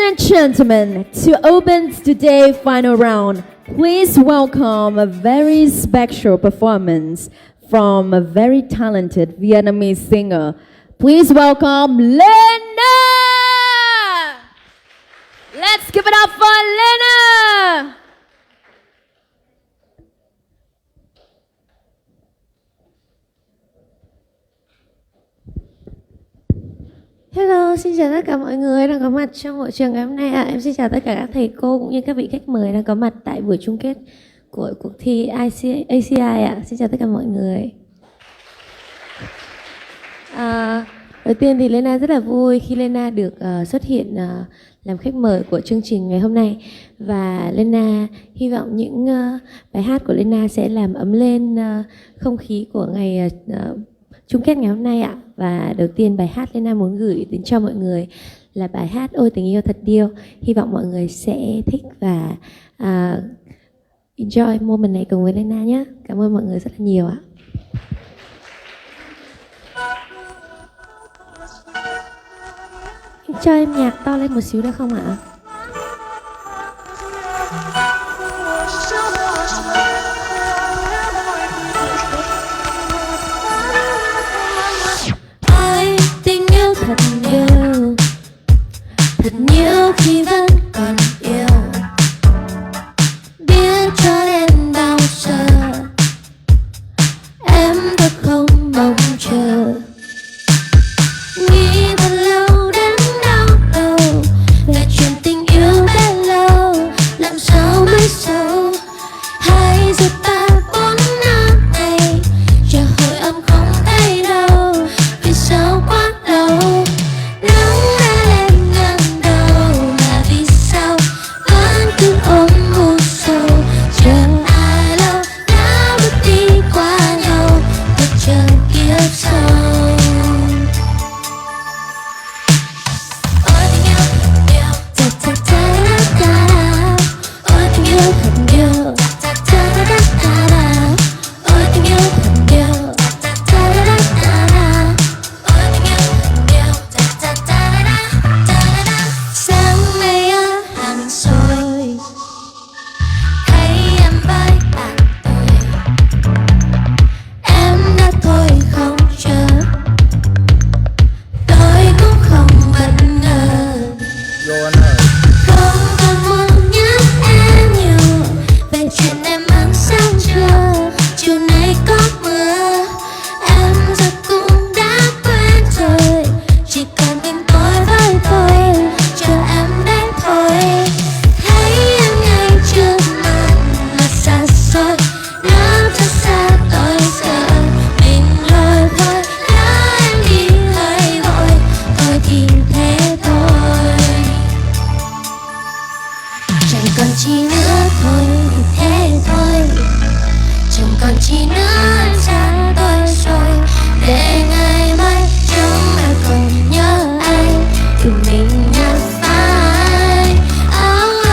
and gentlemen, to open today's final round, please welcome a very special performance from a very talented Vietnamese singer. Please welcome Lena! Let's give it up for Lena! Hello, xin chào tất cả mọi người đang có mặt trong hội trường ngày hôm nay ạ. Em xin chào tất cả các thầy cô cũng như các vị khách mời đang có mặt tại buổi chung kết của cuộc thi Aciyls ạ. Xin chào tất cả mọi người. Đầu tiên thì Lena rất là vui khi Lena được xuất hiện làm khách mời của chương trình ngày hôm nay. Và Lena hy vọng những bài hát của Lena sẽ làm ấm lên không khí của ngày chung kết ngày hôm nay ạ. Và đầu tiên bài hát Lena muốn gửi đến cho mọi người là bài hát Ôi tình yêu thật điêu. Hy vọng mọi người sẽ thích và enjoy moment này cùng với Lena nhé. Cảm ơn mọi người rất là nhiều ạ. Cho em nhạc to lên một xíu được không ạ? Ôi tình yêu thật nhiều, thật nhiều khi vẫn còn yêu. Biết cho đến bao giờ em thật không mong chờ. Nghĩ thật lâu đến đau đầu về chuyện tình yêu đã lâu, làm sao mới sâu. Hai giờ ba bốn năm này chờ hồi âm không thấy đâu, vì sao quá lâu. Nắng đã lên ngang đầu mà vì sao vẫn cứ ôm u sầu. Chẳng ai lâu đã bước đi qua nhau, một chờ kiếp sau. Ôi tình yêu thật nhiều, ta ta ta ta ta. Ôi tình yêu thật nhiều, ta ta ta ta ta ta. Ôi tình yêu thật nhiều, ta ta ta ta ta ta. Ôi tình yêu thật nhiều, ta ta ta ta ta ta. Sáng nay ở Hà Nội thấy em với bạn tôi, em đã thôi không chờ, tôi cũng không bất ngờ. Không còn muốn nhắc em nhiều về chuyện em ăn sáng trưa. Chiều nay có mưa, em giờ cũng đã quen rồi, chỉ còn mình tôi với tôi, chờ em đến thôi. Thấy em ngay trước mặt mà xa xôi, nó thật xa tôi giờ mình lôi thôi. Lỡ em đi hơi vội, thôi thì thế thôi. Chẳng còn chi nữa thôi thì thế thôi. Chẳng còn chi nữa xa tôi rồi, để ngày mai chúng em còn nhớ anh thì mình nhặt phai. Oh, oh.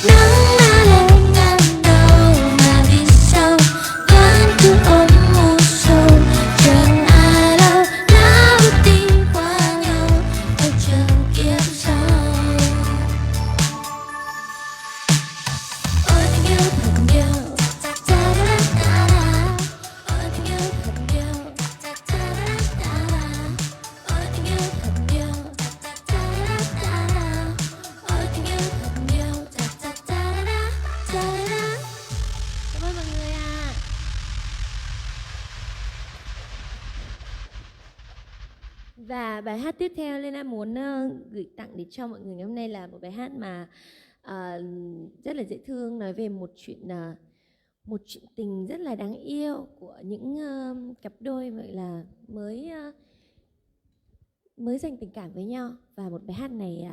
Nắng đã lên ngang đầu mà vì sao vẫn cứ ôm u sầu. Chẳng ai lâu đã bước đi qua nhau, ôi chờ kiếp sau. Ôi tình yêu thật nhiều, ta ta ta ta ta. Ôi tình yêu thật nhiều, ta ta ta ta ta. Ôi tình yêu thật nhiều, ta ta ta ta ta. Ôi tình yêu thật nhiều, ta ta ta ta ta. Cảm ơn mọi người ạ. Và bài hát tiếp theo Lena muốn gửi tặng đến cho mọi người ngày hôm nay là một bài hát mà rất là dễ thương, nói về một chuyện tình rất là đáng yêu của những cặp đôi gọi là mới dành tình cảm với nhau. Và một bài hát này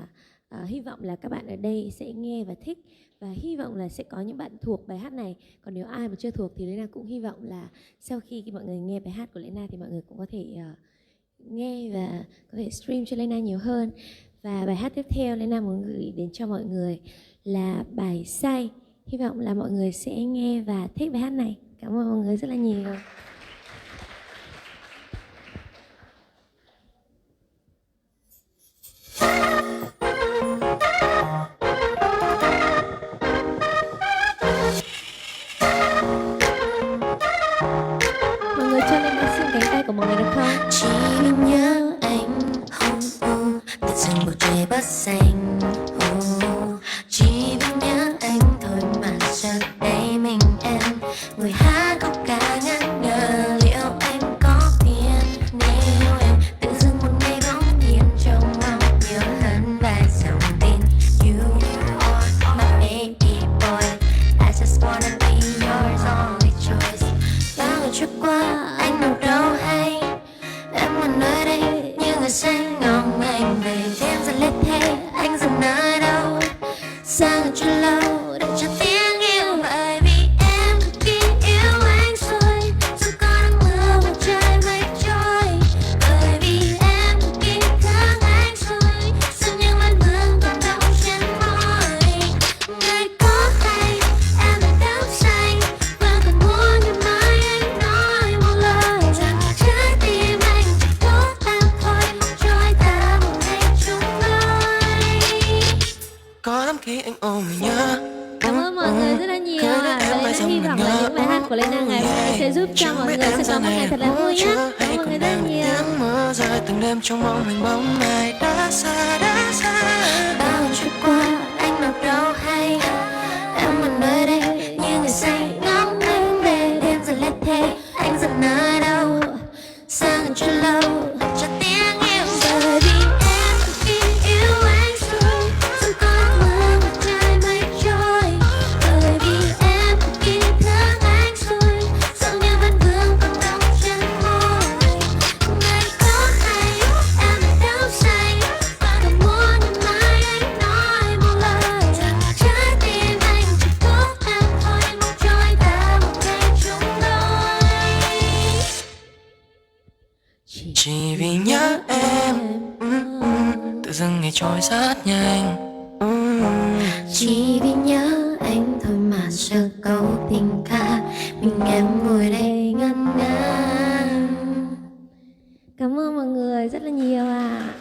hy vọng là các bạn ở đây sẽ nghe và thích, và hy vọng là sẽ có những bạn thuộc bài hát này. Còn nếu ai mà chưa thuộc thì Lena cũng hy vọng là sau khi mọi người nghe bài hát của Lena thì mọi người cũng có thể nghe và có thể stream cho Lena nhiều hơn. Và bài hát tiếp theo Lena muốn gửi đến cho mọi người là bài Say. Hy vọng là mọi người sẽ nghe và thích bài hát này. Cảm ơn mọi người rất là nhiều. dừng bầu trời bớt xanh. Chỉ vì nhớ anh thôi mà giờ đây mình em người hát khúc ca ngất ngơ. Liệu anh có phiền nếu em tự dưng một ngày bỗng nhiên trông mong nhớ hơn vài dòng tin. You are my baby boy, I just wanna be yours only choice. Bao ngày trôi qua anh đâu đâu hay em ở nơi đây như người say ngóng anh về. Đêm dần lết thế anh dần nơi đâu xa chưa lâu để cho tiếng yêu. Bởi vì em cực kỳ yêu anh rồi dù có nắng mưa và trời mây trôi. Bởi vì em cực kỳ thương anh rồi dù những vết thương còn đau trên môi. Ngày có hay em đã đắm say và còn muốn ngày mai anh nói một lời rằng trái tim anh chỉ tốt em thôi trôi ta một ngày chung đôi. Có lắm khi anh ôm mình nhớ. Cảm ơn mọi người rất là nhiều ạ. Và Lena hy vọng là những bài hát của Lena ngày hôm nay sẽ giúp cho mọi người sẽ có một ngày thật là vui nhé. Cảm ơn mọi người rất là nhiều. Tiếng mưa rơi từng đêm trong mong mình bóng này đã xa đã xa. Bao ngày trôi qua anh đâu đâu hay em ở nơi đây như người say ngóng anh về. Đêm dần lết thế anh dần nơi đâu xa gần chưa lâu cho tiếng yêu. Bởi vì em cực kỳ yêu anh rồi dù có nắng mưa và trời mây trôi. Bởi vì em cực kỳ thương anh rồi dù như vết thương còn đau trên môi. Ngày có hay em đã đắm say và còn muốn ngày mai anh nói một lời rằng trái tim anh chỉ tốt em thôi mong trôi ta một ngày chung đôi. Chỉ vì nhớ em, tự dưng ngày trôi rất nhanh. Chỉ vì nhớ anh thôi mà giờ câu tình ca mình em ngồi đây ngân nga. Cảm ơn mọi người rất là nhiều ạ.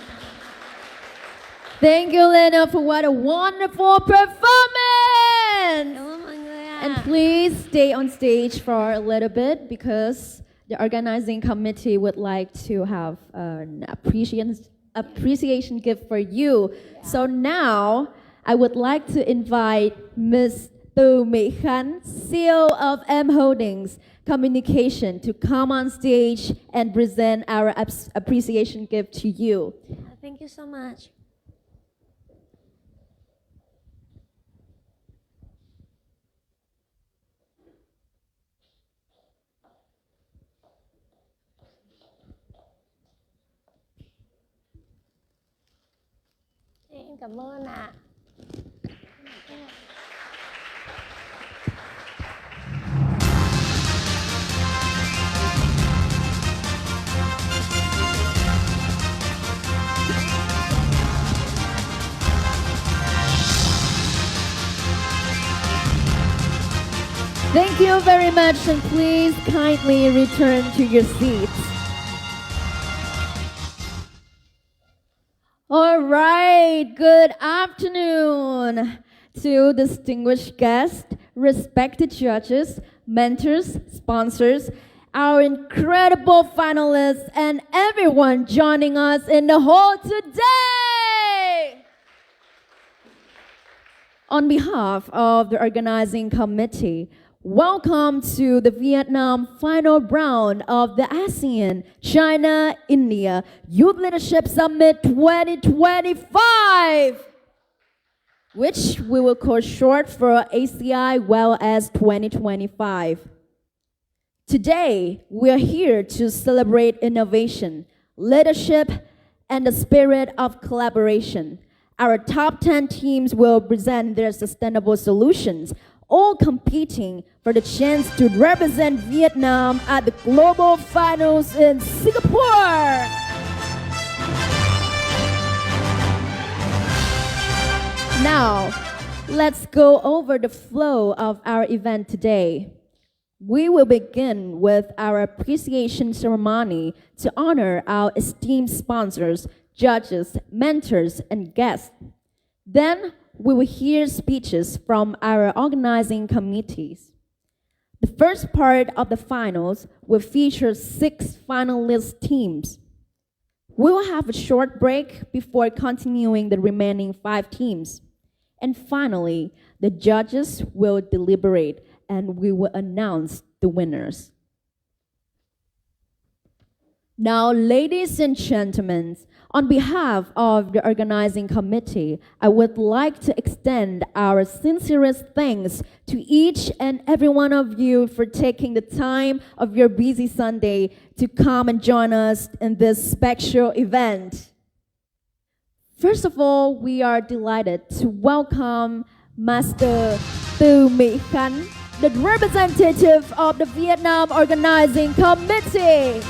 Thank you, Lena, for what a wonderful performance. Cảm ơn mọi người ạ. And please stay on stage for a little bit because the organizing committee would like to have an appreciation gift for you. So now I would like to invite Ms. Từ Mỹ Khánh, CEO of M Holdings Communication, to come on stage and present our appreciation gift to you. Thank you so much. Em cảm ơn ạ. Thank you very much, and please kindly return to your seats. All right, good afternoon to distinguished guests, respected judges, mentors, sponsors, our incredible finalists, and everyone joining us in the hall today. On behalf of the organizing committee, welcome to the Vietnam final round of the ASEAN China-India Youth Leadership Summit 2025, which we will call short for ACI well as 2025. Today, we are here to celebrate innovation, leadership, and the spirit of collaboration. Our top 10 teams will present their sustainable solutions, all competing for the chance to represent Vietnam at the global finals in Singapore. Now, let's go over the flow of our event today. We will begin with our appreciation ceremony to honor our esteemed sponsors, judges, mentors, and guests. Then we will hear speeches from our organizing committees. The first part of the finals will feature 6 finalist teams. We'll have a short break before continuing the remaining 5 teams. And finally, the judges will deliberate and we will announce the winners. Now, ladies and gentlemen, on behalf of the organizing committee, I would like to extend our sincerest thanks to each and every one of you for taking the time of your busy Sunday to come and join us in this special event. First of all, we are delighted to welcome Master Từ Mỹ Khánh, the representative of the Vietnam Organizing Committee.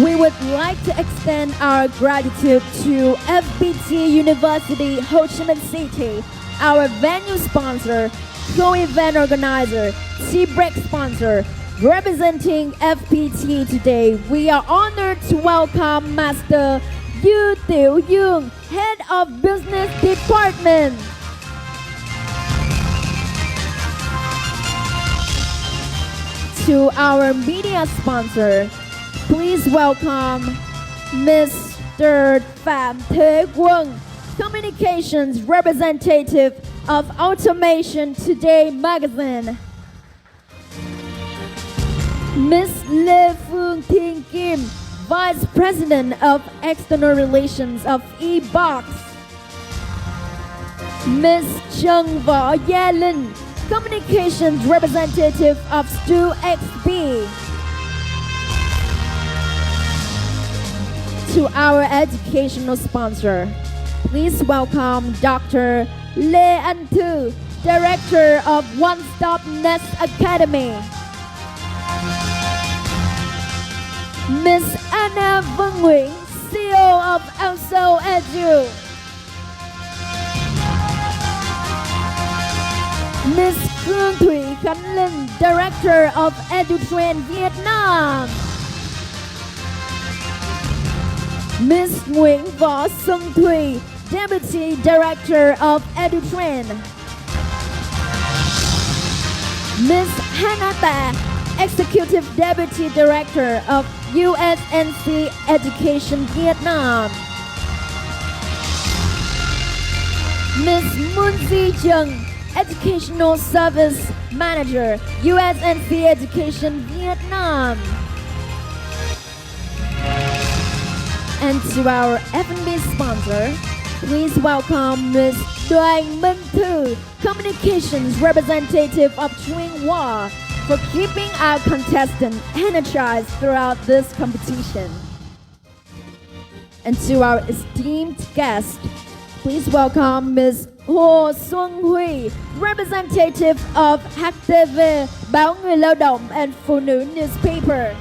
We would like to extend our gratitude to FPT University Ho Chi Minh City, our venue sponsor, co-event organizer, tea break sponsor. Representing FPT today, we are honored to welcome Master Yu Tiểu Dương, Head of Business Department. To our media sponsor, please welcome Mr. Phạm Thế Quân, Communications Representative of Automation Today magazine. Ms. Lê Phương Thiên Kim, Vice President of External Relations of eBox. Ms. Trần Võ Gia Linh, Communications Representative of StuXB. To our educational sponsor, please welcome Dr. Lê Anh Thư, Director of One Stop Nest Academy. Ms. Anna Vân Nguyễn, CEO of Also Edu. Ms. Khương Thủy Khánh Linh, Director of EduTrend Vietnam. Ms. Nguyễn Võ Xuân Thùy, Deputy Director of EduTrend. Ms. Hannah Tạ, Executive Deputy Director of USNC Education Vietnam. Ms. Moon Di Trần, Educational Service Manager, USNC Education Vietnam. And to our F&B sponsor, please welcome Ms. Đoàn Minh Thư, Communications Representative of Trung Hoa, for keeping our contestant energized throughout this competition. And to our esteemed guest, please welcome Ms. Hồ Xuân Huy, representative of HTV, Báo Người Lao động and Phụ Nữ newspaper.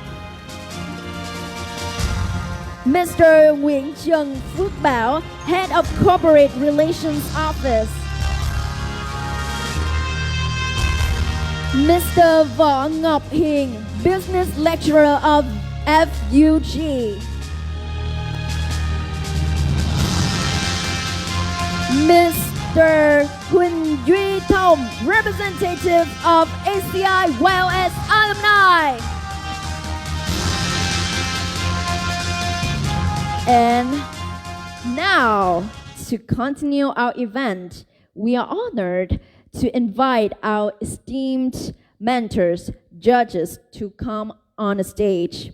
Mr. Nguyễn Trần Phước Bảo, Head of Corporate Relations Office. Mr. Võ Ngọc Hiền, Business Lecturer of FUG. Mr. Huỳnh Duy Thông, Representative of ACI YOS Alumni. And now, to continue our event, we are honored to invite our esteemed mentors, judges, to come on the stage.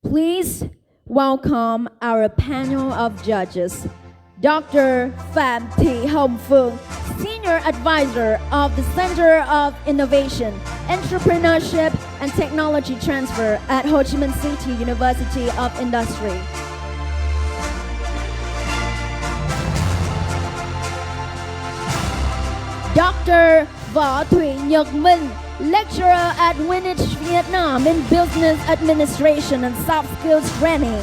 Please welcome our panel of judges. Dr. Phạm Thị Hồng Phượng, Senior Advisor of the Center of Innovation, Entrepreneurship and Technology Transfer at Ho Chi Minh City University of Industry. Dr. Võ Thủy Nhật Minh, Lecturer at Greenwich, Vietnam in Business Administration and Soft Skills Training.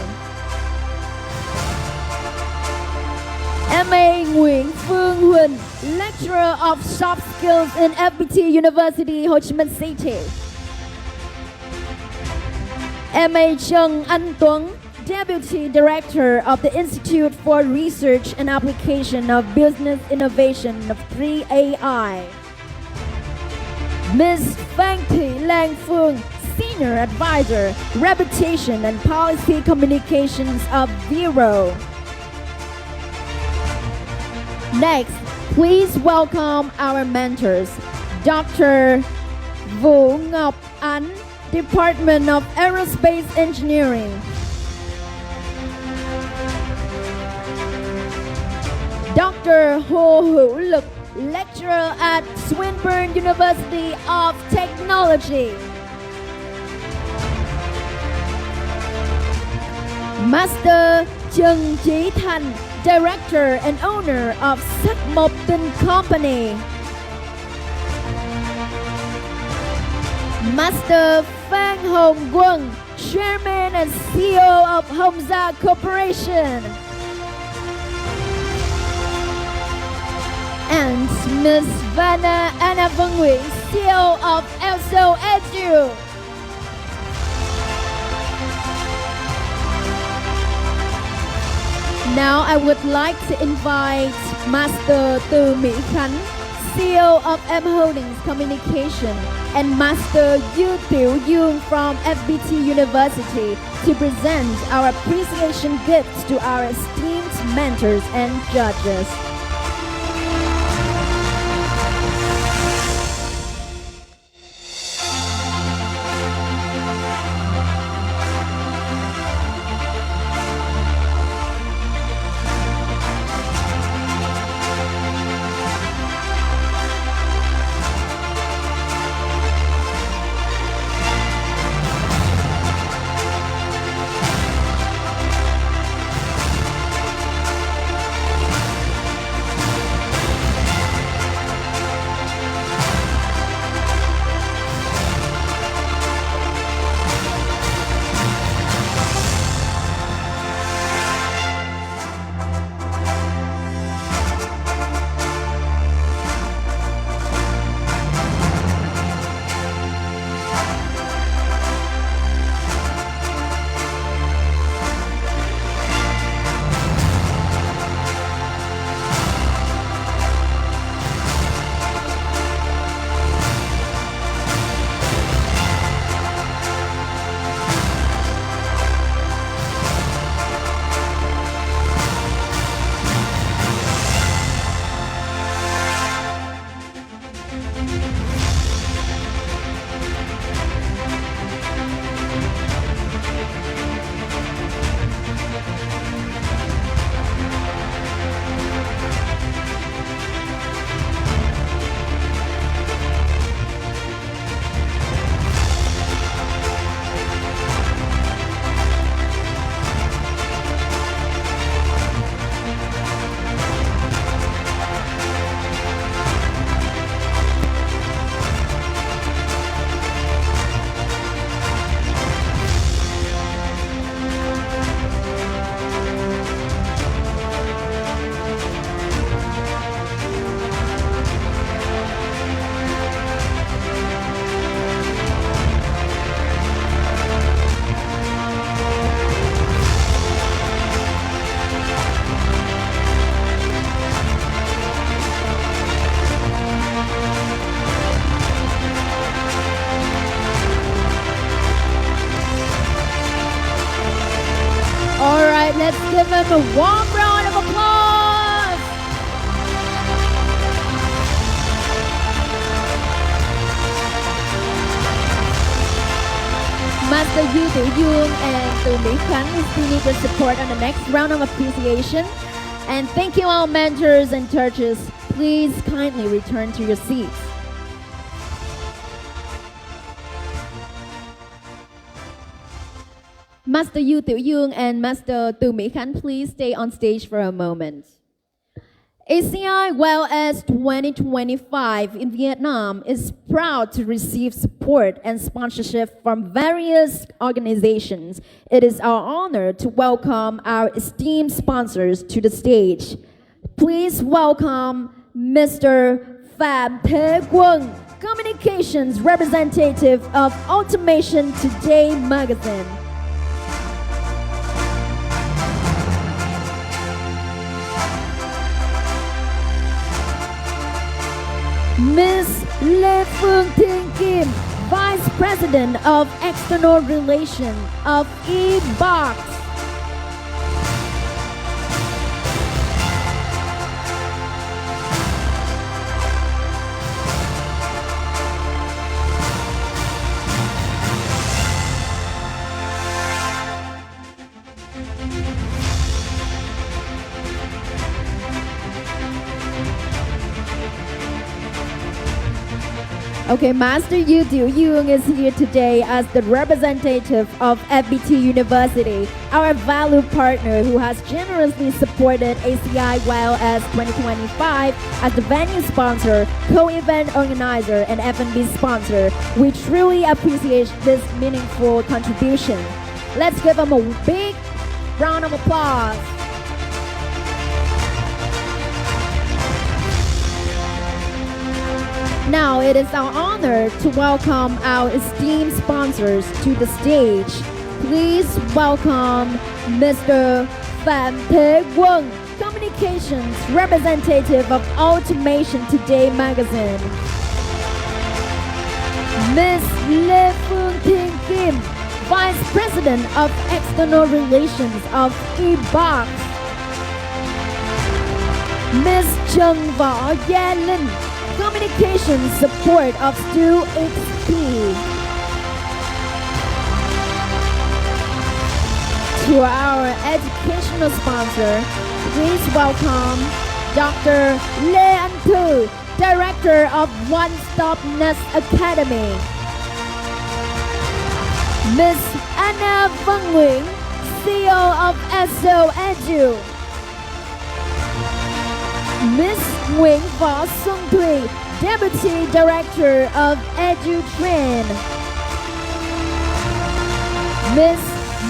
MA Nguyễn Phương Huỳnh, Lecturer of Soft Skills in FPT University, Ho Chi Minh City. MA Trần Anh Tuấn, Deputy Director of the Institute for Research and Application of Business Innovation of 3AI. Ms. Phan Thị Lan Phương, Senior Advisor, Reputation and Policy Communications of Vero. Next, please welcome our mentors, Dr. Vũ Ngọc Ánh, Department of Aerospace Engineering. Dr. Hồ Hữu Lực, Lecturer at Swinburne University of Technology. Master Trần Chí Thành, Director and owner of Sắc Mộc Tinh Company. Master Phan Hồng Quân, Chairman and CEO of Homza Corporation. And Ms. Vanna Anna Vân Nguyễn, CEO of ELSO Edu. Now I would like to invite Master Từ Mỹ Khánh, CEO of M Holdings Communication, and Master Yu Tiểu Dương from FPT University to present our appreciation gifts to our esteemed mentors and judges. Let's give him a warm round of applause. Master Yu Tiểu Dương and Từ Mỹ Khánh, we still need the support on the next round of appreciation. And thank you all mentors and judges. Please kindly return to your seats. Master Yu Tiểu Dương and Master Từ Mỹ Khánh, please stay on stage for a moment. ACI Wellness 2025 in Vietnam is proud to receive support and sponsorship from various organizations. It is our honor to welcome our esteemed sponsors to the stage. Please welcome Mr. Phạm Thế Quân, Communications Representative of Automation Today magazine. Ms. Lê Phương Thiên Kim, Vice President of External Relations of eBox. Okay, Master Yu Young is here today as the representative of FPT University, our valued partner who has generously supported Aciyls 2025 as the venue sponsor, co-event organizer, and F&B sponsor. We truly appreciate this meaningful contribution. Let's give them a big round of applause. Now it is our honor to welcome our esteemed sponsors to the stage. Please welcome Mr. Phạm Thế Quân, Communications Representative of Automation Today magazine. Ms. Lê Phương Thiên Kim, Vice President of External Relations of eBox. Ms. Trần Võ Gia Linh, Communications Support of Stu XP. To our educational sponsor, please welcome Dr. Lê Anh Thư, Director of One Stop Nest Academy. Ms. Anna Vân Nguyễn, CEO of SO Edu. Ms. Nguyễn Võ Xuân Thùy, Deputy Director of EduTrend. Ms.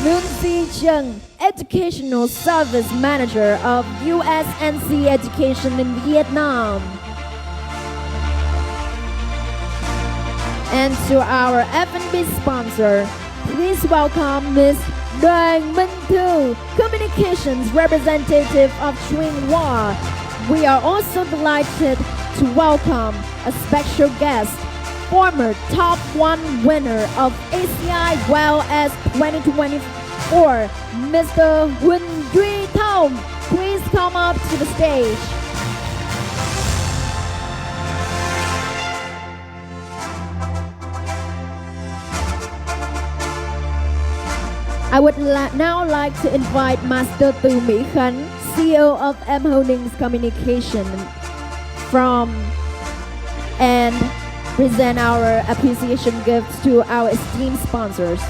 Nguyen Thi Trần, Educational Service Manager of USNC Education in Vietnam. And to our F&B sponsor, please welcome Ms. Đoàn Minh Thư, Communications Representative of Trung Hoa. We are also delighted to welcome a special guest, former top 1 winner of Aciyls 2024, Mr. Huỳnh Duy Thông. Please come up to the stage. I would now like to invite Master Từ Mỹ Khánh, CEO of M Holdings Communication, from and present our appreciation gifts to our esteemed sponsors.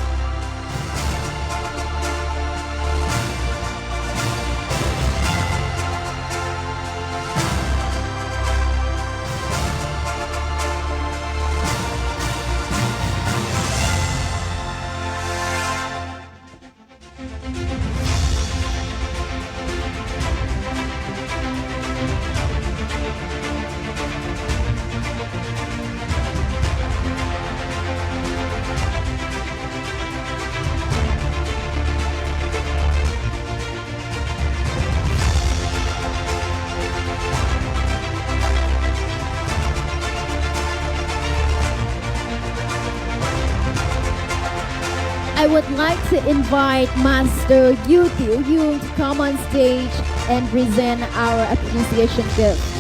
I would like to invite Master Yu Young to come on stage and present our appreciation gift.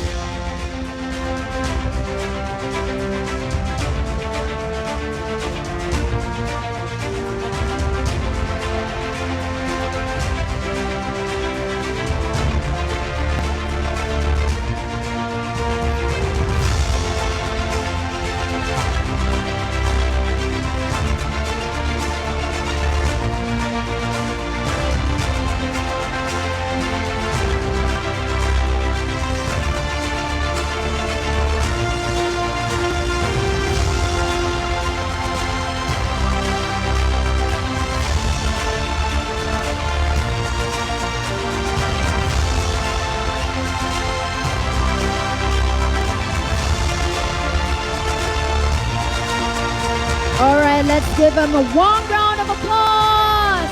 All right, let's give them a warm round of applause.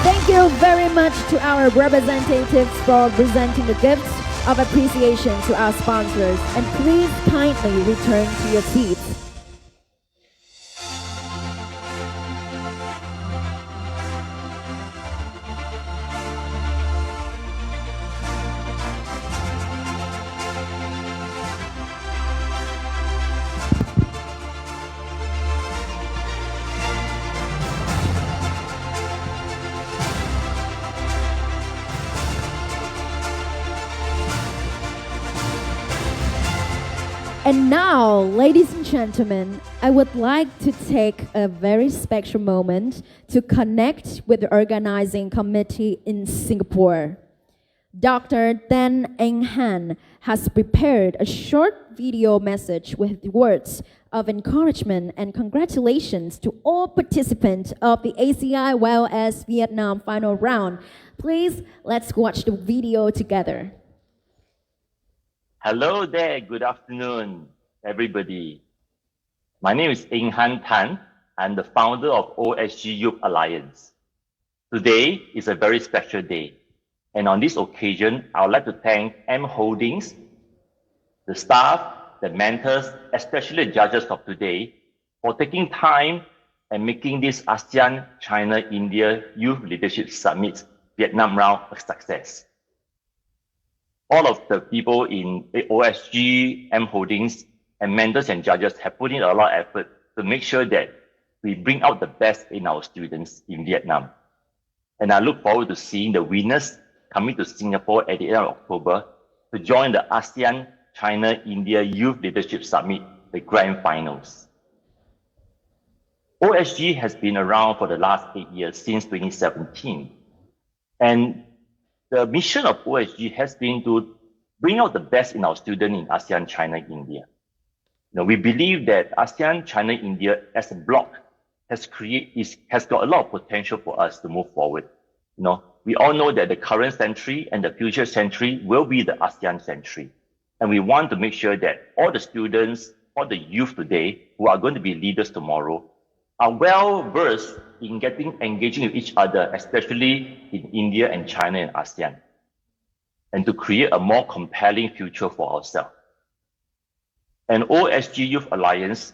Thank you very much to our representatives for presenting the gifts. of appreciation to our sponsors, and please kindly return to your seats. And now, ladies and gentlemen, I would like to take a very special moment to connect with the organizing committee in Singapore. Dr. Dan Eng Han has prepared a short video message with words of encouragement and congratulations to all participants of the ACI YLS Vietnam final round. Please, let's watch the video together. Hello there, good afternoon, everybody. My name is Eng Han Tan. I'm the founder of OSG Youth Alliance. Today is a very special day. And on this occasion, I would like to thank M Holdings, the staff, the mentors, especially the judges of today, for taking time and making this ASEAN China-India Youth Leadership Summit Vietnam round a success. All of the people in OSG, M Holdings, and mentors and judges have put in a lot of effort to make sure that we bring out the best in our students in Vietnam. And I look forward to seeing the winners coming to Singapore at the end of October to join the ASEAN China-India Youth Leadership Summit, the grand finals. OSG has been around for the last 8 years, since 2017. And the mission of OSG has been to bring out the best in our students in ASEAN, China, India. We believe that ASEAN, China, India as a bloc has got a lot of potential for us to move forward. We all know that the current century and the future century will be the ASEAN century. And we want to make sure that all the students, all the youth today who are going to be leaders tomorrow are well versed in engaging with each other, especially in India and China and ASEAN, and to create a more compelling future for ourselves. And OSG Youth Alliance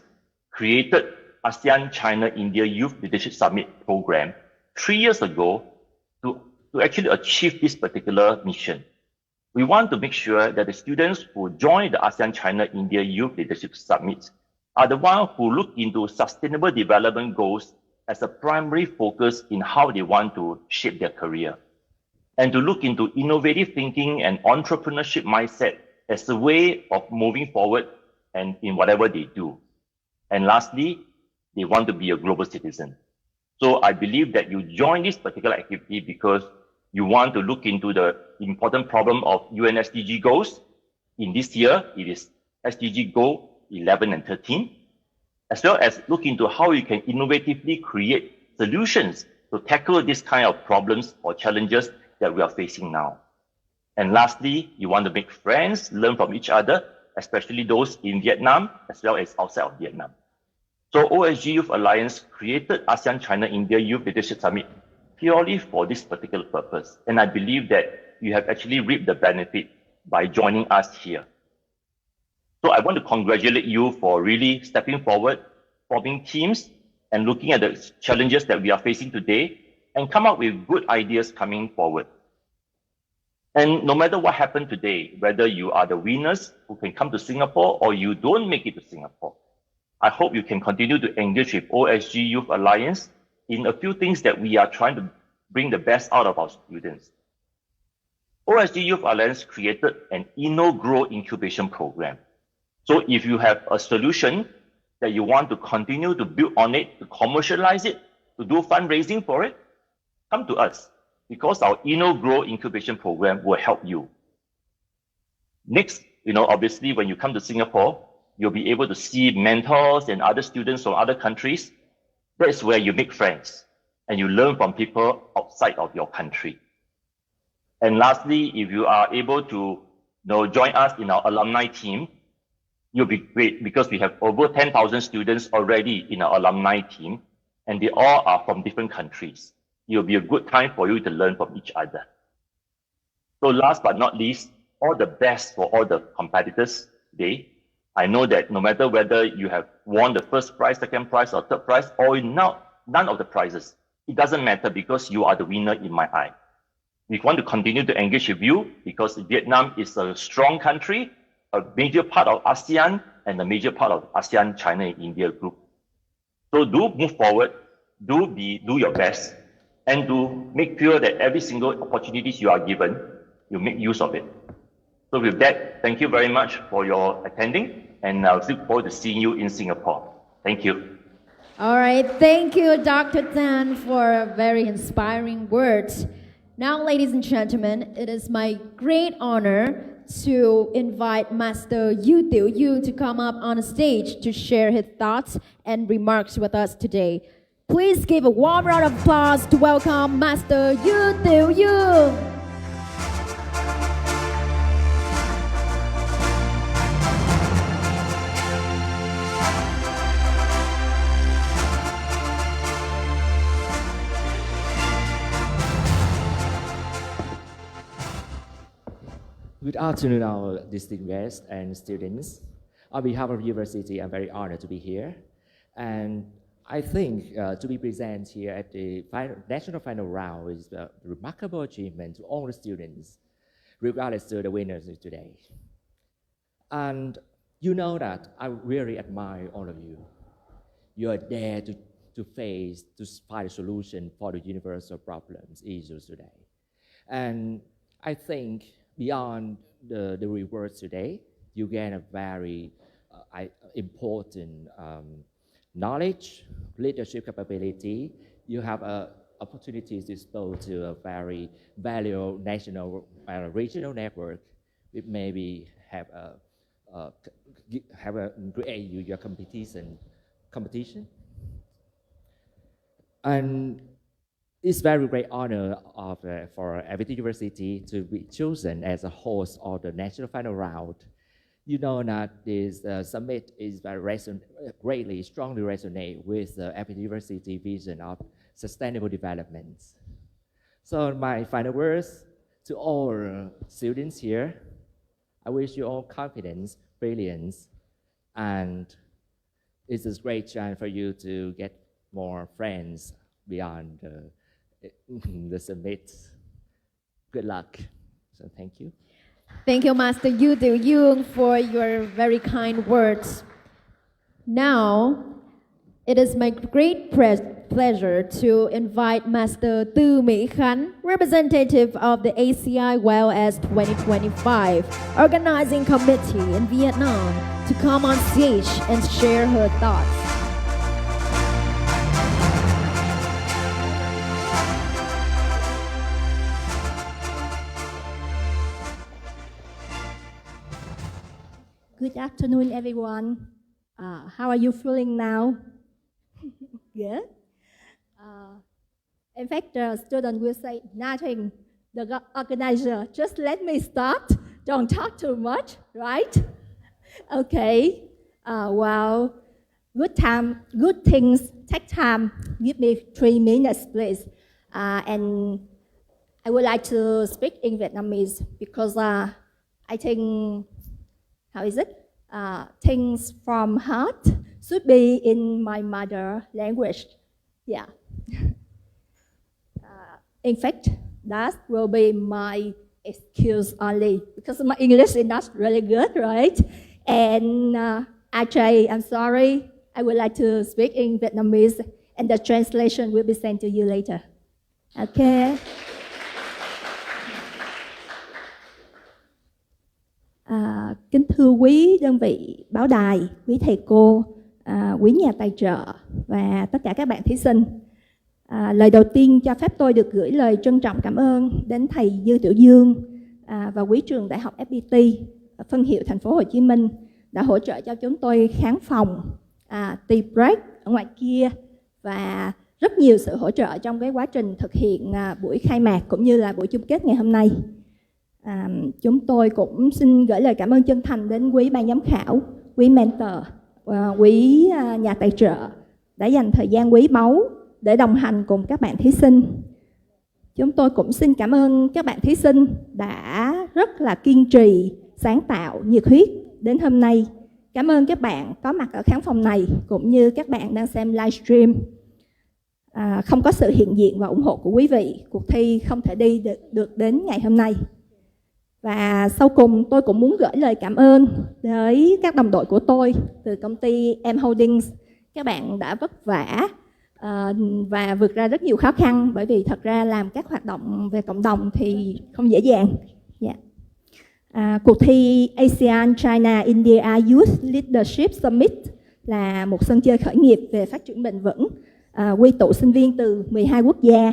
created ASEAN China India Youth Leadership Summit program 3 years ago to actually achieve this particular mission. We want to make sure that the students who join the ASEAN China India Youth Leadership Summit are the ones who look into sustainable development goals as a primary focus in how they want to shape their career, and to look into innovative thinking and entrepreneurship mindset as a way of moving forward and in whatever they do. And lastly, they want to be a global citizen. So I believe that you join this particular activity because you want to look into the important problem of UN SDG goals. In this year, it is SDG goal 11 and 13, as well as look into how you can innovatively create solutions to tackle this kind of problems or challenges that we are facing now. And lastly, you want to make friends, learn from each other, especially those in Vietnam, as well as outside of Vietnam. So OSG Youth Alliance created ASEAN China India Youth Leadership Summit purely for this particular purpose. And I believe that you have actually reaped the benefit by joining us here. So I want to congratulate you for really stepping forward, forming teams, and looking at the challenges that we are facing today, and come up with good ideas coming forward. And no matter what happened today, whether you are the winners who can come to Singapore or you don't make it to Singapore, I hope you can continue to engage with OSG Youth Alliance in a few things that we are trying to bring the best out of our students. OSG Youth Alliance created an InnoGrow incubation program. So if you have a solution that you want to continue to build on it, to commercialize it, to do fundraising for it, come to us, because our InnoGrow incubation program will help you. Next, obviously when you come to Singapore, you'll be able to see mentors and other students from other countries. That's where you make friends and you learn from people outside of your country. And lastly, if you are able to join us in our alumni team, you'll be great because we have over 10,000 students already in our alumni team, and they all are from different countries. It'll be a good time for you to learn from each other. So last but not least, all the best for all the competitors today. I know that no matter whether you have won the first prize, second prize, or third prize, or none of the prizes, it doesn't matter because you are the winner in my eye. We want to continue to engage with you because Vietnam is a strong country, a major part of ASEAN, and a major part of ASEAN, China, and India group. So do move forward, do your best, and do make sure that every single opportunities you are given, you make use of it. So with that, thank you very much for your attending, and I'll look forward to seeing you in Singapore. Thank you. All right, thank you, Dr. Tan, for very inspiring words. Now, ladies and gentlemen, it is my great honor to invite Master Yu Tiểu Yu to come up on stage to share his thoughts and remarks with us today. Please give a warm round of applause to welcome Master Yu Tiểu Yu. Good afternoon, our distinguished guests and students. On behalf of the university, I'm very honored to be here. And I think to be present here at the national final round is a remarkable achievement to all the students, regardless of the winners today. And you know that I really admire all of you. You are there to find a solution for the universal problems, issues today. And I think beyond the rewards today, you gain a very important knowledge, leadership capability. You have opportunities to expose to a very valuable national and regional network. It maybe have a create your competition. And it's very great honor for FPT University to be chosen as a host of the national final round. You know that this summit is greatly, strongly resonate with the FPT University vision of sustainable development. So my final words to all students here, I wish you all confidence, brilliance, and it's a great chance for you to get more friends beyond the summit. Good luck. So thank you. Thank you, Master Yu Tiểu Yu, for your very kind words. Now, it is my great pleasure to invite Master Tư Mỹ Khánh, representative of the ACI WellS 2025 Organizing Committee in Vietnam, to come on stage and share her thoughts. Good afternoon, everyone. How are you feeling now? Good. In fact, the student will say nothing. The organizer, just let me start. Don't talk too much, right? Okay. Well, good things take time. Give me 3 minutes, please. And I would like to speak in Vietnamese because I think, how is it? Things from heart should be in my mother language. Yeah. In fact, that will be my excuse only because my English is not really good, right? And actually, I'm sorry. I would like to speak in Vietnamese, and the translation will be sent to you later. Okay. Kính thưa quý đơn vị báo đài, quý thầy cô, quý nhà tài trợ và tất cả các bạn thí sinh. Lời đầu tiên cho phép tôi được gửi lời trân trọng cảm ơn đến thầy Dư Tiểu Dương và quý trường Đại học FPT phân hiệu thành phố Hồ Chí Minh đã hỗ trợ cho chúng tôi khán phòng, tea break ở ngoài kia và rất nhiều sự hỗ trợ trong cái quá trình thực hiện buổi khai mạc cũng như là buổi chung kết ngày hôm nay. Chúng tôi cũng xin gửi lời cảm ơn chân thành đến quý ban giám khảo, quý mentor, quý nhà tài trợ đã dành thời gian quý báu để đồng hành cùng các bạn thí sinh. Chúng tôi cũng xin cảm ơn các bạn thí sinh đã rất là kiên trì, sáng tạo, nhiệt huyết đến hôm nay. Cảm ơn các bạn có mặt ở khán phòng này cũng như các bạn đang xem livestream. Không có sự hiện diện và ủng hộ của quý vị, cuộc thi không thể đi được đến ngày hôm nay. Và sau cùng tôi cũng muốn gửi lời cảm ơn tới các đồng đội của tôi từ công ty M Holdings. Các bạn đã vất vả và vượt ra rất nhiều khó khăn, bởi vì thật ra làm các hoạt động về cộng đồng thì không dễ dàng. Cuộc thi Asean China India Youth Leadership Summit là một sân chơi khởi nghiệp về phát triển bền vững, quy tụ sinh viên từ 12 quốc gia.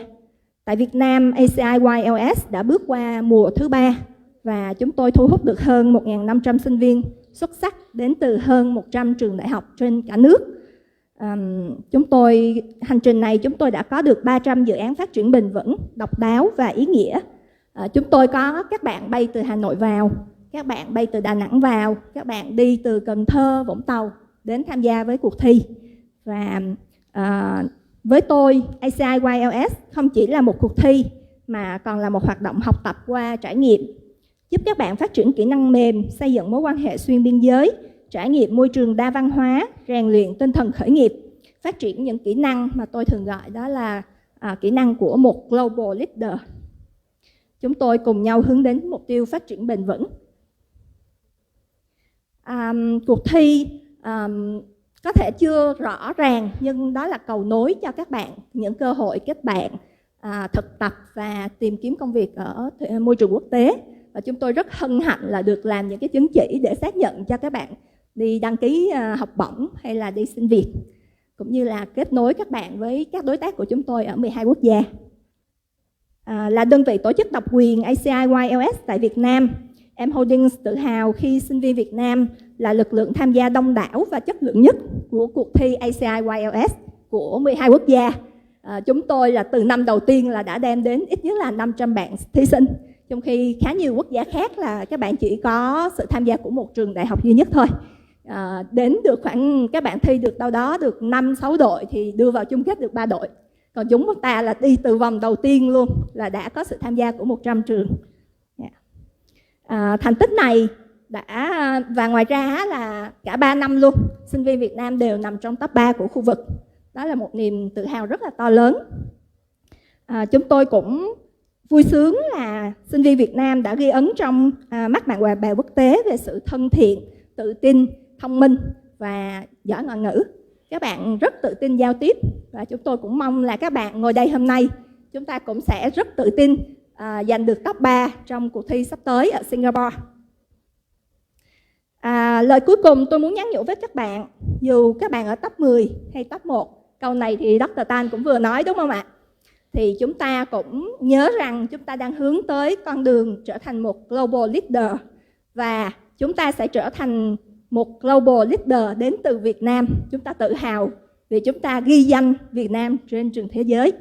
Tại Việt Nam, Aciyls đã bước qua mùa thứ 3 và chúng tôi thu hút được hơn 1.500 sinh viên xuất sắc đến từ hơn 100 trường đại học trên cả nước. Hành trình này chúng tôi đã có được 300 dự án phát triển bền vững, độc đáo và ý nghĩa. Chúng tôi có các bạn bay từ Hà Nội vào, các bạn bay từ Đà Nẵng vào, các bạn đi từ Cần Thơ, Vũng Tàu đến tham gia với cuộc thi. Và với tôi, Aciyls không chỉ là một cuộc thi mà còn là một hoạt động học tập qua trải nghiệm, giúp các bạn phát triển kỹ năng mềm, xây dựng mối quan hệ xuyên biên giới, trải nghiệm môi trường đa văn hóa, rèn luyện tinh thần khởi nghiệp, phát triển những kỹ năng mà tôi thường gọi đó là kỹ năng của một global leader. Chúng tôi cùng nhau hướng đến mục tiêu phát triển bền vững. Cuộc thi có thể chưa rõ ràng, nhưng đó là cầu nối cho các bạn những cơ hội kết bạn, thực tập và tìm kiếm công việc ở môi trường quốc tế. Và chúng tôi rất hân hạnh là được làm những cái chứng chỉ để xác nhận cho các bạn đi đăng ký học bổng hay là đi xin việc, cũng như là kết nối các bạn với các đối tác của chúng tôi ở 12 quốc gia. Là đơn vị tổ chức độc quyền Aciyls tại Việt Nam, M Holdings tự hào khi sinh viên Việt Nam là lực lượng tham gia đông đảo và chất lượng nhất của cuộc thi Aciyls của 12 quốc gia. Chúng tôi là từ năm đầu tiên là đã đem đến ít nhất là 500 bạn thí sinh, trong khi khá nhiều quốc gia khác là các bạn chỉ có sự tham gia của một trường đại học duy nhất thôi. Đến được khoảng, các bạn thi được đâu đó được 5-6 đội thì đưa vào chung kết được 3 đội. Còn chúng ta là đi từ vòng đầu tiên luôn là đã có sự tham gia của 100 trường. Thành tích này và ngoài ra là cả 3 năm luôn, sinh viên Việt Nam đều nằm trong top 3 của khu vực. Đó là một niềm tự hào rất là to lớn. Chúng tôi cũng vui sướng là sinh viên Việt Nam đã ghi ấn trong mắt bạn bè quốc tế về sự thân thiện, tự tin, thông minh và giỏi ngoại ngữ. Các bạn rất tự tin giao tiếp và chúng tôi cũng mong là các bạn ngồi đây hôm nay chúng ta cũng sẽ rất tự tin giành được top 3 trong cuộc thi sắp tới ở Singapore. Lời cuối cùng tôi muốn nhắn nhủ với các bạn, dù các bạn ở top 10 hay top 1, câu này thì Dr. Tan cũng vừa nói đúng không ạ? Thì chúng ta cũng nhớ rằng chúng ta đang hướng tới con đường trở thành một global leader, và chúng ta sẽ trở thành một global leader đến từ Việt Nam. Chúng ta tự hào vì chúng ta ghi danh Việt Nam trên trường thế giới.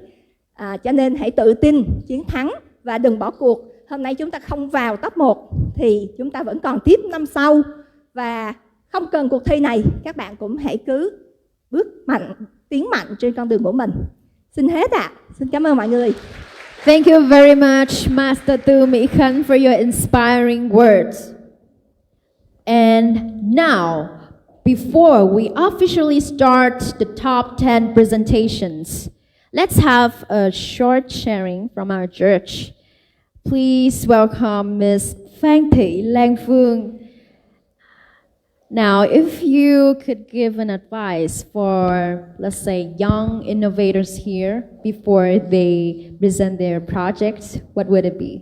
Cho nên hãy tự tin, chiến thắng và đừng bỏ cuộc. Hôm nay chúng ta không vào top 1 thì chúng ta vẫn còn tiếp năm sau. Và không cần cuộc thi này, các bạn cũng hãy cứ bước mạnh, tiến mạnh trên con đường của mình. Xin hết ạ. Xin cảm ơn mọi người. Thank you very much, Master Tu Mỹ Khánh, for your inspiring words. And now, before we officially start the top 10 presentations, let's have a short sharing from our church. Please welcome Ms. Phan Thị Lan Phương. Now, if you could give an advice for, let's say, young innovators here before they present their projects, what would it be?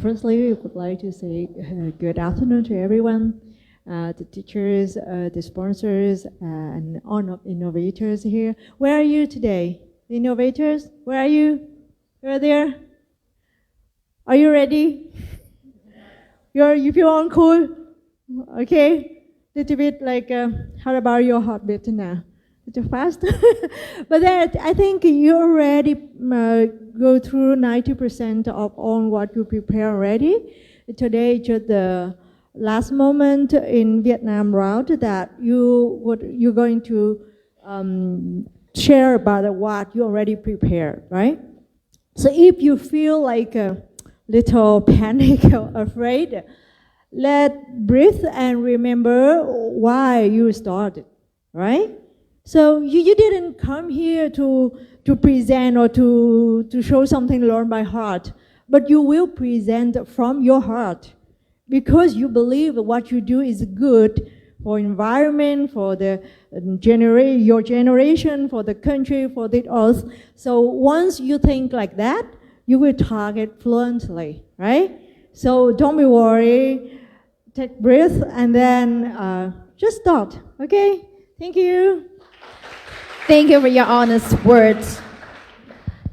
Firstly, we would like to say good afternoon to everyone, the teachers, the sponsors, and all of innovators here. Where are you today? The innovators, where are you? You're there? Are you ready? You feel on cool? Okay, little bit like, how about your heartbeat now? Little fast? But I think you already go through 90% of all what you prepare already. Today, just the last moment in Vietnam route that you're going to share about what you already prepared, right? So if you feel like little panic or afraid, let breathe and remember why you started, right? So you didn't come here to present or to show something learned by heart, but you will present from your heart because you believe what you do is good for environment, for the your generation, for the country, for the earth. So once you think like that, you will target fluently, right? So don't be worried. Take breath and then just start. Okay? Thank you. Thank you for your honest words.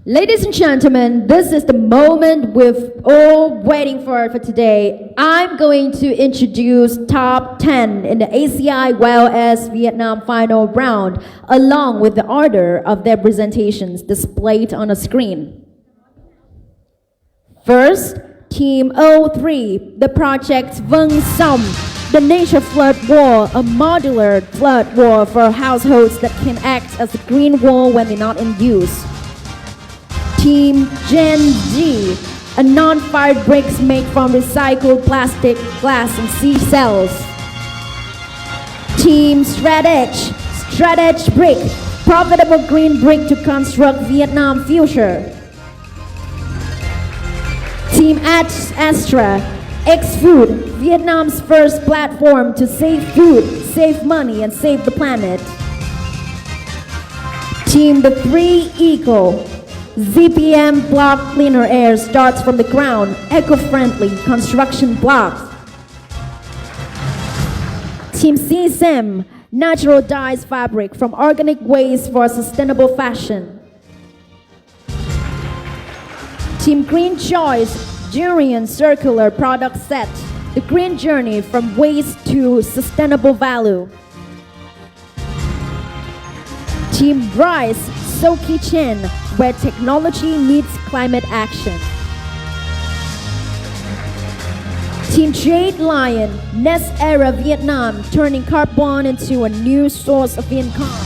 Ladies and gentlemen, this is the moment we've all waiting for today. I'm going to introduce top 10 in the ACI Vietnam final round, along with the order of their presentations displayed on a screen. First, Team 03, the project Vâng Xong, the nature flood wall, a modular flood wall for households that can act as a green wall when they're not in use. Team Gen G, a non-fired bricks made from recycled plastic, glass, and seashells. Team Strateg Brick, profitable green brick to construct Vietnam future. Team Astra, X-Food, Vietnam's first platform to save food, save money, and save the planet. Team The 3 Eco, ZPM block cleaner air starts from the ground, eco-friendly construction blocks. Team CSIM, natural dyes fabric from organic waste for sustainable fashion. Team Green Choice, Durian circular product set, the green journey from waste to sustainable value. Team Bryce, So Kitchen, where technology meets climate action. Team Jade Lion, Next Era Vietnam, turning carbon into a new source of income.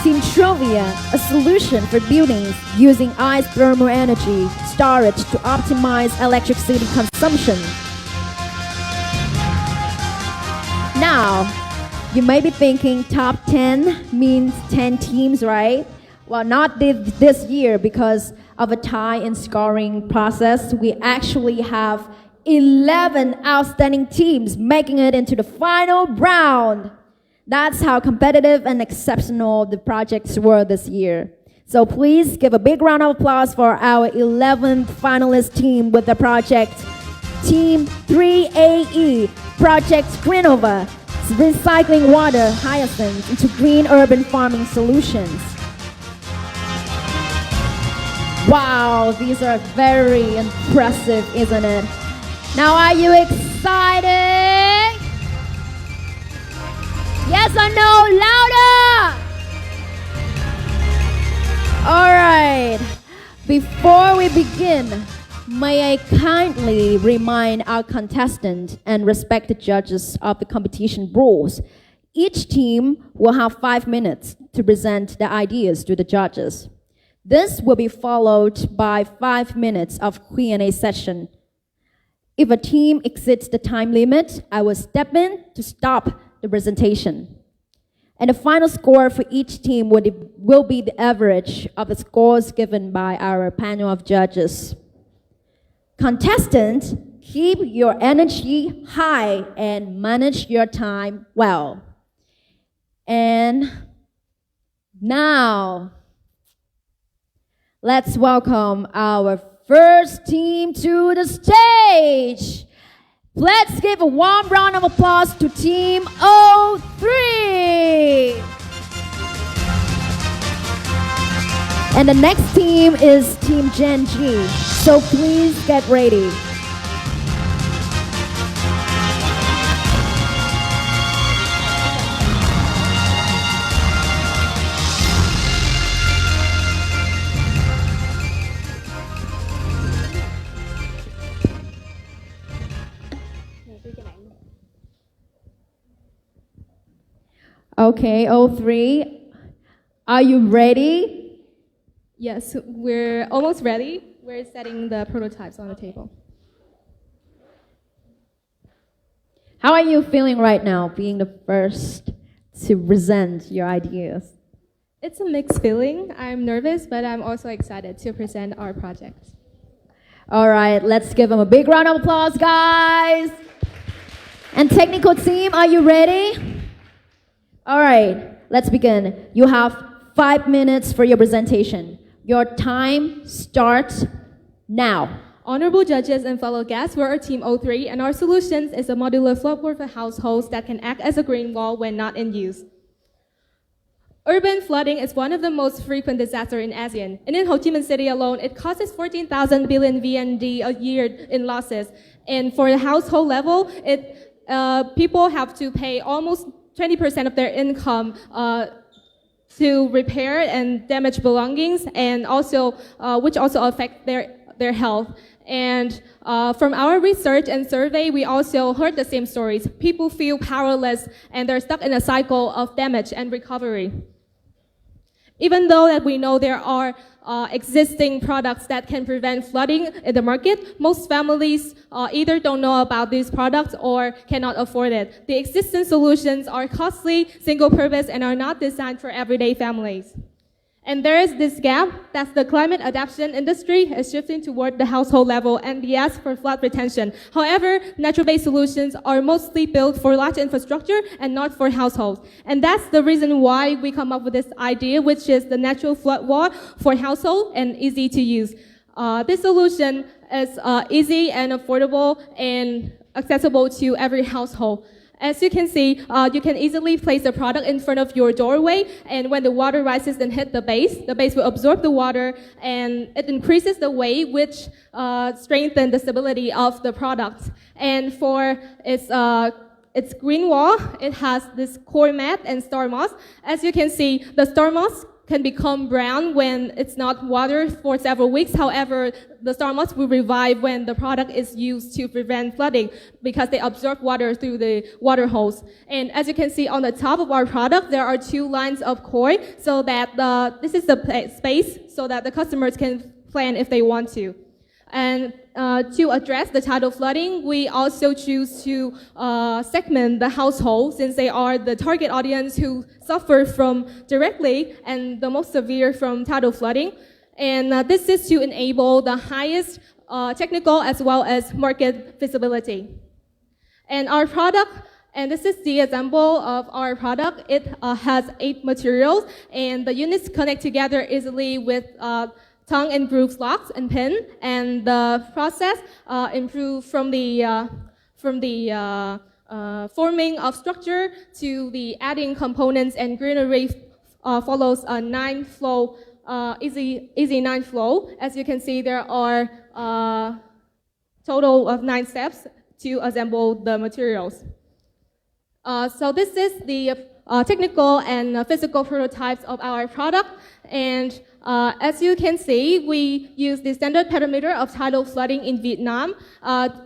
Team Trovia, a solution for buildings using ice thermal energy storage to optimize electricity consumption. Now, you may be thinking top 10 means 10 teams, right? Well, not this year because of a tie in scoring process. We actually have 11 outstanding teams making it into the final round. That's how competitive and exceptional the projects were this year. So please give a big round of applause for our 11th finalist team with the project Team 3AE, Project Greenova, recycling water hyacinth into green urban farming solutions. Wow, these are very impressive, isn't it? Now, are you excited? Yes or no? Louder! All right. Before we begin, may I kindly remind our contestants and respected judges of the competition rules. Each team will have 5 minutes to present their ideas to the judges. This will be followed by 5 minutes of Q&A session. If a team exceeds the time limit, I will step in to stop the presentation. And the final score for each team will be the average of the scores given by our panel of judges. Contestants, keep your energy high and manage your time well. And now, let's welcome our first team to the stage. Let's give a warm round of applause to Team 03. And the next team is Team Gen G. So please get ready. Okay, 03, are you ready? Yes, we're almost ready. We're setting the prototypes on the table. How are you feeling right now, being the first to present your ideas? It's a mixed feeling. I'm nervous, but I'm also excited to present our project. All right, let's give them a big round of applause, guys. And technical team, are you ready? All right, let's begin. You have 5 minutes for your presentation. Your time starts now. Honorable judges and fellow guests, we're our Team 03, and our solutions is a modular floodboard for households that can act as a green wall when not in use. Urban flooding is one of the most frequent disasters in ASEAN. And in Ho Chi Minh City alone, it causes 14,000 billion VND a year in losses. And for the household level, people have to pay almost 20% of their income to repair and damaged belongings, and also which also affect their health. And from our research and survey, we also heard the same stories. People feel powerless and they're stuck in a cycle of damage and recovery. Even though that we know there are existing products that can prevent flooding in the market, most families either don't know about these products or cannot afford it. The existing solutions are costly, single-purpose, and are not designed for everyday families. And there is this gap that the climate adaptation industry is shifting toward the household level and the ask for flood retention. However, natural-based solutions are mostly built for large infrastructure and not for households. And that's the reason why we come up with this idea, which is the natural flood wall for household and easy to use. This solution is easy and affordable and accessible to every household. As you can see, you can easily place the product in front of your doorway, and when the water rises and hit the base will absorb the water, and it increases the weight, which strengthens the stability of the product. And for its green wall, it has this core mat and star moss. As you can see, the star moss can become brown when it's not watered for several weeks. However, the star moss will revive when the product is used to prevent flooding because they absorb water through the water holes. And as you can see on the top of our product, there are 2 lines of cord so that this is the space so that the customers can plan if they want to. And to address the tidal flooding, we also choose to segment the household, since they are the target audience who suffer from directly and the most severe from tidal flooding. And this is to enable the highest technical as well as market visibility. And our product, and this is the example of our product, it has 8 materials, and the units connect together easily with tongue and grooves locks and pin, and the process improves from the forming of structure to the adding components, and greenery follows a 9 flow, easy 9 flow. As you can see, there are total of 9 steps to assemble the materials. So this is the technical and physical prototypes of our product, and as you can see, we use the standard parameter of tidal flooding in Vietnam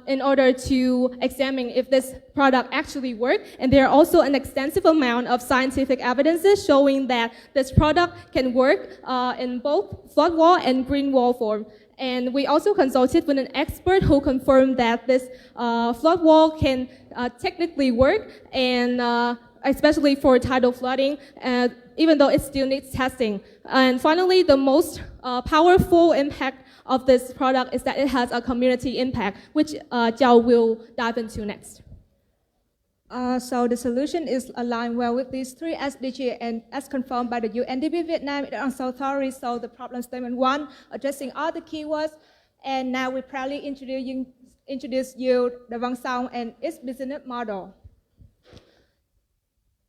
in order to examine if this product actually works. And there are also an extensive amount of scientific evidences showing that this product can work in both flood wall and green wall form. And we also consulted with an expert who confirmed that this flood wall can technically work, and especially for tidal flooding, even though it still needs testing. And finally, the most powerful impact of this product is that it has a community impact, which Chiều will dive into next. So the solution is aligned well with these 3 SDGs, and as confirmed by the UNDP Vietnam, it also thoroughly solved the problem statement 1, addressing all the keywords. And now we proudly introduce you the vòng song and its business model.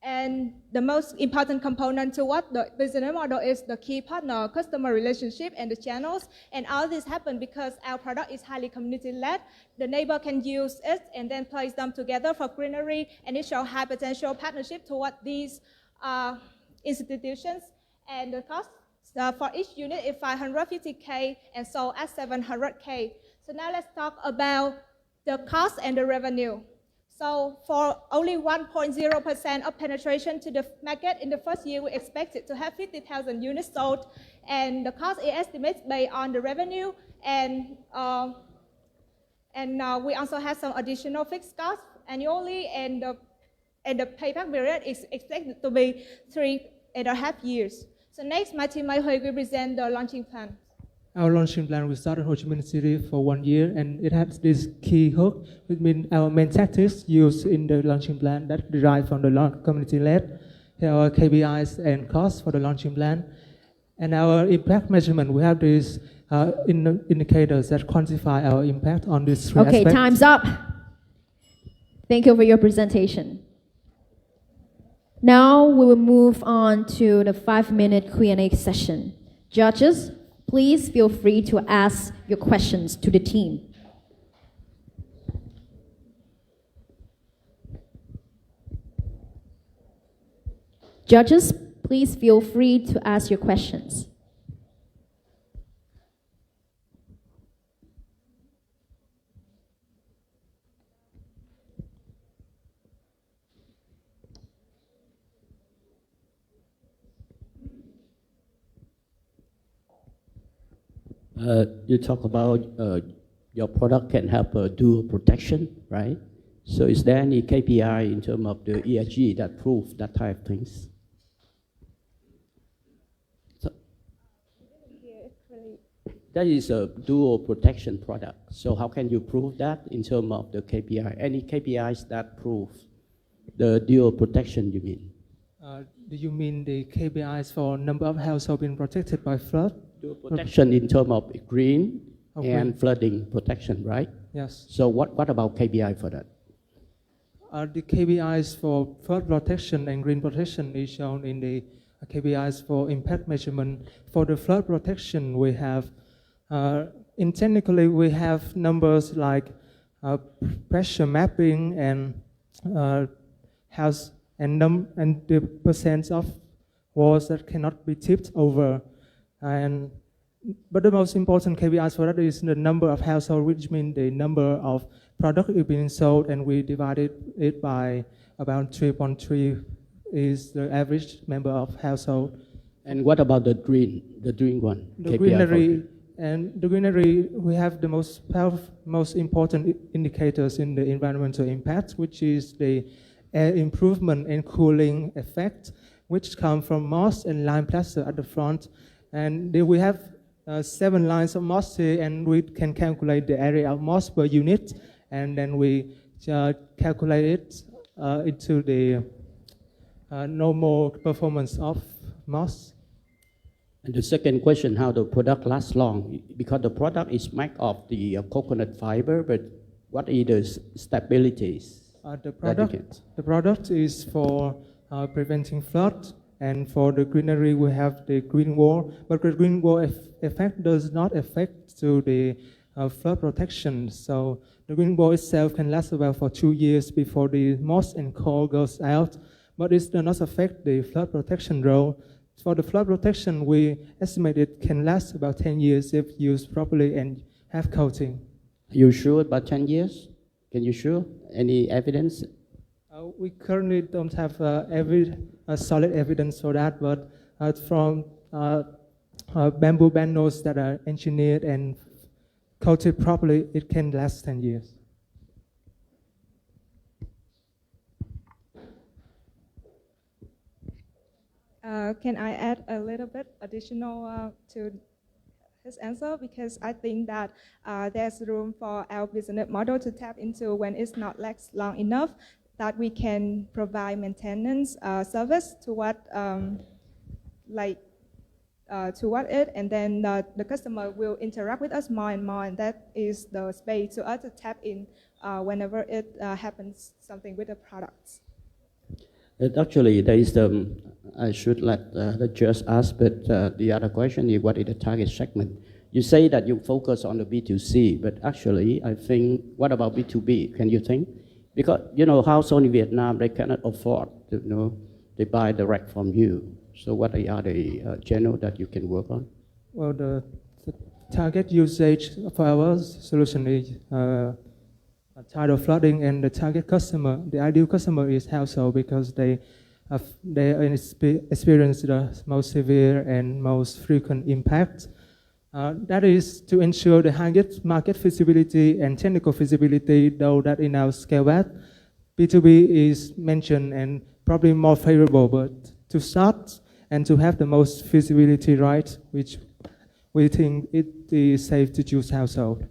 And the most important component to what the business model is the key partner, customer relationship, and the channels. And all this happen because our product is highly community-led. The neighbor can use it and then place them together for greenery, and it shows high potential partnership toward these institutions. And the cost for each unit is 550K and sold at 700K. So now let's talk about the cost and the revenue. So for only 1.0% of penetration to the market in the first year, we expected to have 50,000 units sold, and the cost is estimated based on the revenue, and we also have some additional fixed costs annually, and the payback period is expected to be 3.5 years. So next, my team will present the launching plan. Our launching plan will start in Ho Chi Minh City for 1 year, and it has this key hook, which means our main tactics used in the launching plan that derive from the community-led, our KPIs and costs for the launching plan, and our impact measurement. We have these indicators that quantify our impact on these three aspects. Okay, time's up. Thank you for your presentation. Now we will move on to the 5-minute Q&A session. Judges, please feel free to ask your questions to the team. Judges, please feel free to ask your questions. You talk about your product can have a dual protection, right? So is there any KPI in terms of the ESG that proves that type of things? So, that is a dual protection product. So how can you prove that in terms of the KPI? Any KPIs that prove the dual protection, you mean? Do you mean the KPIs for number of households being protected by flood? Dual protection in terms of green and flooding protection, right? Yes. So what about KPI for that? The KPIs for flood protection and green protection is shown in the KPIs for impact measurement. For the flood protection, we have, technically we have numbers like pressure mapping and house and the percent of walls that cannot be tipped over. But the most important KPIs for that is the number of households, which means the number of products being sold, and we divided it by about 3.3 is the average member of household. And what about the green one? The greenery, we have the most important indicators in the environmental impact, which is the air improvement and cooling effect, which come from moss and lime plaster at the front. And we have 7 lines of moss here, and we can calculate the area of moss per unit, and then we calculate it into the normal performance of moss. And the second question, how the product lasts long? Because the product is made of the coconut fiber, but what are the stabilities? The product is for preventing flood, and for the greenery we have the green wall, but the green wall effect does not affect to the flood protection. So the green wall itself can last about for 2 years before the moss and coal goes out, but it does not affect the flood protection role. For the flood protection, we estimate it can last about 10 years if used properly and have coating. Are you sure about 10 years? Can you show any evidence? We currently don't have solid evidence for that, but from bamboo panels that are engineered and coated properly, it can last 10 years. Can I add a little bit additional to his answer? Because I think that there's room for our business model to tap into when it's not lasts long enough, that we can provide maintenance service toward it, and then the customer will interact with us more and more, and that is the space to us to tap in whenever it happens something with the products. Actually, there is I should let the judge ask, but the other question is what is the target segment? You say that you focus on the B2C, but actually, I think, what about B2B? Can you think? Because, household in Vietnam, they cannot afford to, they buy direct from you. So what are the channels that you can work on? Well, the target usage for our solution is tidal flooding, and the target customer, the ideal customer is household because they experience the most severe and most frequent impact. That is to ensure the highest market feasibility and technical feasibility, though that in our scale back, B2B is mentioned and probably more favorable, but to start and to have the most feasibility right, which we think it is safe to choose household.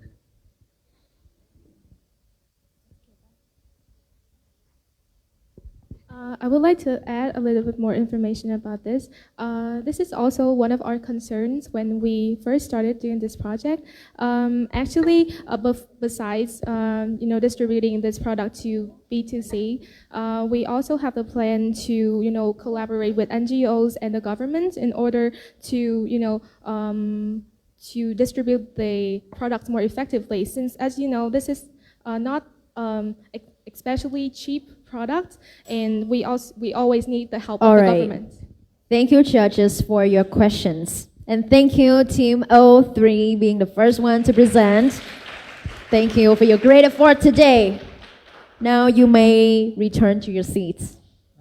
I would like to add a little bit more information about this. This is also one of our concerns when we first started doing this project. Actually, besides distributing this product to B2C, we also have the plan to collaborate with NGOs and the government in order to to distribute the products more effectively. Since, as you know, this is not especially cheap product, and we always need the help of the government. Thank you, judges, for your questions. And thank you, Team 03, being the first one to present. Thank you for your great effort today. Now you may return to your seats.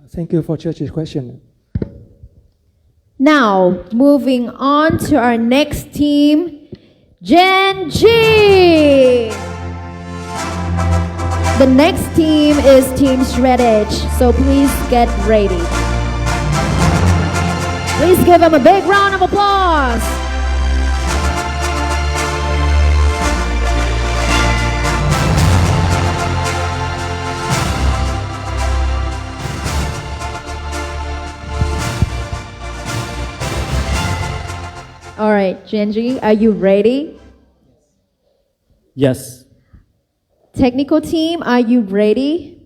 Thank you for judges' question. Now, moving on to our next team, Gen G. The next team is Team Strategy, so please get ready. Please give them a big round of applause. All right, Genji, are you ready? Yes. Technical team, are you ready?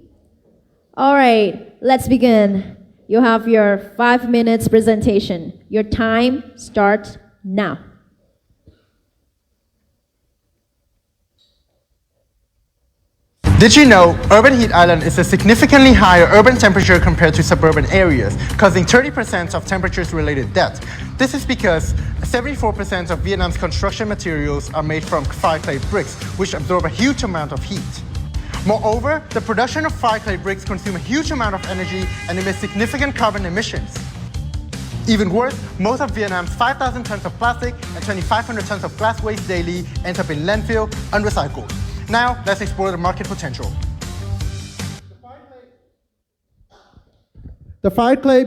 All right, let's begin. You have your 5 minutes presentation. Your time starts now. Did you know urban heat island is a significantly higher urban temperature compared to suburban areas, causing 30% of temperature-related deaths? This is because 74% of Vietnam's construction materials are made from fire clay bricks, which absorb a huge amount of heat. Moreover, the production of fire clay bricks consume a huge amount of energy and emit significant carbon emissions. Even worse, most of Vietnam's 5,000 tons of plastic and 2,500 tons of glass waste daily ends up in landfill unrecycled. Now, let's explore the market potential. The fire clay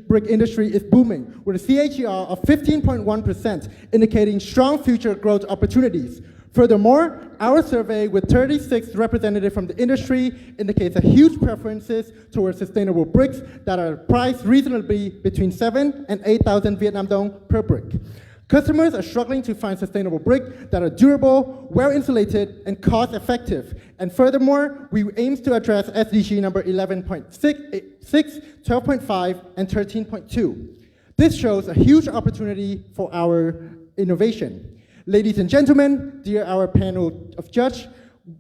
brick industry is booming, with a CAGR of 15.1%, indicating strong future growth opportunities. Furthermore, our survey with 36 representatives from the industry indicates a huge preferences towards sustainable bricks that are priced reasonably between 7,000 and 8,000 Vietnam dong per brick. Customers are struggling to find sustainable bricks that are durable, well-insulated, and cost-effective. And furthermore, we aim to address SDG number 11.6, 12.5, and 13.2. This shows a huge opportunity for our innovation. Ladies and gentlemen, dear our panel of judges,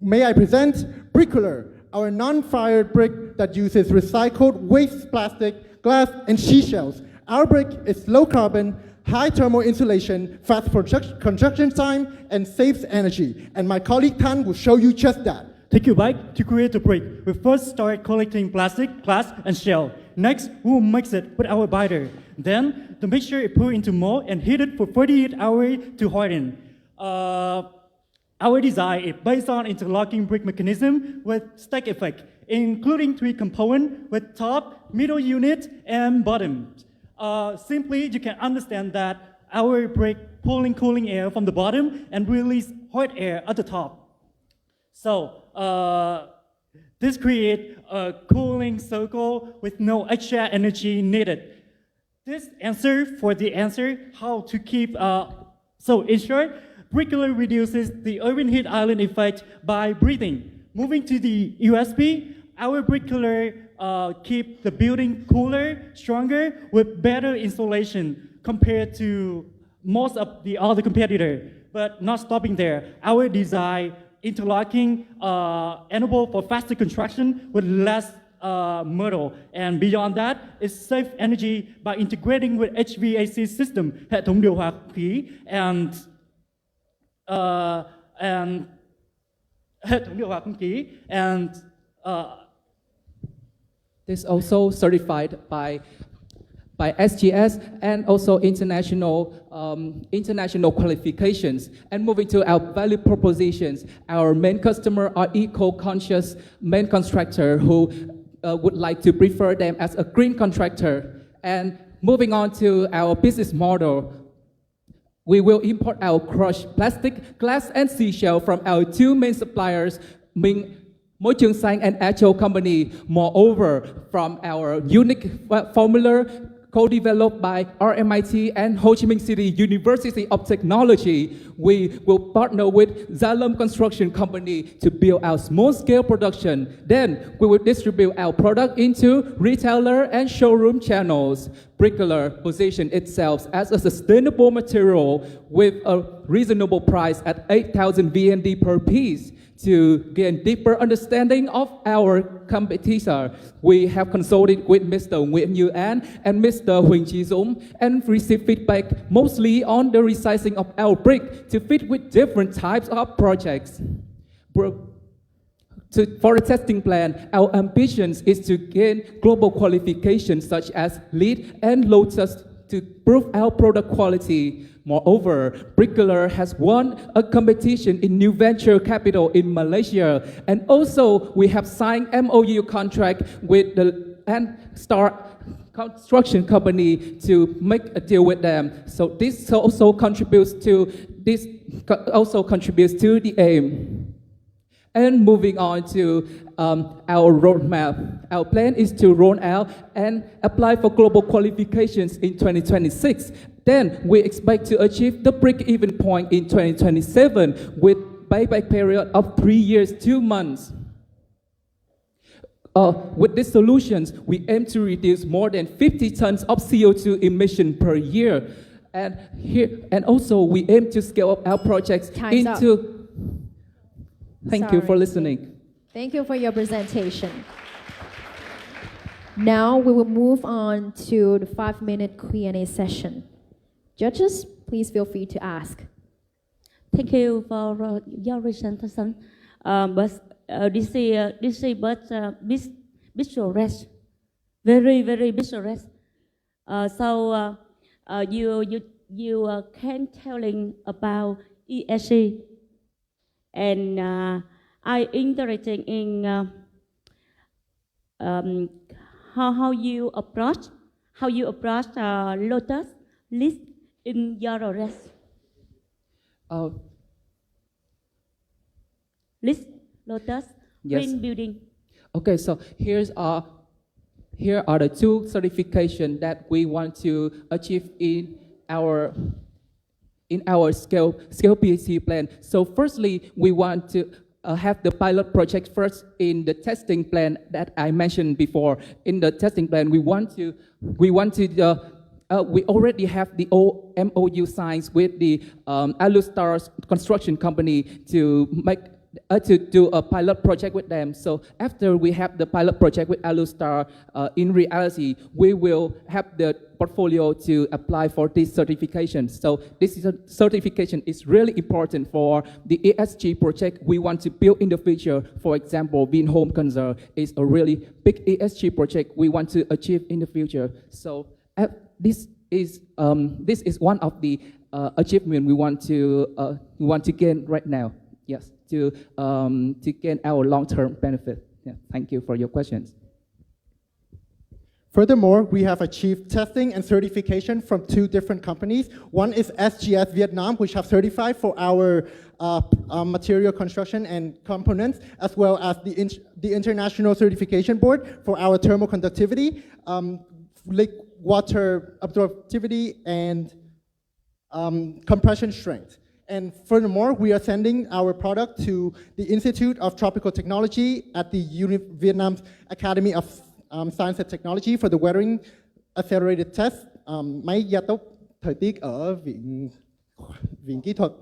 may I present Brickular, our non-fired brick that uses recycled waste plastic, glass, and seashells. Our brick is low carbon, high thermal insulation, fast construction time, and saves energy. And my colleague Tan will show you just that. Take your bike to create the brick. We first start collecting plastic, glass, and shell. Next, we will mix it with our biter. Then, the mixture is put into mold and heated for 48 hours to harden. Our design is based on interlocking brick mechanism with stack effect, including 3 components with top, middle unit, and bottom. Simply, you can understand that our brick pulling cooling air from the bottom and release hot air at the top. So, this creates a cooling circle with no extra energy needed. This answer how to keep, so in short, Brickular reduces the urban heat island effect by breathing. Moving to the USB, our Brickular keep the building cooler, stronger, with better insulation compared to most of the other competitors. But not stopping there, our design interlocking enable for faster construction with less metal. And beyond that, it saves energy by integrating with HVAC system, hệ thống điều hòa khí, and hệ thống điều hòa không khí. And this also certified by SGS and also international qualifications. And moving to our value propositions, our main customer are eco-conscious main contractor who would like to prefer them as a green contractor. And moving on to our business model, we will import our crushed plastic, glass, and seashell from our two main suppliers, Môi trường xanh and Aciyls company. Moreover, from our unique formula co-developed by RMIT and Ho Chi Minh City University of Technology, we will partner with Zalum Construction Company to build our small-scale production. Then we will distribute our product into retailer and showroom channels. Bricklayer position itself as a sustainable material with a reasonable price at 8,000 VND per piece. To gain deeper understanding of our competitor, we have consulted with Mr. Nguyễn Như An and Mr. Huỳnh Chí Dũng and received feedback mostly on the resizing of our brick to fit with different types of projects. For the testing plan, our ambitions is to gain global qualifications such as LEED and Lotus to prove our product quality. Moreover, Bricklayer has won a competition in new venture capital in Malaysia. And also, we have signed MOU contract with the Star Construction Company to make a deal with them. So this also contributes to the aim. And moving on to our roadmap, our plan is to roll out and apply for global qualifications in 2026. Then we expect to achieve the break-even point in 2027 with payback period of 3 years, 2 months. With these solutions, we aim to reduce more than 50 tons of CO2 emission per year. And also we aim to scale up our projects into... Thank you for listening. Thank you for your presentation. Now we will move on to the 5-minute Q&A session. Judges, please feel free to ask. Thank you for your presentation. This is visual rest, very visual rest. You can telling about ESG, and I interested in how you approach Lotus list in your rest. List Lotus green building. Okay, so here are the 2 certifications that we want to achieve in our scale PhD plan. So firstly, we want to have the pilot project first in the testing plan that I mentioned before. In the testing plan, we already have the MOU signs with the Aciyls Construction Company to do a pilot project with them. So after we have the pilot project with Aciyls, in reality, we will have the portfolio to apply for this certification. So this certification is really important for the ESG project we want to build in the future. For example, Vinhome Conserve is a really big ESG project we want to achieve in the future. So this is one of the achievement we want to gain right now. Yes, to gain our long-term benefit. Yeah, thank you for your questions. Furthermore, we have achieved testing and certification from 2 different companies. One is SGS Vietnam, which have certified for our material construction and components, as well as the International Certification Board for our thermal conductivity, water absorptivity, and compression strength. And furthermore, we are sending our product to the Institute of Tropical Technology at the Vietnam's Academy of Science and Technology for the weathering accelerated test. Máy gia tốc thời tiết ở Viện Kỹ thuật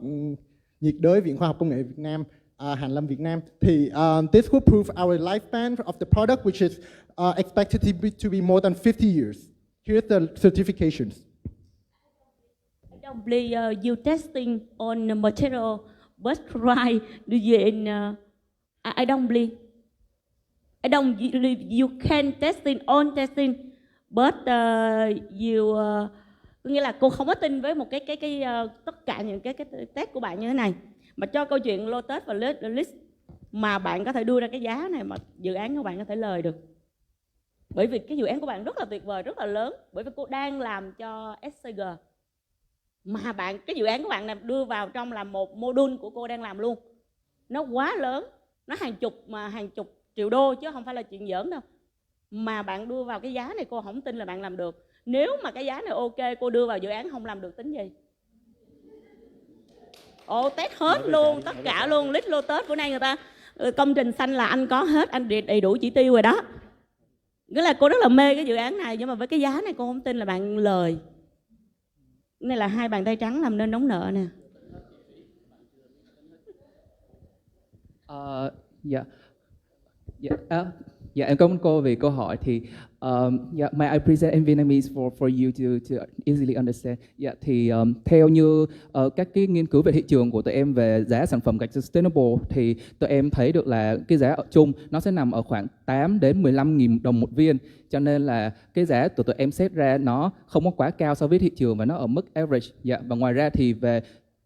nhiệt đới Viện Khoa học Công nghệ Việt Nam, Hàn Lâm Việt Nam. Thì this will prove our lifespan of the product, which is expected to be more than 50 years. Here's the certifications. You testing on the material, but try the I don't believe. I don't believe you can testing, on testing, but có nghĩa là cô không có tin với một cái tất cả những cái test của bạn như thế này. Mà cho câu chuyện Lotus và list mà bạn có thể đưa ra cái giá này mà dự án của bạn có thể lời được. Bởi vì cái dự án của bạn rất là tuyệt vời, rất là lớn. Bởi vì cô đang làm cho SCG. Mà cái dự án của bạn này đưa vào trong là một module của cô đang làm luôn. Nó quá lớn, nó hàng chục triệu đô chứ không phải là chuyện giỡn đâu. Mà bạn đưa vào cái giá này cô không tin là bạn làm được. Nếu mà cái giá này ok, cô đưa vào dự án không làm được tính gì? Test hết luôn, tất cả luôn. List Lotus bữa nay người ta công trình xanh là anh có hết, anh đầy đủ chỉ tiêu rồi đó. Nghĩa là cô rất là mê cái dự án này, nhưng mà với cái giá này cô không tin là bạn lời. Cái này là hai bàn tay trắng làm nên đóng nợ nè. Em cảm ơn cô vì câu hỏi. Thì may I present in Vietnamese for you to easily understand. Thì theo như các cái nghiên cứu về thị trường của tụi em về giá sản phẩm gạch sustainable thì tụi em thấy được là cái giá ở chung nó sẽ nằm ở khoảng 8 đến 15.000 đồng một viên. Cho nên là cái giá của tụi em set ra nó không có quá cao so với thị trường và nó ở mức average. Và ngoài ra thì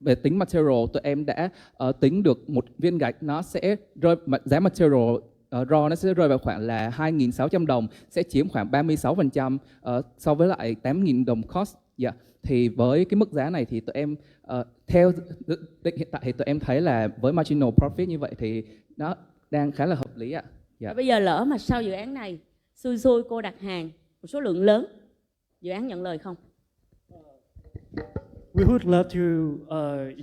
về tính material, tụi em đã tính được một viên gạch nó sẽ rơi giá material raw nó sẽ rơi vào khoảng là 2.600 đồng, sẽ chiếm khoảng 36% so với lại 8.000 đồng cost. Thì với cái mức giá này thì tụi em theo định hiện tại thì tụi em thấy là với marginal profit như vậy thì nó đang khá là hợp lý ạ. Bây giờ lỡ mà sau dự án này xui cô đặt hàng một số lượng lớn, dự án nhận lời không? We would love to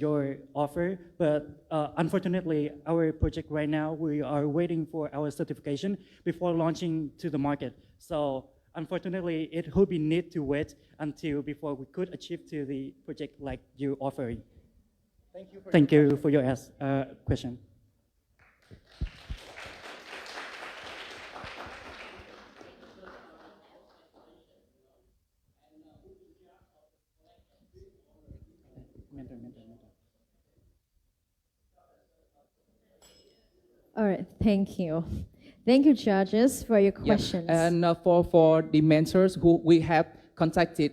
your offer, but unfortunately, our project right now, we are waiting for our certification before launching to the market. So unfortunately, it would be need to wait until before we could achieve to the project like you offering. Thank you for your question. All right, thank you. Thank you, judges, for your questions. And for the mentors who we have contacted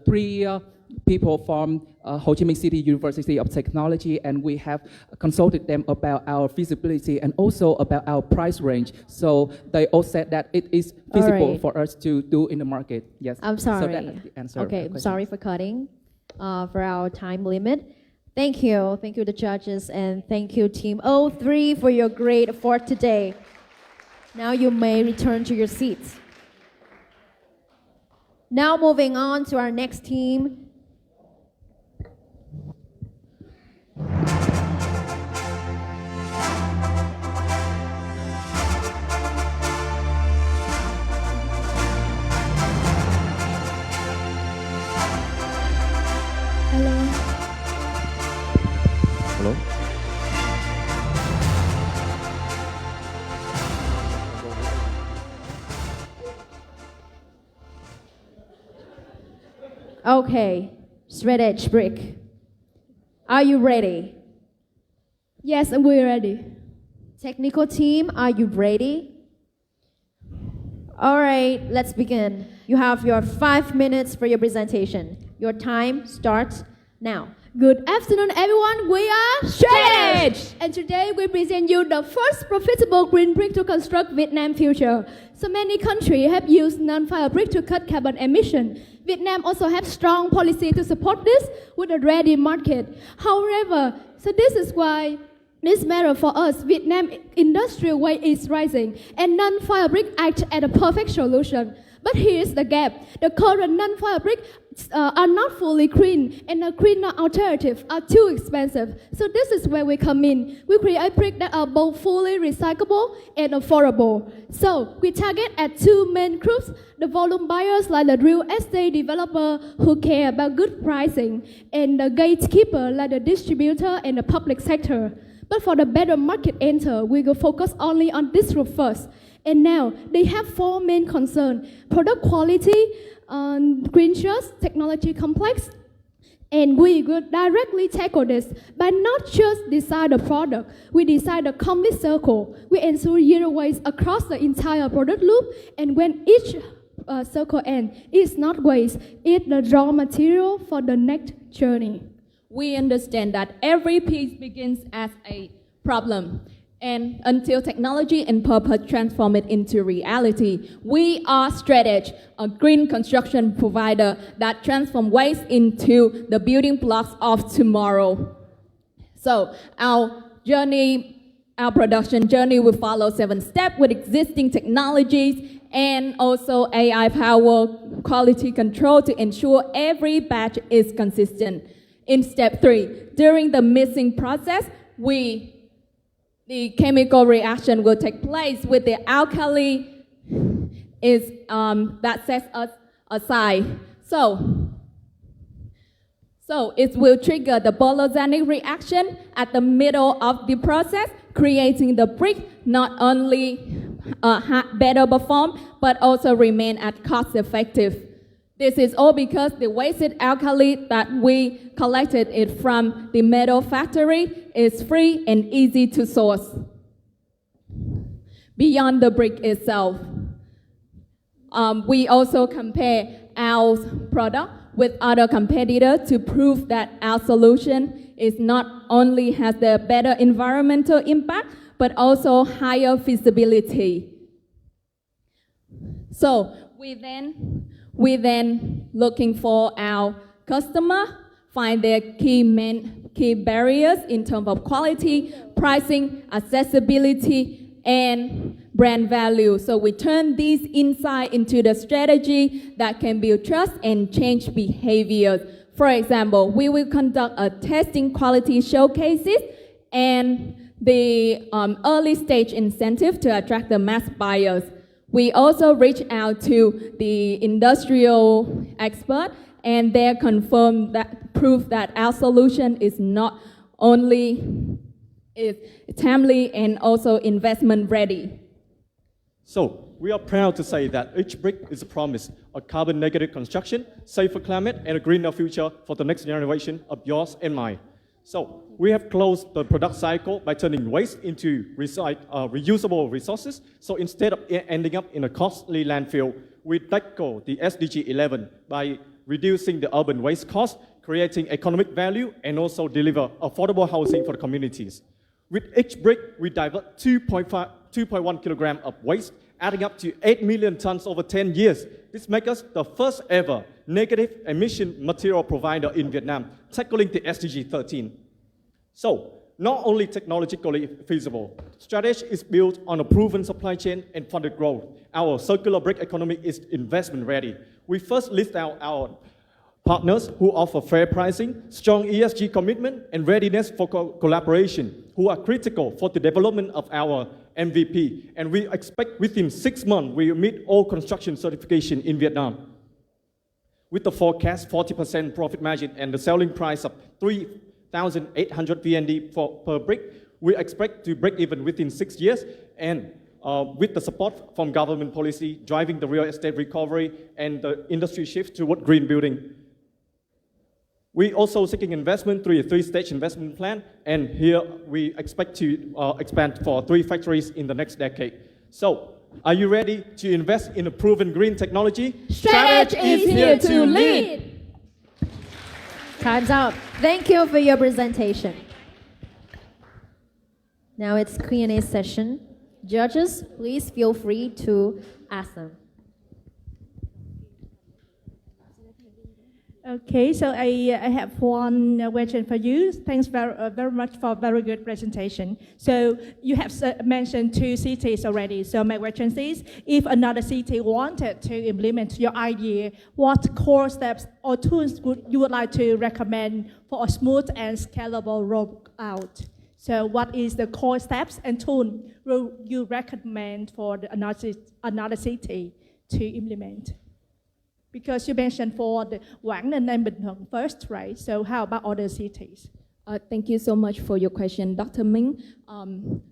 3 people from Ho Chi Minh City University of Technology, and we have consulted them about our feasibility and also about our price range. So they all said that it is feasible for us to do in the market. Yes. I'm sorry. So that's the answer. Okay, I'm sorry for cutting for our time limit. Thank you the judges, and thank you Team 03 for your great effort today. Now you may return to your seats. Now moving on to our next team. Hello. Okay, straight edge brick. Are you ready? Yes, we're ready. Technical team, are you ready? All right, let's begin. You have your 5 minutes for your presentation. Your time starts now. Good afternoon, everyone. We are Straight Edge, and today we present you the first profitable green brick to construct Vietnam future. So many countries have used non-fire brick to cut carbon emission. Vietnam also has strong policy to support this with a ready market. However, so this is why this matter for us. Vietnam industrial weight is rising, and non-fire brick act as a perfect solution. But here's the gap. The current non-fire bricks are not fully green, and the greener alternatives are too expensive. So this is where we come in. We create bricks that are both fully recyclable and affordable. So we target at 2 main groups: the volume buyers, like the real estate developer who care about good pricing, and the gatekeeper, like the distributor and the public sector. But for the better market enter, we will focus only on this group first. And now, they have 4 main concerns: product quality, green trust, technology complex, And we will directly tackle this by not just design the product, we design the complete circle. We ensure zero waste across the entire product loop, and when each circle ends, it's not waste, it's the raw material for the next journey. We understand that every piece begins as a problem, and until technology and purpose transform it into reality, we are Strategy, a green construction provider that transforms waste into the building blocks of tomorrow. So our production journey will follow 7 steps with existing technologies and also AI-powered quality control to ensure every batch is consistent. In step 3, during the mixing process, the chemical reaction will take place with the alkali that sets us aside. So it will trigger the bologenic reaction at the middle of the process, creating the brick not only better perform, but also remain at cost effective. This is all because the wasted alkali that we collected it from the metal factory is free and easy to source. Beyond the brick itself, we also compare our product with other competitors to prove that our solution is not only has the better environmental impact, but also higher feasibility. So we then looking for our customer, find their key barriers in terms of quality, pricing, accessibility, and brand value. So we turn these insights into the strategy that can build trust and change behaviors. For example, we will conduct a testing quality showcases and the early stage incentive to attract the mass buyers. We also reach out to the industrial expert, and they confirm that proof that our solution is not only timely and also investment ready. So we are proud to say that each brick is a promise of carbon negative construction, safer climate, and a greener future for the next generation of yours and mine. So we have closed the product cycle by turning waste into reusable resources. So instead of ending up in a costly landfill, we tackle the SDG 11 by reducing the urban waste cost, creating economic value, and also deliver affordable housing for the communities. With each brick, we divert 2.1 kilogram of waste, adding up to 8 million tons over 10 years. This makes us the first ever negative emission material provider in Vietnam, tackling the SDG 13. So, not only technologically feasible, Strategy is built on a proven supply chain and funded growth. Our circular brick economy is investment ready. We first list out our partners who offer fair pricing, strong ESG commitment, and readiness for collaboration, who are critical for the development of our MVP. And we expect within 6 months, we will meet all construction certification in Vietnam. With the forecast 40% profit margin and the selling price of 3,800 VND per brick, we expect to break even within 6 years, and with the support from government policy driving the real estate recovery and the industry shift toward green building. We also seeking investment through a 3-stage investment plan, and here we expect to expand for 3 factories in the next decade. So, are you ready to invest in a proven green technology? Strategy is here to lead. Time's up. Thank you for your presentation. Now it's Q&A session. Judges, please feel free to ask them. Okay, so I have one question for you. Thanks very much for a very good presentation. So you have mentioned 2 cities already. So my question is, if another city wanted to implement your idea, what core steps or tools you would like to recommend for a smooth and scalable rollout? So what is the core steps and tools you recommend for another city to implement? Because you mentioned for the Quảng Ninh and Bình Thuận first, right? So how about other cities? Thank you so much for your question, Dr. Minh.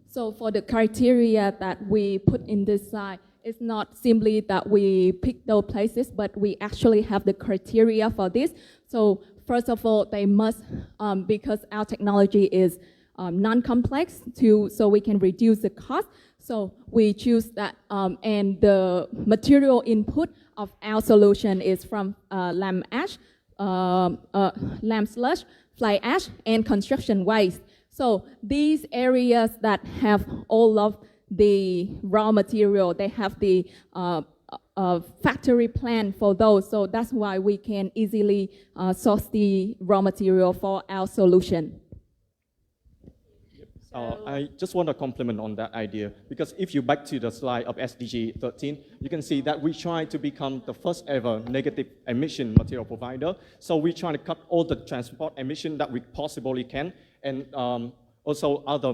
So for the criteria that we put in this slide, it's not simply that we pick those places, but we actually have the criteria for this. So first of all, they must, because our technology is non-complex, so we can reduce the cost. So we choose that, and the material input of our solution is from lamp ash, lamp slush, fly ash, and construction waste. So these areas that have all of the raw material, they have the factory plan for those. So that's why we can easily source the raw material for our solution. I just want to compliment on that idea, because if you back to the slide of SDG 13, you can see that we try to become the first ever negative emission material provider. So we try to cut all the transport emission that we possibly can, and also other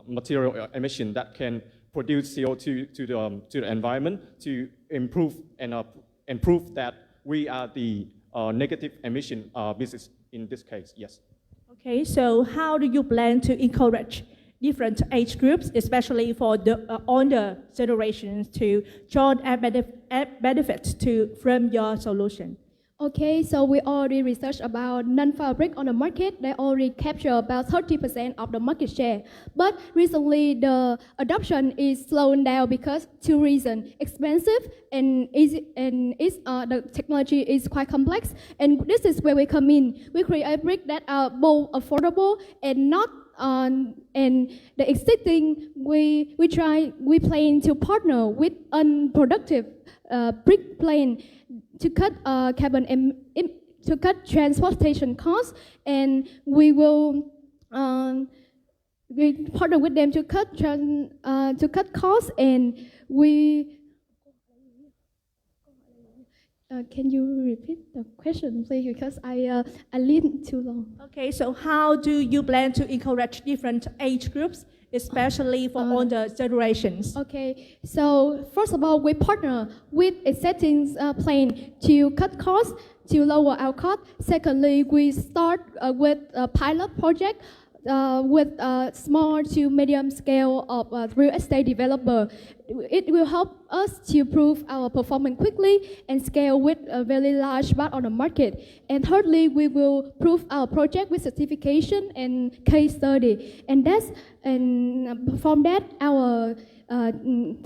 material emission that can produce CO2 to the environment, to improve and prove that we are the negative emission business in this case. Yes. Okay, so how do you plan to encourage different age groups, especially for the older generations, to join and benefit from your solution? Okay, so we already researched about non-fiber brick on the market. They already capture about 30% of the market share. But recently, the adoption is slowing down because two reasons: expensive and the technology is quite complex. And this is where we come in. We create brick that are both affordable and not and the existing. We plan to partner with unproductive brick plant to cut to cut transportation costs, and we will we partner with them to cut costs, and we. Can you repeat the question, please? Because I leaned too long. Okay, so how do you plan to encourage different age groups, especially for older generations? Okay, so first of all, we partner with existing plan to cut costs, to lower our cost. Secondly, we start with a pilot project with a small to medium scale of real estate developer. It will help us to prove our performance quickly and scale with a very large part on the market. And thirdly, we will prove our project with certification and case study. And from that, our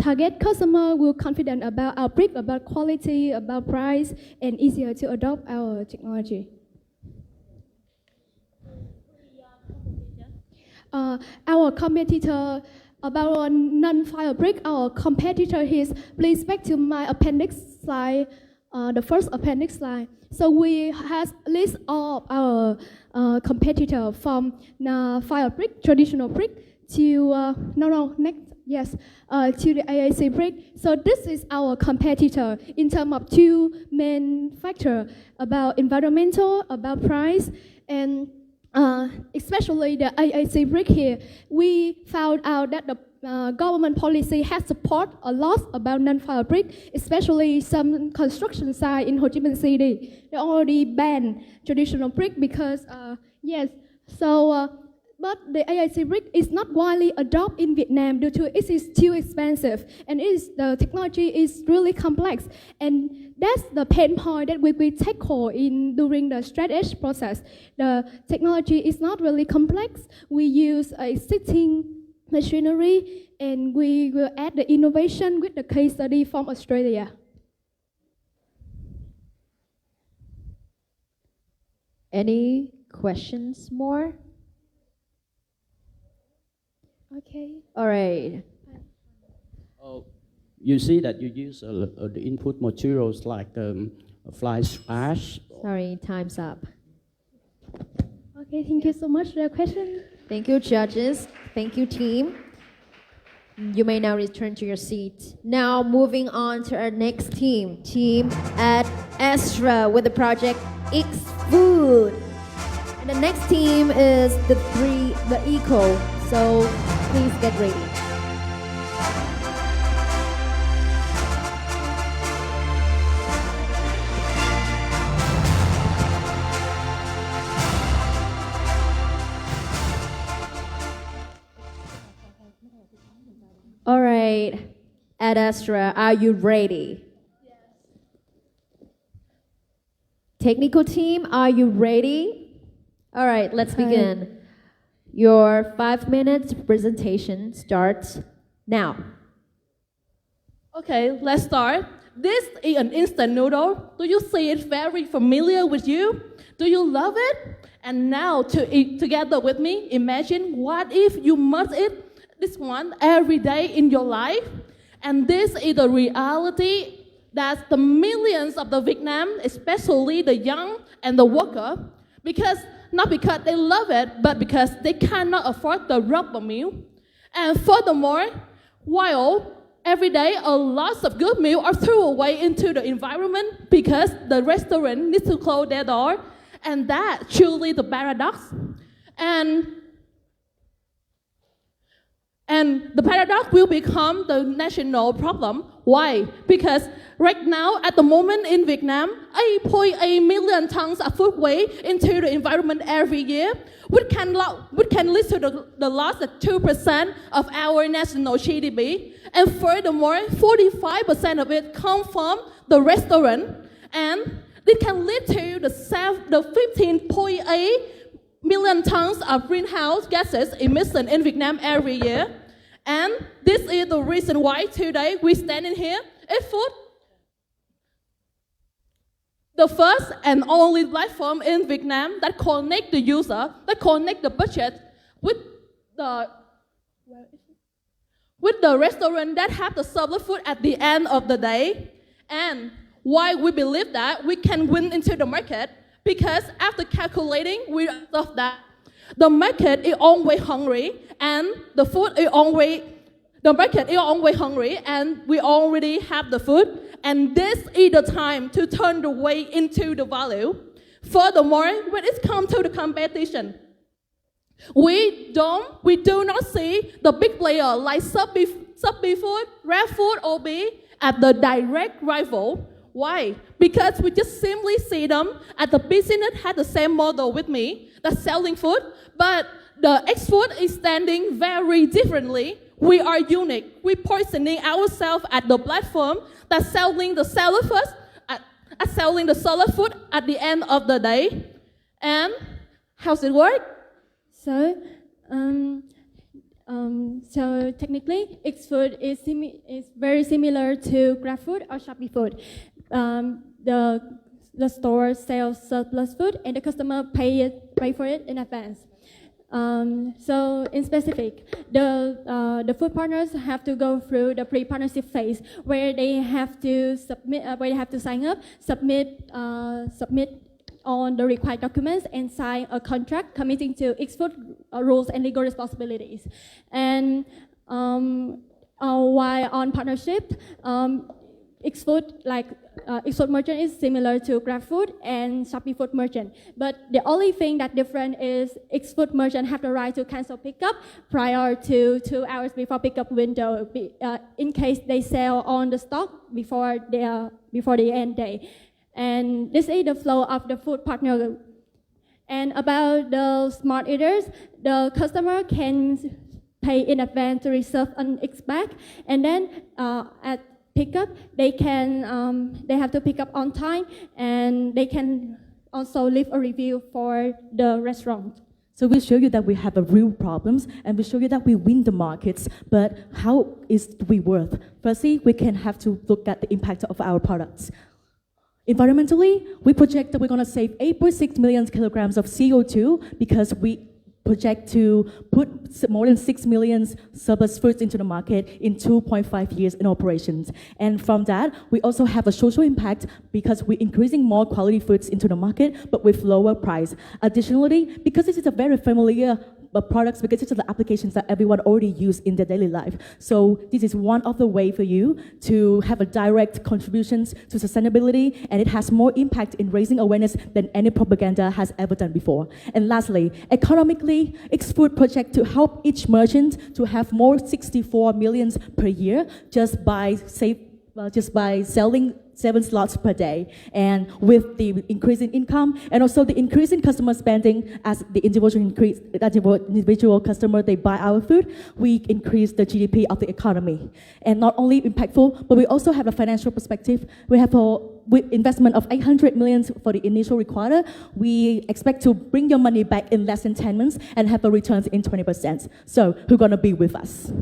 target customer will confident about our brick, about quality, about price, and easier to adopt our technology. Our competitor, about non-fiber brick, our competitor is, please back to my appendix slide, the first appendix slide. So we have list all of our competitor from fiber brick, traditional brick, to to the AAC brick. So this is our competitor in terms of two main factors, about environmental, about price, and especially the AAC brick here. We found out that the government policy has support a lot about non-fiber brick, especially some construction site in Ho Chi Minh City. They already banned traditional brick because, but the AAC brick is not widely adopted in Vietnam due to it is too expensive, and the technology is really complex. And that's the pain point that we tackle during the strategy process. The technology is not really complex. We use existing machinery, and we will add the innovation with the case study from Australia. Any questions more? Okay. All right. You see that you use the input materials like fly ash. Sorry, time's up. Okay, thank you so much for the question. Thank you, judges. Thank you, team. You may now return to your seat. Now, moving on to our next team at Astra with the project X Food. And the next team is the Eco. So please get ready. All right, Ad Astra, are you ready? Yes. Technical team, are you ready? All right, let's begin. Your 5 minutes presentation starts now. Okay, let's start. This is an instant noodle. Do you see it very familiar with you? Do you love it? And now to eat together with me, imagine what if you must eat this one every day in your life. And this is the reality that the millions of the Vietnam, especially the young and the worker, not because they love it, but because they cannot afford the rubber meal. And furthermore, while every day a lot of good meal are thrown away into the environment because the restaurant needs to close their door, and that's truly the paradox. And the paradox will become the national problem. Why? Because right now, at the moment in Vietnam, 8.8 million tons of food waste into the environment every year, which can lead to the loss of 2% of our national GDP. And furthermore, 45% of it comes from the restaurant. And it can lead to the 15.8 million tons of greenhouse gases emission in Vietnam every year. And this is the reason why today we standing here at food. The first and only platform in Vietnam that connect the user, that connect the budget with the restaurant that have to serve the food at the end of the day. And why we believe that we can win into the market? Because after calculating, we observe that the market is always hungry, and the market is always hungry, and we already have the food, and this is the time to turn the weight into the value. Furthermore, when it comes to the competition, we do not see the big player like Subway Food, Grab Food, or B as the direct rival. Why? Because we just simply see them as the business has the same model with me, that's selling food, but the X-Food is standing very differently. We are unique. We're positioning ourselves at the platform that's selling the seller first, selling the seller food at the end of the day. And how's it work? So technically, X-Food is very similar to GrabFood or Shopee Food. The store sells surplus food, and the customer pay for it in advance. So in specific, the food partners have to go through the pre-partnership phase where they have to sign up, submit on the required documents, and sign a contract committing to X-Food rules and legal responsibilities. And while on partnership, X-Food merchant is similar to GrabFood and Shopee Food merchant. But the only thing that different is X-Food merchant have the right to cancel pickup prior to 2 hours before pickup window, in case they sell on the stock before the end day. And this is the flow of the food partner. And about the smart eaters, the customer can pay in advance to reserve an X bag, and then at pickup, they have to pick up on time, and they can also leave a review for the restaurant. So we show you that we have a real problems, and we show you that we win the markets, but how is we worth? Firstly, we can have to look at the impact of our products. Environmentally, we project that we're going to save 8.6 million kilograms of CO2 because we project to put more than 6 million surplus foods into the market in 2.5 years in operations. And from that, we also have a social impact because we're increasing more quality foods into the market, but with lower price. Additionally, because this is a very familiar products, because it's the applications that everyone already use in their daily life. So this is one of the way for you to have a direct contributions to sustainability, and it has more impact in raising awareness than any propaganda has ever done before. And lastly, economically, X-Food project to help each merchant to have more 64 million per year just by selling 7 slots per day. And with the increasing income and also the increasing customer spending as the individual customer, they buy our food, we increase the GDP of the economy. And not only impactful, but we also have a financial perspective. We have with investment of 800 million for the initial required, we expect to bring your money back in less than 10 months and have a return in 20%. So who's gonna be with us?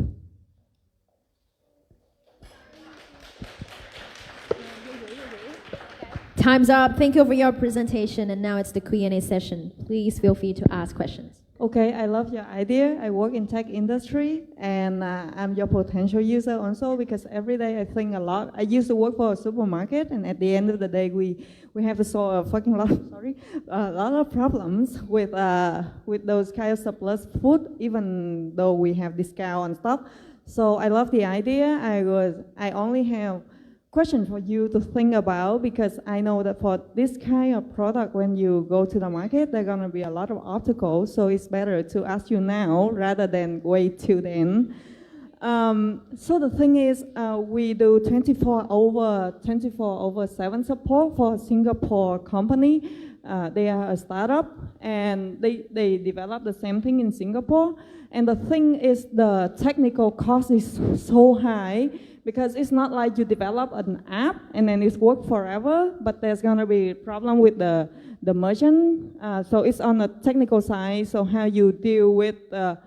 Time's up. Thank you for your presentation. And now it's the Q&A session. Please feel free to ask questions. Okay, I love your idea. I work in tech industry, and I'm your potential user also because every day I think a lot. I used to work for a supermarket, and at the end of the day, we have to solve a lot of problems with those kind of surplus food, even though we have discount and stuff. So I love the idea. I only have question for you to think about because I know that for this kind of product, when you go to the market, there are going to be a lot of obstacles. So it's better to ask you now rather than wait till then. So the thing is, we do 24/7 support for a Singapore company. They are a startup and they develop the same thing in Singapore. And the thing is, the technical cost is so high because it's not like you develop an app and then it's work forever, but there's gonna be a problem with the merchant. So it's on the technical side, so how you deal with the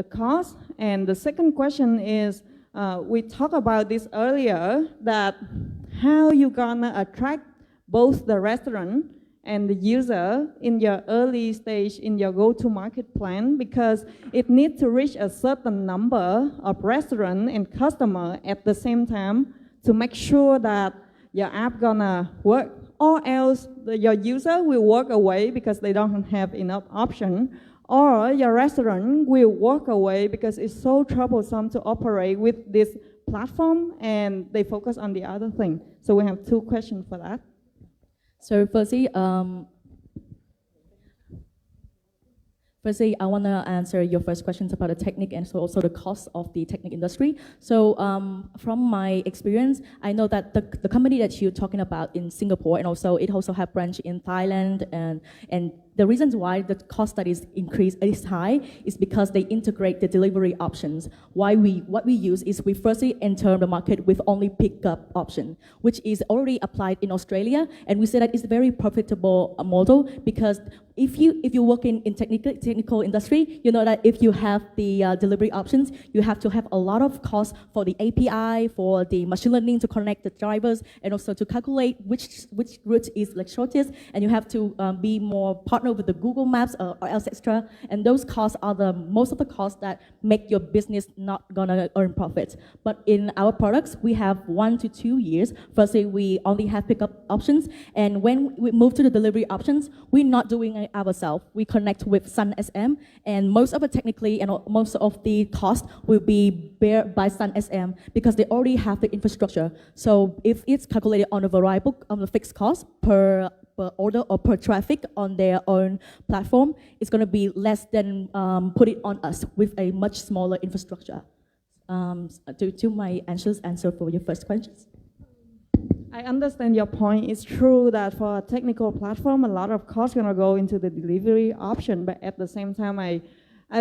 cost. And the second question is, we talked about this earlier, that how you gonna attract both the restaurant and the user in your early stage in your go-to-market plan, because it needs to reach a certain number of restaurant and customer at the same time to make sure that your app gonna work, or else your user will walk away because they don't have enough option, or your restaurant will walk away because it's so troublesome to operate with this platform and they focus on the other thing. So we have 2 questions for that. So firstly, I want to answer your first questions about the technique and so also the cost of the technique industry. So from my experience, I know that the company that you're talking about in Singapore, and also it also have branch in Thailand, and the reasons why the cost that is increased is high is because they integrate the delivery options. What we use is we firstly enter the market with only pickup option, which is already applied in Australia, and we say that it's a very profitable model because if you work in technical industry, you know that if you have the delivery options, you have to have a lot of cost for the API, for the machine learning to connect the drivers, and also to calculate which route is like shortest, and you have to be more partner with the Google Maps or else extra, and those costs are most of the costs that make your business not gonna earn profit. But in our products, we have 1 to 2 years. Firstly, we only have pickup options, and when we move to the delivery options, we're not doing it ourselves. We connect with Sun SM, and most of it technically and most of the cost will be bear by Sun SM because they already have the infrastructure. So if it's calculated on a variable, on the fixed cost per order or per traffic on their own platform, it's going to be less than put it on us with a much smaller infrastructure. To my answer for your first questions. I understand your point. It's true that for a technical platform, a lot of costs going to go into the delivery option, but at the same time, I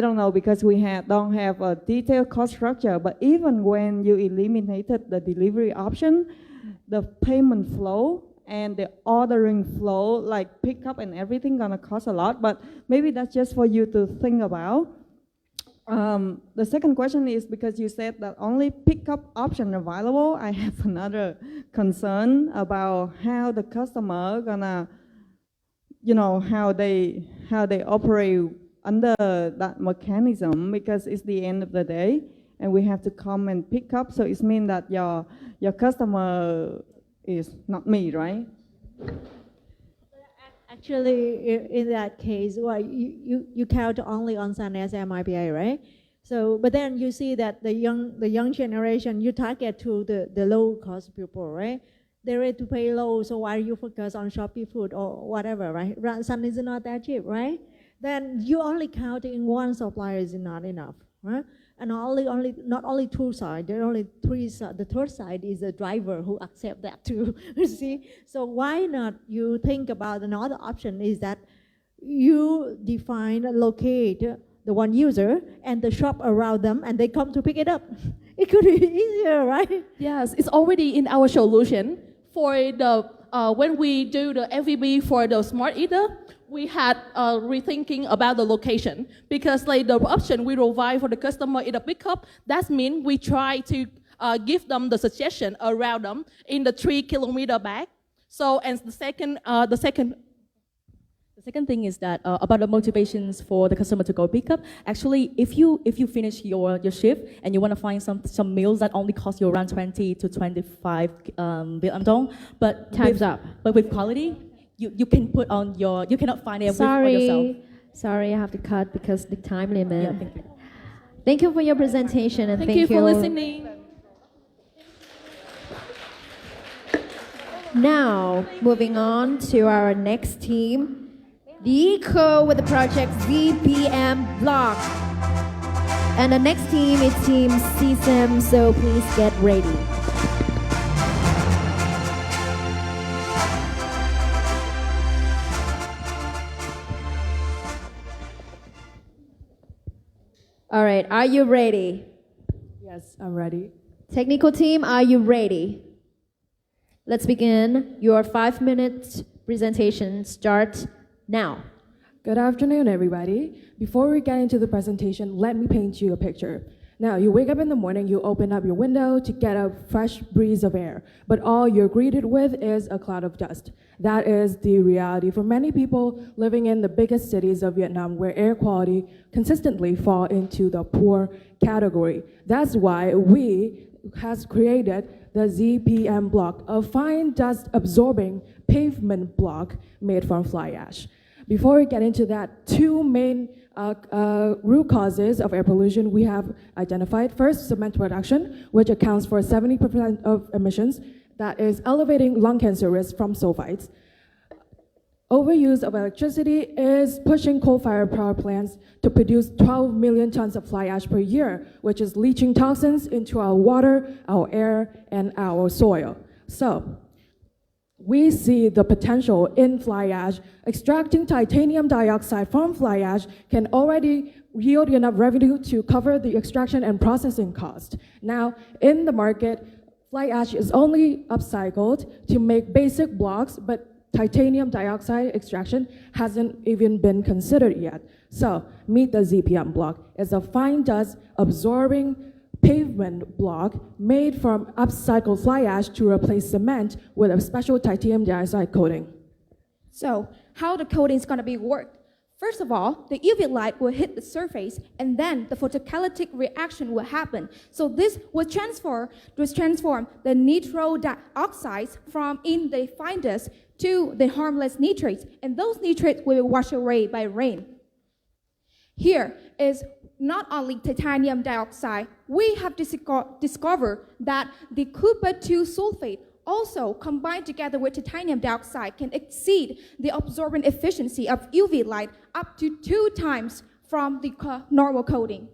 don't know, because we don't have a detailed cost structure, but even when you eliminated the delivery option, the payment flow and the ordering flow, like pickup and everything, gonna cost a lot, but maybe that's just for you to think about. The second question is because you said that only pickup option available. I have another concern about how the customer gonna, how they operate under that mechanism, because it's the end of the day and we have to come and pick up. So it means that your customer is not me, right? Actually, in that case, well, you count only on Sun SM IPA, right? So, but then you see that the young generation, you target to the low cost people, right? They're ready to pay low, so why you focus on Shopee food or whatever, right? Sun is not that cheap, right? Then you only counting one supplier is not enough, right? And not only two sides, there are only three sides. The third side is a driver who accept that too. You see? So why not you think about another option is that you locate the one user and the shop around them and they come to pick it up. It could be easier, right? Yes, it's already in our solution. For the when we do the FVB for the smart eater, we had rethinking about the location because like the option we provide for the customer in the pickup, that means we try to give them the suggestion around them in the 3 kilometer back. So and the second second thing is that about the motivations for the customer to go pick up. Actually, if you finish your shift and you want to find some meals that only cost you around 20 to 25 Vietnam dong, but Time's up. But with quality, you can put on you cannot find it for yourself. Sorry, I have to cut because the time limit. Yeah, thank you. Thank you for your presentation and Thank you for listening. Now, moving on to our next team. The Eco with the project ZPM Block. And the next team is Team CSEM, so please get ready. All right, are you ready? Yes, I'm ready. Technical team, are you ready? Let's begin. Your 5-minute presentation starts now. Good afternoon, everybody. Before we get into the presentation, let me paint you a picture. Now, you wake up in the morning, you open up your window to get a fresh breeze of air, but all you're greeted with is a cloud of dust. That is the reality for many people living in the biggest cities of Vietnam, where air quality consistently fall into the poor category. That's why we has created the ZPM block, a fine dust absorbing pavement block made from fly ash. Before we get into that, two main root causes of air pollution we have identified. First, cement production, which accounts for 70% of emissions, that is elevating lung cancer risk from sulfides. Overuse of electricity is pushing coal-fired power plants to produce 12 million tons of fly ash per year, which is leaching toxins into our water, our air, and our soil. So, we see the potential in fly ash. Extracting titanium dioxide from fly ash can already yield enough revenue to cover the extraction and processing cost. Now, in the market, fly ash is only upcycled to make basic blocks, but titanium dioxide extraction hasn't even been considered yet. So, meet the ZPM block. It's a fine dust absorbing pavement block made from upcycled fly ash to replace cement with a special titanium dioxide coating. So, how the coating is going to be worked? First of all, the UV light will hit the surface, and then the photocatalytic reaction will happen. So this will transform the nitro dioxides from in the fine dust to the harmless nitrates, and those nitrates will be washed away by rain. Here is not only titanium dioxide, we have discovered that the copper 2 sulfate also combined together with titanium dioxide can exceed the absorbent efficiency of UV light up to 2 times from the normal coating.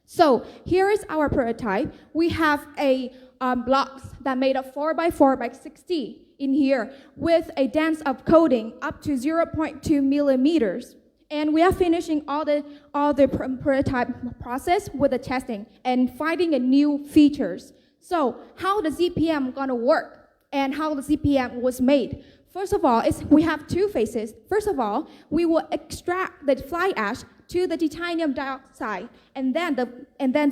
So here is our prototype. We have a blocks that made of 4x4x60 in here with a dense of coating up to 0.2 millimeters. And we are finishing all the prototype process with the testing and finding a new features. So how the ZPM gonna work and how the ZPM was made? First of all, we have 2 phases. First of all, we will extract the fly ash to the titanium dioxide, and then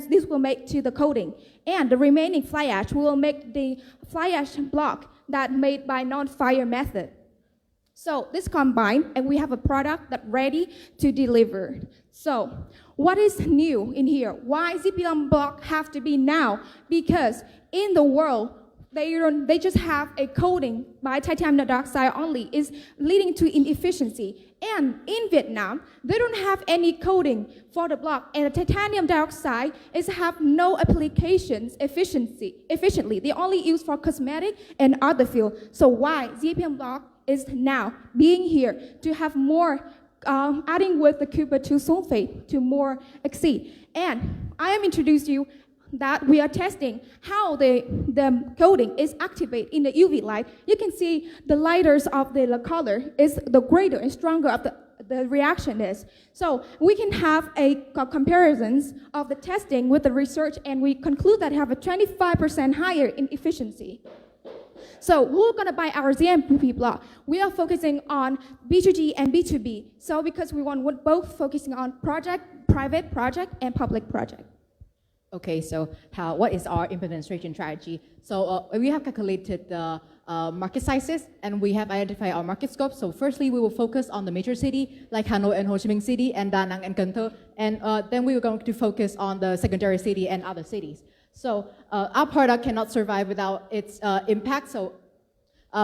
this will make to the coating. And the remaining fly ash will make the fly ash block that made by non-fire method. So this combined, and we have a product that's ready to deliver. So what is new in here? Why ZPM block have to be now? Because in the world, they just have a coating by titanium dioxide only is leading to inefficiency. And in Vietnam, they don't have any coating for the block, and the titanium dioxide have no applications efficiently. They only use for cosmetic and other field. So why ZPM block is now being here to have more adding with the copper 2 sulfate to more exceed. And I am introducing you that we are testing how the coating is activated in the UV light. You can see the lighters of the color is the greater and stronger of the reaction is. So we can have a comparisons of the testing with the research, and we conclude that have a 25% higher in efficiency. So who's going to buy our ZMP block? We are focusing on B2G and B2B. So because we want both focusing on private project and public project. Okay, so what is our implementation strategy? So we have calculated the market sizes, and we have identified our market scope. So firstly, we will focus on the major city like Hanoi and Ho Chi Minh City and Da Nang and Cần Thơ, and then we are going to focus on the secondary city and other cities. So our product cannot survive without its impact. So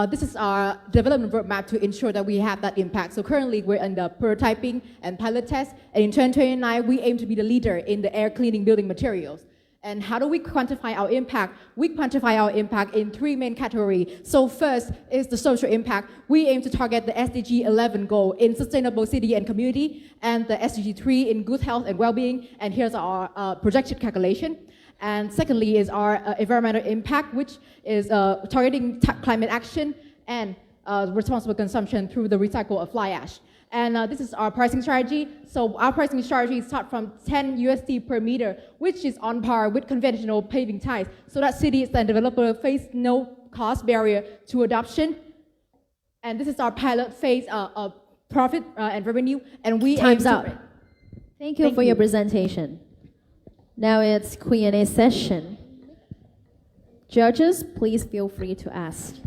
this is our development roadmap to ensure that we have that impact. So currently we're in the prototyping and pilot test, and in 2029 we aim to be the leader in the air cleaning building materials. And how do we quantify our impact? We quantify our impact in 3 main categories. So first is the social impact. We aim to target the SDG 11 goal in sustainable city and community, and the SDG 3 in good health and well-being. And here's our projected calculation. And secondly is our environmental impact, which is targeting climate action and responsible consumption through the recycle of fly ash. And this is our pricing strategy. So our pricing strategy starts from 10 USD per meter, which is on par with conventional paving ties, so that cities and developers face no cost barrier to adoption. And this is our pilot phase of profit and revenue. And we Time's up. Thank you for your presentation. Now it's Q&A session. Judges, please feel free to ask.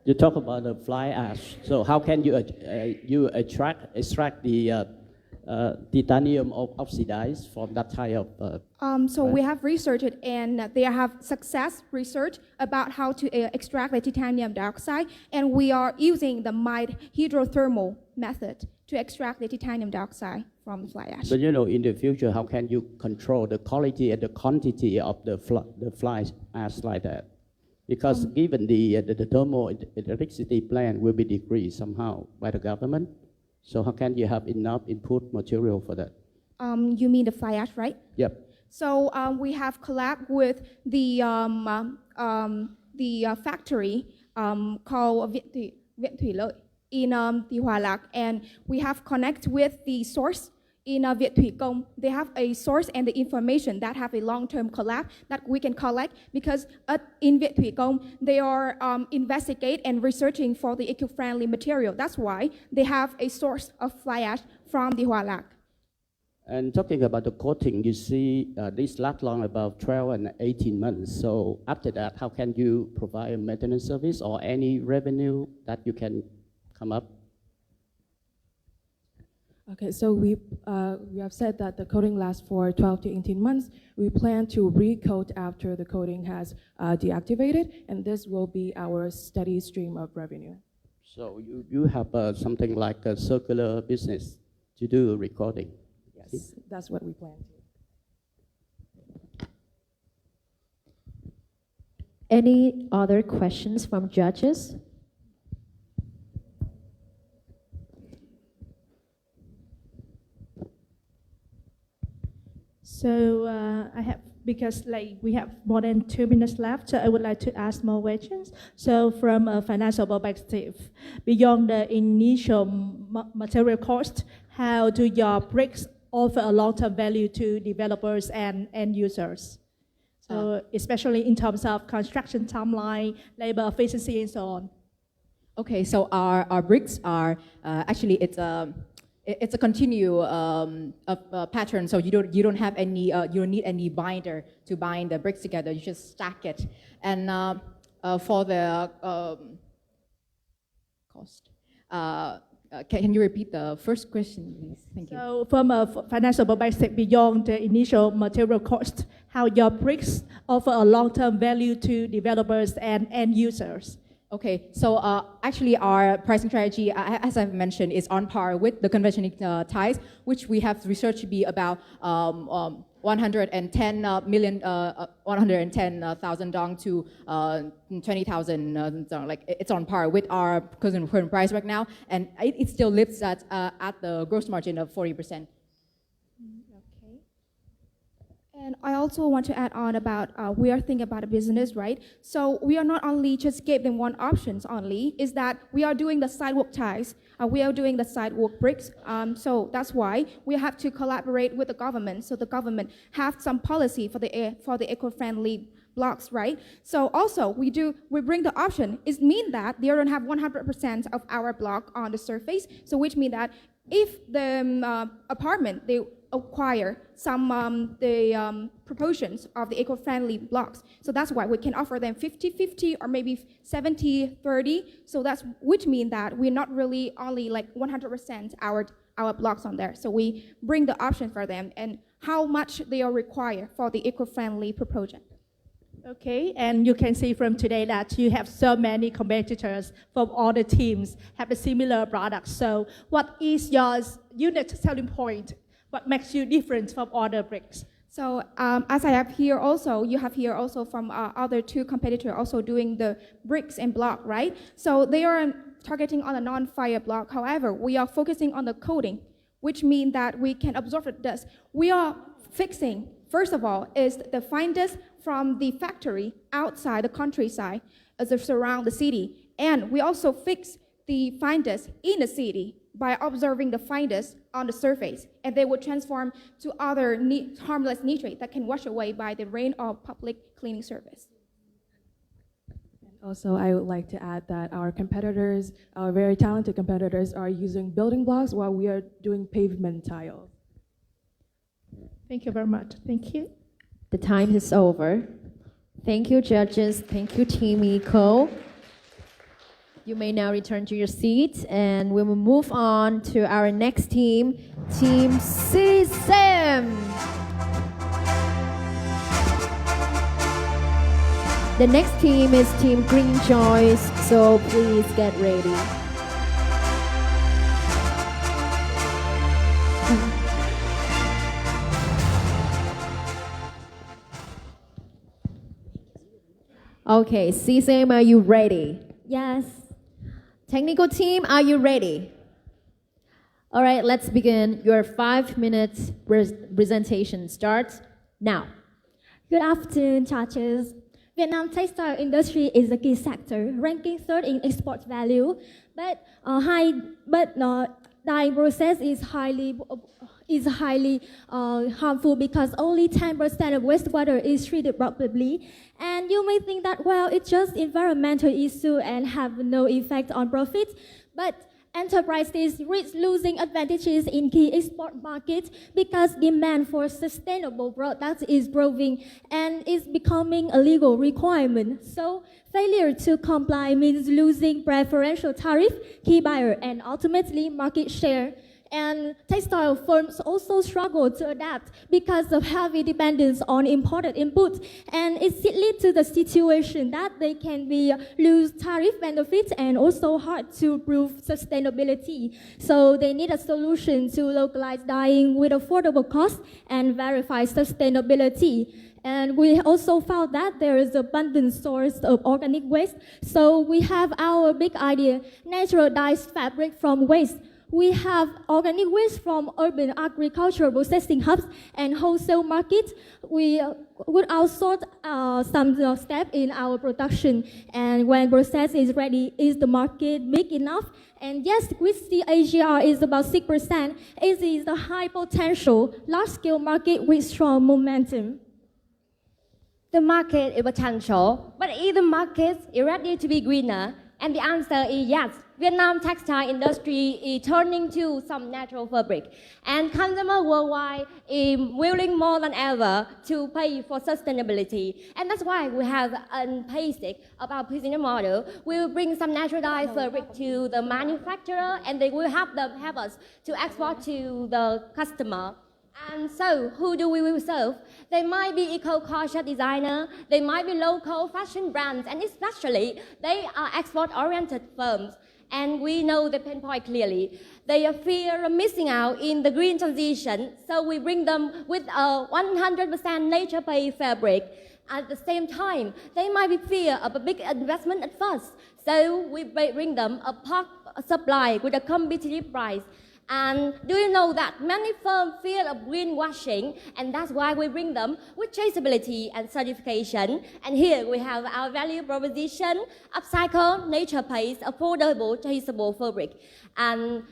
You talk about the fly ash. So how can you extract the titanium oxidized from that type of? So we have researched, and they have success research about how to extract the titanium dioxide, and we are using the mild hydrothermal method to extract the titanium dioxide from fly ash. But you know, in the future, how can you control the quality and the quantity of the fly ash like that? Because given the thermal electricity plant will be decreased somehow by the government, so how can you have enough input material for that? You mean the fly ash, right? Yep. So we have collabed with the factory called Viện Thủy Lợi in the Hòa Lạc, and we have connect with the source in Viện Thủy Công. They have a source and the information that have a long-term collab that we can collect, because in Viện Thủy Công they are investigate and researching for the eco-friendly material. That's why they have a source of fly ash from the Hòa Lạc. And talking about the coating, you see this lasts long about 12 and 18 months. So after that, how can you provide a maintenance service or any revenue that you can come up? Okay, so we have said that the coating lasts for 12 to 18 months. We plan to recoat after the coating has deactivated, and this will be our steady stream of revenue. So you have something like a circular business to do recording. Yes, that's what we plan to. Any other questions from judges? So I have, because we have more than 2 minutes left, so I would like to ask more questions. So from a financial perspective, beyond the initial material cost, how do your bricks offer a long-term value to developers and end users? So especially in terms of construction timeline, labor efficiency, and so on. Okay, so our bricks are actually it's a continual pattern. So you don't have any you don't need any binder to bind the bricks together. You just stack it. And for the cost, can you repeat the first question, please? Thank you. So from a financial perspective, beyond the initial material cost, how your bricks offer a long-term value to developers and end users? Okay, so actually our pricing strategy, as I've mentioned, is on par with the conventional ties, which we have researched to be about 110,000 dong to 20,000 dong. Like it's on par with our current price right now, and it still lives at the gross margin of 40%. And I also want to add on about we are thinking about a business, right? So we are not only just gave them one options only, is that we are doing the sidewalk ties, we are doing the sidewalk bricks. So that's why we have to collaborate with the government, so the government have some policy for the eco-friendly blocks, right? So also we bring the option. It means that they don't have 100% of our block on the surface. So which means that if the apartment they acquire some the proportions of the eco-friendly blocks. So that's why we can offer them 50-50 or maybe 70-30. So that's which means that we're not really only like 100% our blocks on there. So we bring the option for them and how much they are required for the eco-friendly proposal. Okay, and you can see from today that you have so many competitors from all the teams have a similar product. So what is your unique selling point? What makes you different from other bricks? So as I have here also, you have here also from other two competitors also doing the bricks and block, right? So they are targeting on a non-fire block. However, we are focusing on the coating, which means that we can absorb the dust. We are fixing, first of all, is the fine dust from the factory outside the countryside as it surround the city. And we also fix the fine dust in the city by observing the fine dust on the surface, and they will transform to other harmless nitrate that can wash away by the rain or public cleaning service. Also, I would like to add that our competitors, our very talented competitors, are using building blocks while we are doing pavement tiles. Thank you very much. Thank you. The time is over. Thank you, judges. Thank you, Team Eco. You may now return to your seats, and we will move on to our next team, Team CSAM. The next team is Team Green Choice, so please get ready. Okay, CSAM, are you ready? Yes. Technical team, are you ready? All right, let's begin. Your 5 minutes presentation starts now. Good afternoon, judges. Vietnam textile industry is a key sector, ranking third in export value, but dyeing process is highly harmful because only 10% of wastewater is treated properly. And you may think that, well, it's just environmental issue and have no effect on profits, but enterprises risk losing advantages in key export markets because demand for sustainable products is growing and is becoming a legal requirement. So failure to comply means losing preferential tariff, key buyer, and ultimately market share. And textile firms also struggle to adapt because of heavy dependence on imported inputs, and it leads to the situation that they can lose tariff benefits and also hard to prove sustainability. So they need a solution to localize dyeing with affordable cost and verify sustainability. And we also found that there is abundant source of organic waste. So we have our big idea, natural dyes fabric from waste. We have organic waste from urban agricultural processing hubs and wholesale markets. We would outsource some step in our production. And when process is ready, is the market big enough? And yes, we see AGR is about 6%. It is a high potential, large-scale market with strong momentum. The market is potential, but is the market ready to be greener? And the answer is yes. Vietnam textile industry is turning to some natural fabric, and consumers worldwide is willing more than ever to pay for sustainability. And that's why we have a basic about business model. We will bring some natural dye fabric to the manufacturer, and they will help us to export to the customer. And so, who do we will serve? They might be eco-conscious designer, they might be local fashion brands, and especially they are export-oriented firms. and we know the pain point clearly. They fear missing out in the green transition, so we bring them with a 100% nature-based fabric. At the same time, they might be fear of a big investment at first, so we bring them a park supply with a competitive price. And do you know that many firms fear of greenwashing, and that's why we bring them with traceability and certification. And here we have our value proposition: upcycle, nature-based, affordable, traceable fabric. And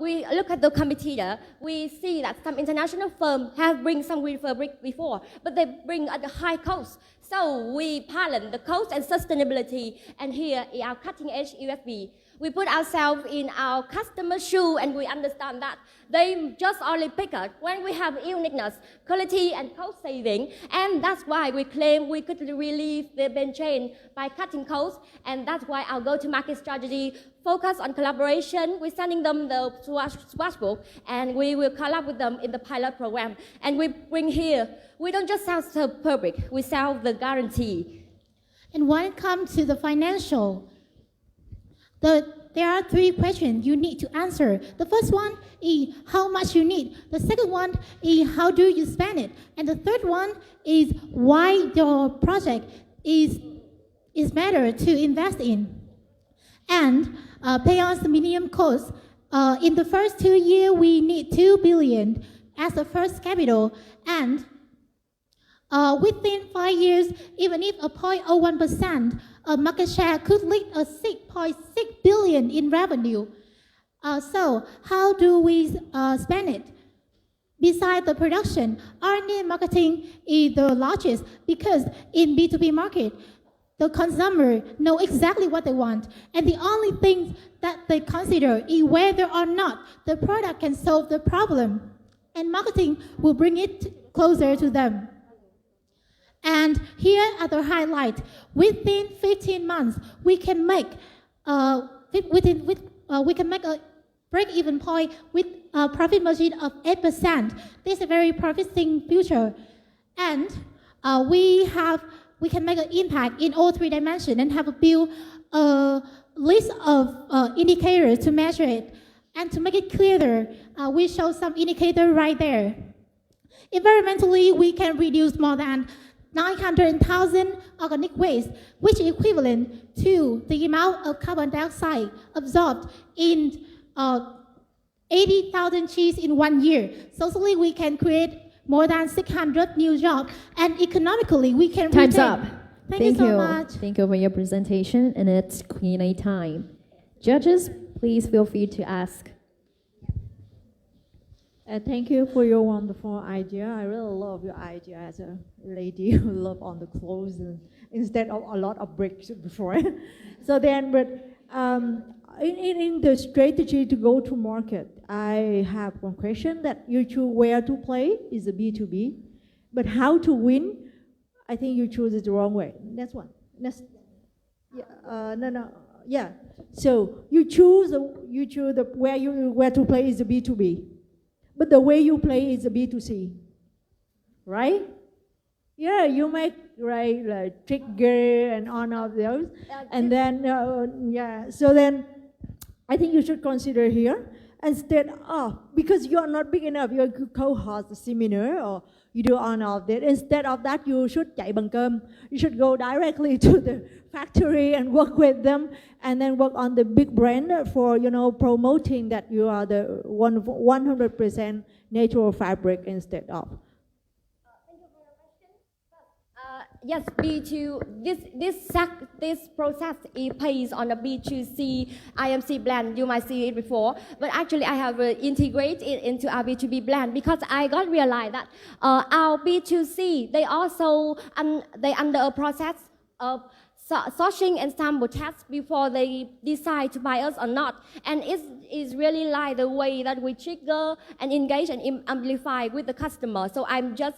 we look at the competitor, we see that some international firms have bring some green fabric before, but they bring at the high cost. So we balance the cost and sustainability, and here is our cutting-edge USP. We put ourselves in our customer's shoe, and we understand that they just only pick us when we have uniqueness, quality, and cost saving. And that's why we claim we could relieve the pain chain by cutting costs. And that's why our go-to-market strategy focus on collaboration. We're sending them the swatch book, and we will collab with them in the pilot program. And we bring here, we don't just sell the fabric, we sell the guarantee. And when it comes to the financial, there are 3 questions you need to answer. The first one is how much you need. The second one is how do you spend it. And the third one is why your project is better to invest in. And pay on the minimum cost. In the first 2 years, we need 2 billion as the first capital. And within 5 years, even if a 0.01% market share could lead a 6.6 billion in revenue. So how do we spend it? Besides the production, R&D and marketing is the largest, because in B2B market, the consumer know exactly what they want, and the only thing that they consider is whether or not the product can solve the problem, and marketing will bring it closer to them. And here are the highlight. Within 15 months, we can make a break-even point with a profit margin of 8%. This is a very promising future. And we can make an impact in all 3 dimensions and have built a list of indicators to measure it. And to make it clearer, we show some indicators right there. Environmentally, we can reduce more than 900,000 organic waste, which is equivalent to the amount of carbon dioxide absorbed in 80,000 trees in 1 year. Socially, we can create more than 600 new jobs, and economically, we can Time's up. Thank you so much. Thank you for your presentation, and it's Q&A time. Judges, please feel free to ask. Thank you for your wonderful idea. I really love your idea as a lady who love on the clothes instead of a lot of bricks before. So then, but in the strategy to go to market, I have one question that you choose where to play is a B2B, but how to win, I think you choose it the wrong way. That's one. That's, yeah. So you choose the where to play is the B2B. But the way you play is a B2C, right? Yeah, you make like trigger and all of those, and then yeah. So then, I think you should consider here instead of, because you are not big enough, you could co-host a seminar or you do all of that. Instead of that, you should chạy bằng cơm. You should go directly to the factory and work with them, and then work on the big brand for promoting that you are the 100% natural fabric instead of. Yes, this process is based on a B2C IMC blend. You might see it before, but actually I have integrated it into our B2B blend because I got realized that our B2C they also under a process of sourcing and sample tests before they decide to buy us or not. And it's really like the way that we trigger and engage and amplify with the customer. So I'm just,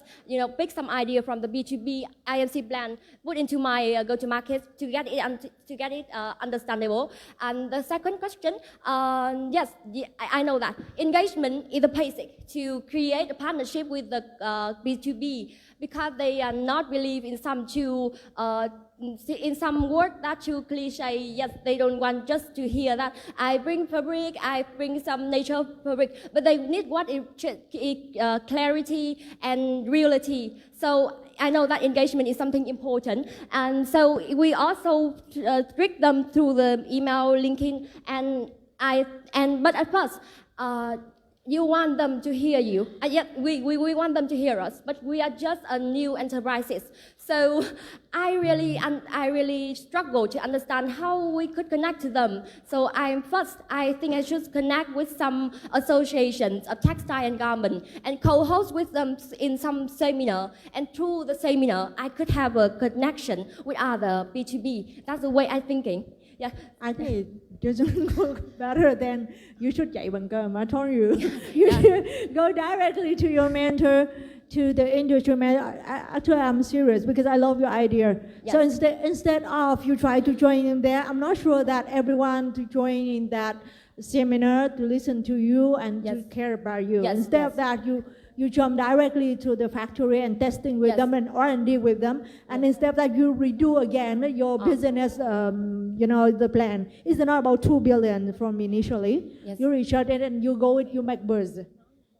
pick some idea from the B2B IMC blend, put into my go-to-market to get it understandable. And the second question, yes, I know that engagement is the basic to create a partnership with the B2B because they are not believe in some some words that too cliche. Yes, they don't want just to hear that I bring fabric, I bring some natural fabric, but they need what is clarity and reality. So I know that engagement is something important, and so we also trick them through the email linking, but at first. You want them to hear you. Yet we want them to hear us, but we are just a new enterprises. So I really struggle to understand how we could connect to them. So I think I should connect with some associations of textile and garment and co-host with them in some seminar. And through the seminar, I could have a connection with other B2B. That's the way I'm thinking. Yeah. I think it doesn't work better than you should dạy bằng cơm. I told you, you should go directly to your mentor, to the industry mentor. Actually, I'm serious because I love your idea. Yes. So instead of you try to join in there, I'm not sure that everyone to join in that seminar to listen to you and to care about you. Yes, Instead of that, you jump directly to the factory and testing with them and R&D with them. And instead of that, you redo again your business, the plan. It's not about 2 billion from initially. Yes. You research it and you go with, you make bursts.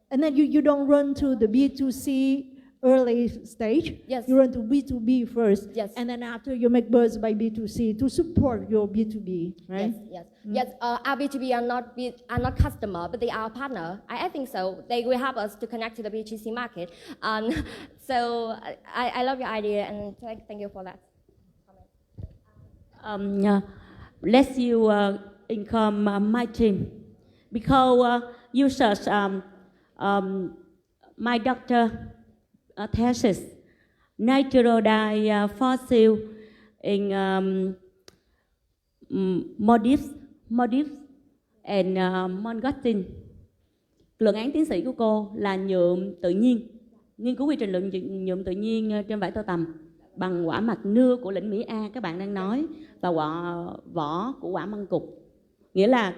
And then you don't run to the B2C early stage. Yes. You run to B2B first. Yes. And then after you make bursts by B2C to support your B2B, right? Yes. Our B2B are not customer, but they are partner. I think so. They will help us to connect to the B2C market. So I love your idea, and thank you for that. Let's you income my team because you search my doctor thesis, natural dye fossil in Maldives and Mongotin. Luận án tiến sĩ của cô là nhuộm tự nhiên, nghiên cứu quy trình nhuộm tự nhiên trên vải tơ tằm bằng quả mặt nưa của lĩnh Mỹ A các bạn đang nói và vỏ của quả măng cục. Nghĩa là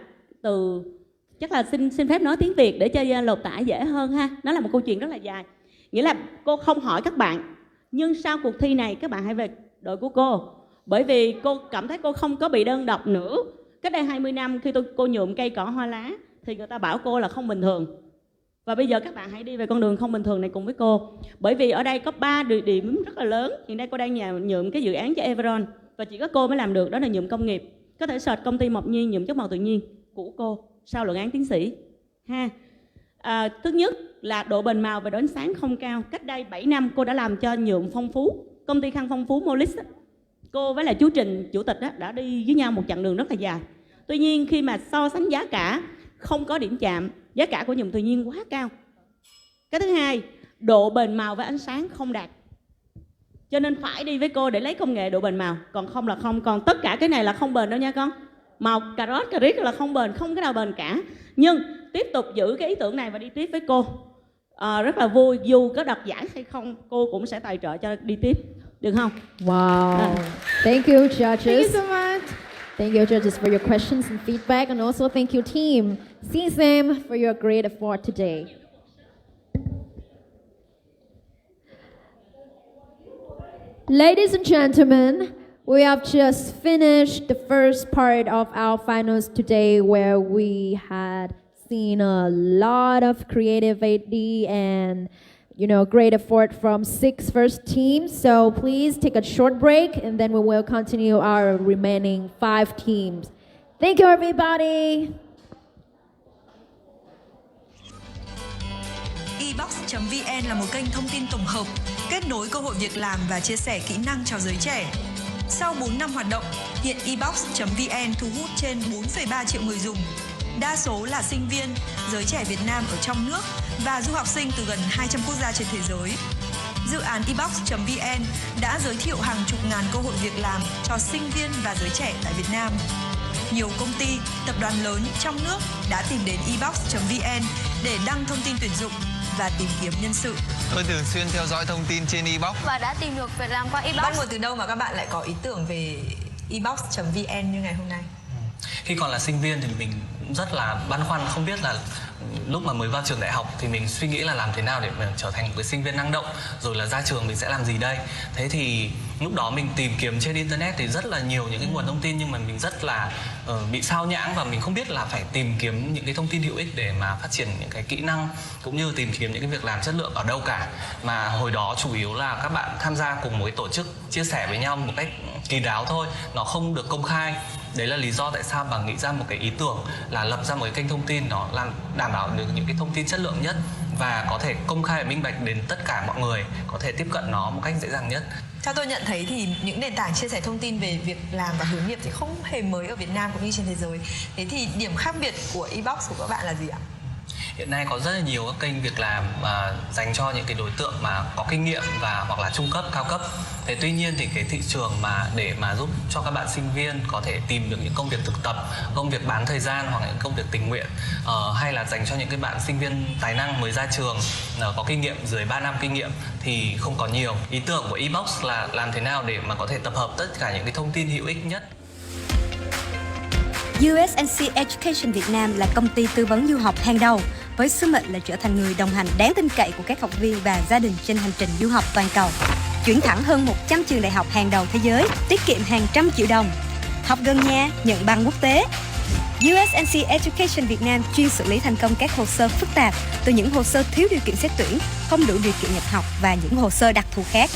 chắc là xin phép nói tiếng Việt để cho lột tả dễ hơn ha. Nó là một câu chuyện rất là dài. Nghĩa là cô không hỏi các bạn, nhưng sau cuộc thi này các bạn hãy về đội của cô. Bởi vì cô cảm thấy cô không có bị đơn độc nữa. Cách đây 20 năm khi cô nhuộm cây cỏ hoa lá thì người ta bảo cô là không bình thường. Và bây giờ các bạn hãy đi về con đường không bình thường này cùng với cô. Bởi vì ở đây có 3 địa điểm rất là lớn. Hiện nay cô đang nhuộm cái dự án cho Everon và chỉ có cô mới làm được, đó là nhuộm công nghiệp. Có thể search công ty Mộc Nhiên nhuộm chất màu tự nhiên của cô sau luận án tiến sĩ ha. Thứ nhất là độ bền màu và độ ánh sáng không cao. Cách đây 7 năm cô đã làm cho nhuộm Phong Phú, công ty khăn Phong Phú Molis. Cô với là chú Trình, chủ tịch đã đi với nhau một chặng đường rất là dài. Tuy nhiên khi mà so sánh giá cả không có điểm chạm, giá cả của nhuộm tự nhiên quá cao. Cái thứ hai, độ bền màu và ánh sáng không đạt. Cho nên phải đi với cô để lấy công nghệ độ bền màu, còn không là không. Còn tất cả cái này là không bền đâu nha con. Màu cà rốt, cà riết là không bền, không cái nào bền cả. Nhưng tiếp tục giữ cái ý tưởng này và đi tiếp với cô. Rất là vui, dù có đoạt giải hay không, cô cũng sẽ tài trợ cho đi tiếp. Được không? Wow. Thank you, judges. Thank you so much. Thank you, judges, for your questions and feedback. And also thank you, team CSM, for your great effort today. Ladies and gentlemen, we have just finished the first part of our finals today, where we had seen a lot of creativity and great effort from 6 first teams. So please take a short break and then we will continue our remaining 5 teams. Thank you, everybody. ebox.vn là một kênh thông tin tổng hợp, kết nối cơ hội việc làm và chia sẻ kỹ năng cho giới trẻ. Sau 4 năm hoạt động, hiện ebox.vn thu hút trên 4,3 triệu người dùng. Đa số là sinh viên, giới trẻ Việt Nam ở trong nước và du học sinh từ gần 200 quốc gia trên thế giới. Dự án ebox.vn đã giới thiệu hàng chục ngàn cơ hội việc làm cho sinh viên và giới trẻ tại Việt Nam. Nhiều công ty, tập đoàn lớn trong nước đã tìm đến ebox.vn để đăng thông tin tuyển dụng và tìm kiếm nhân sự. Tôi thường xuyên theo dõi thông tin trên ebox và đã tìm được việc làm qua ebox. Bắt nguồn từ đâu mà các bạn lại có ý tưởng về ebox.vn như ngày hôm nay? Khi còn là sinh viên thì mình cũng rất là băn khoăn, không biết là lúc mà mới vào trường đại học thì mình suy nghĩ là làm thế nào để mình trở thành một cái sinh viên năng động, rồi là ra trường mình sẽ làm gì đây. Thế thì lúc đó mình tìm kiếm trên internet thì rất là nhiều những cái nguồn thông tin, nhưng mà mình rất là bị sao nhãng và mình không biết là phải tìm kiếm những cái thông tin hữu ích để mà phát triển những cái kỹ năng cũng như tìm kiếm những cái việc làm chất lượng ở đâu cả. Mà hồi đó chủ yếu là các bạn tham gia cùng một cái tổ chức chia sẻ với nhau một cách kín đáo thôi, nó không được công khai. Đấy là lý do tại sao bà nghĩ ra một cái ý tưởng là lập ra một cái kênh thông tin nó làm đảm bảo được những cái thông tin chất lượng nhất và có thể công khai và minh bạch đến tất cả mọi người có thể tiếp cận nó một cách dễ dàng nhất. Theo tôi nhận thấy thì những nền tảng chia sẻ thông tin về việc làm và hướng nghiệp thì không hề mới ở Việt Nam cũng như trên thế giới. Thế thì điểm khác biệt của Ebox của các bạn là gì ạ? Hiện nay có rất là nhiều các kênh việc làm dành cho những cái đối tượng mà có kinh nghiệm và hoặc là trung cấp, cao cấp. Thế tuy nhiên thì cái thị trường mà để mà giúp cho các bạn sinh viên có thể tìm được những công việc thực tập, công việc bán thời gian hoặc những công việc tình nguyện, hay là dành cho những cái bạn sinh viên tài năng mới ra trường có kinh nghiệm dưới 3 năm kinh nghiệm thì không có nhiều. Ý tưởng của Ebox là làm thế nào để mà có thể tập hợp tất cả những cái thông tin hữu ích nhất. USNC Education Việt Nam là công ty tư vấn du học hàng đầu với sứ mệnh là trở thành người đồng hành đáng tin cậy của các học viên và gia đình trên hành trình du học toàn cầu. Chuyển thẳng hơn 100 trường đại học hàng đầu thế giới, tiết kiệm hàng trăm triệu đồng. Học gần nhà, nhận bằng quốc tế. USNC Education Việt Nam chuyên xử lý thành công các hồ sơ phức tạp, từ những hồ sơ thiếu điều kiện xét tuyển, không đủ điều kiện nhập học và những hồ sơ đặc thù khác.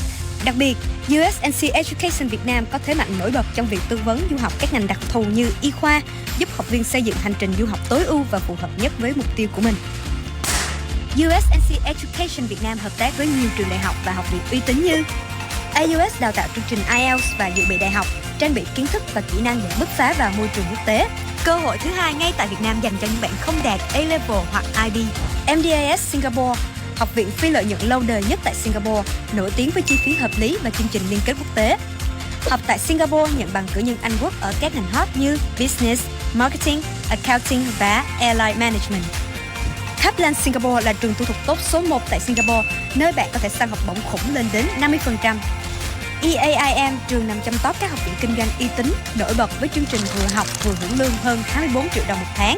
Đặc biệt, USNC Education Việt Nam có thế mạnh nổi bật trong việc tư vấn du học các ngành đặc thù như y khoa, giúp học viên xây dựng hành trình du học tối ưu và phù hợp nhất với mục tiêu của mình. USNC Education Việt Nam hợp tác với nhiều trường đại học và học viện uy tín như AUS đào tạo chương trình IELTS và dự bị đại học, trang bị kiến thức và kỹ năng để bứt phá vào môi trường quốc tế. Cơ hội thứ hai ngay tại Việt Nam dành cho những bạn không đạt A-level hoặc IB. MDAS Singapore, học viện phi lợi nhuận lâu đời nhất tại Singapore, nổi tiếng với chi phí hợp lý và chương trình liên kết quốc tế. Học tại Singapore nhận bằng cử nhân Anh Quốc ở các ngành hot như Business, Marketing, Accounting và Airline Management. Kaplan Singapore là trường tu thuộc tốt số 1 tại Singapore, nơi bạn có thể săn học bổng khủng lên đến 50%. EAIM, trường nằm trong top các học viện kinh doanh uy tín, nổi bật với chương trình vừa học vừa hưởng lương hơn 24 triệu đồng một tháng.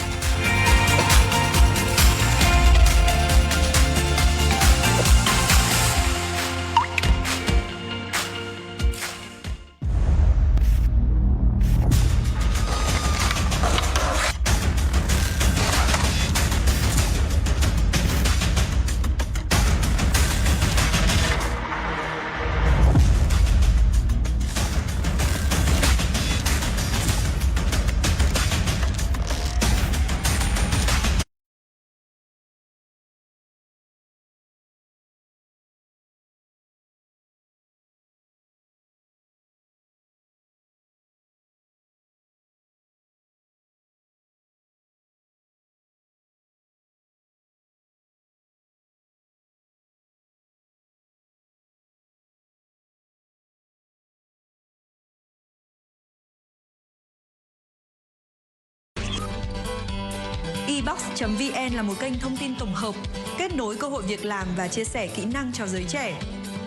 Ebox.vn là một kênh thông tin tổng hợp, kết nối cơ hội việc làm và chia sẻ kỹ năng cho giới trẻ.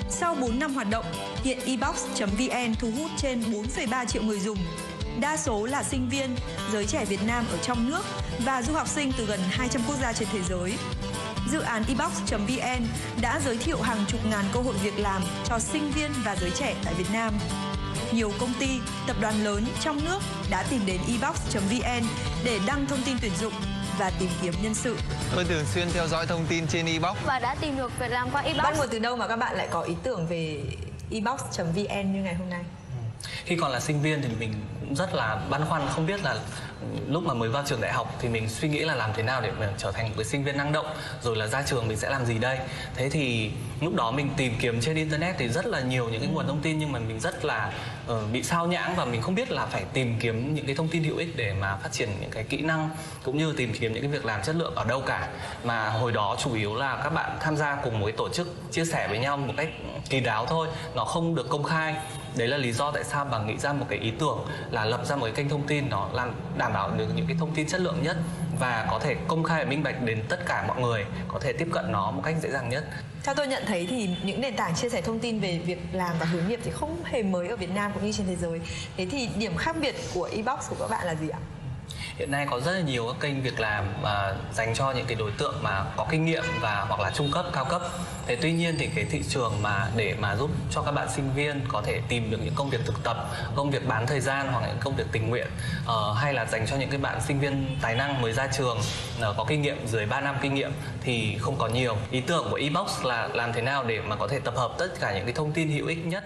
Sau 4 năm hoạt động, hiện Ebox.vn thu hút trên 4,3 triệu người dùng. Đa số là sinh viên, giới trẻ Việt Nam ở trong nước và du học sinh từ gần 200 quốc gia trên thế giới. Dự án Ebox.vn đã giới thiệu hàng chục ngàn cơ hội việc làm cho sinh viên và giới trẻ tại Việt Nam. Nhiều công ty, tập đoàn lớn trong nước đã tìm đến Ebox.vn để đăng thông tin tuyển dụng và tìm kiếm nhân sự. Tôi thường xuyên theo dõi thông tin trên Ebox và đã tìm được việc làm qua Ebox. Bắt nguồn từ đâu mà các bạn lại có ý tưởng về Ebox.vn như ngày hôm nay? Khi còn là sinh viên thì mình cũng rất là băn khoăn, không biết là lúc mà mới vào trường đại học thì mình suy nghĩ là làm thế nào để mình trở thành một cái sinh viên năng động, rồi là ra trường mình sẽ làm gì đây. Thế thì lúc đó mình tìm kiếm trên internet thì rất là nhiều những cái nguồn thông tin, nhưng mà mình rất là bị sao nhãng và mình không biết là phải tìm kiếm những cái thông tin hữu ích để mà phát triển những cái kỹ năng cũng như tìm kiếm những cái việc làm chất lượng ở đâu cả. Mà hồi đó chủ yếu là các bạn tham gia cùng một cái tổ chức chia sẻ với nhau một cách kín đáo thôi, nó không được công khai. Đấy là lý do tại sao bà nghĩ ra một cái ý tưởng là lập ra một cái kênh thông tin nó làm đảm bảo được những cái thông tin chất lượng nhất và có thể công khai và minh bạch đến tất cả mọi người có thể tiếp cận nó một cách dễ dàng nhất. Theo tôi nhận thấy thì những nền tảng chia sẻ thông tin về việc làm và hướng nghiệp thì không hề mới ở Việt Nam cũng như trên thế giới. Thế thì điểm khác biệt của Ebox của các bạn là gì ạ? hiện nay có rất là nhiều các kênh việc làm dành cho những cái đối tượng mà có kinh nghiệm và hoặc là trung cấp, cao cấp. Thế tuy nhiên thì cái thị trường mà để mà giúp cho các bạn sinh viên có thể tìm được những công việc thực tập, công việc bán thời gian hoặc những công việc tình nguyện, hay là dành cho những cái bạn sinh viên tài năng mới ra trường có kinh nghiệm dưới 3 năm kinh nghiệm thì không có nhiều. Ý tưởng của eBox là làm thế nào để mà có thể tập hợp tất cả những cái thông tin hữu ích nhất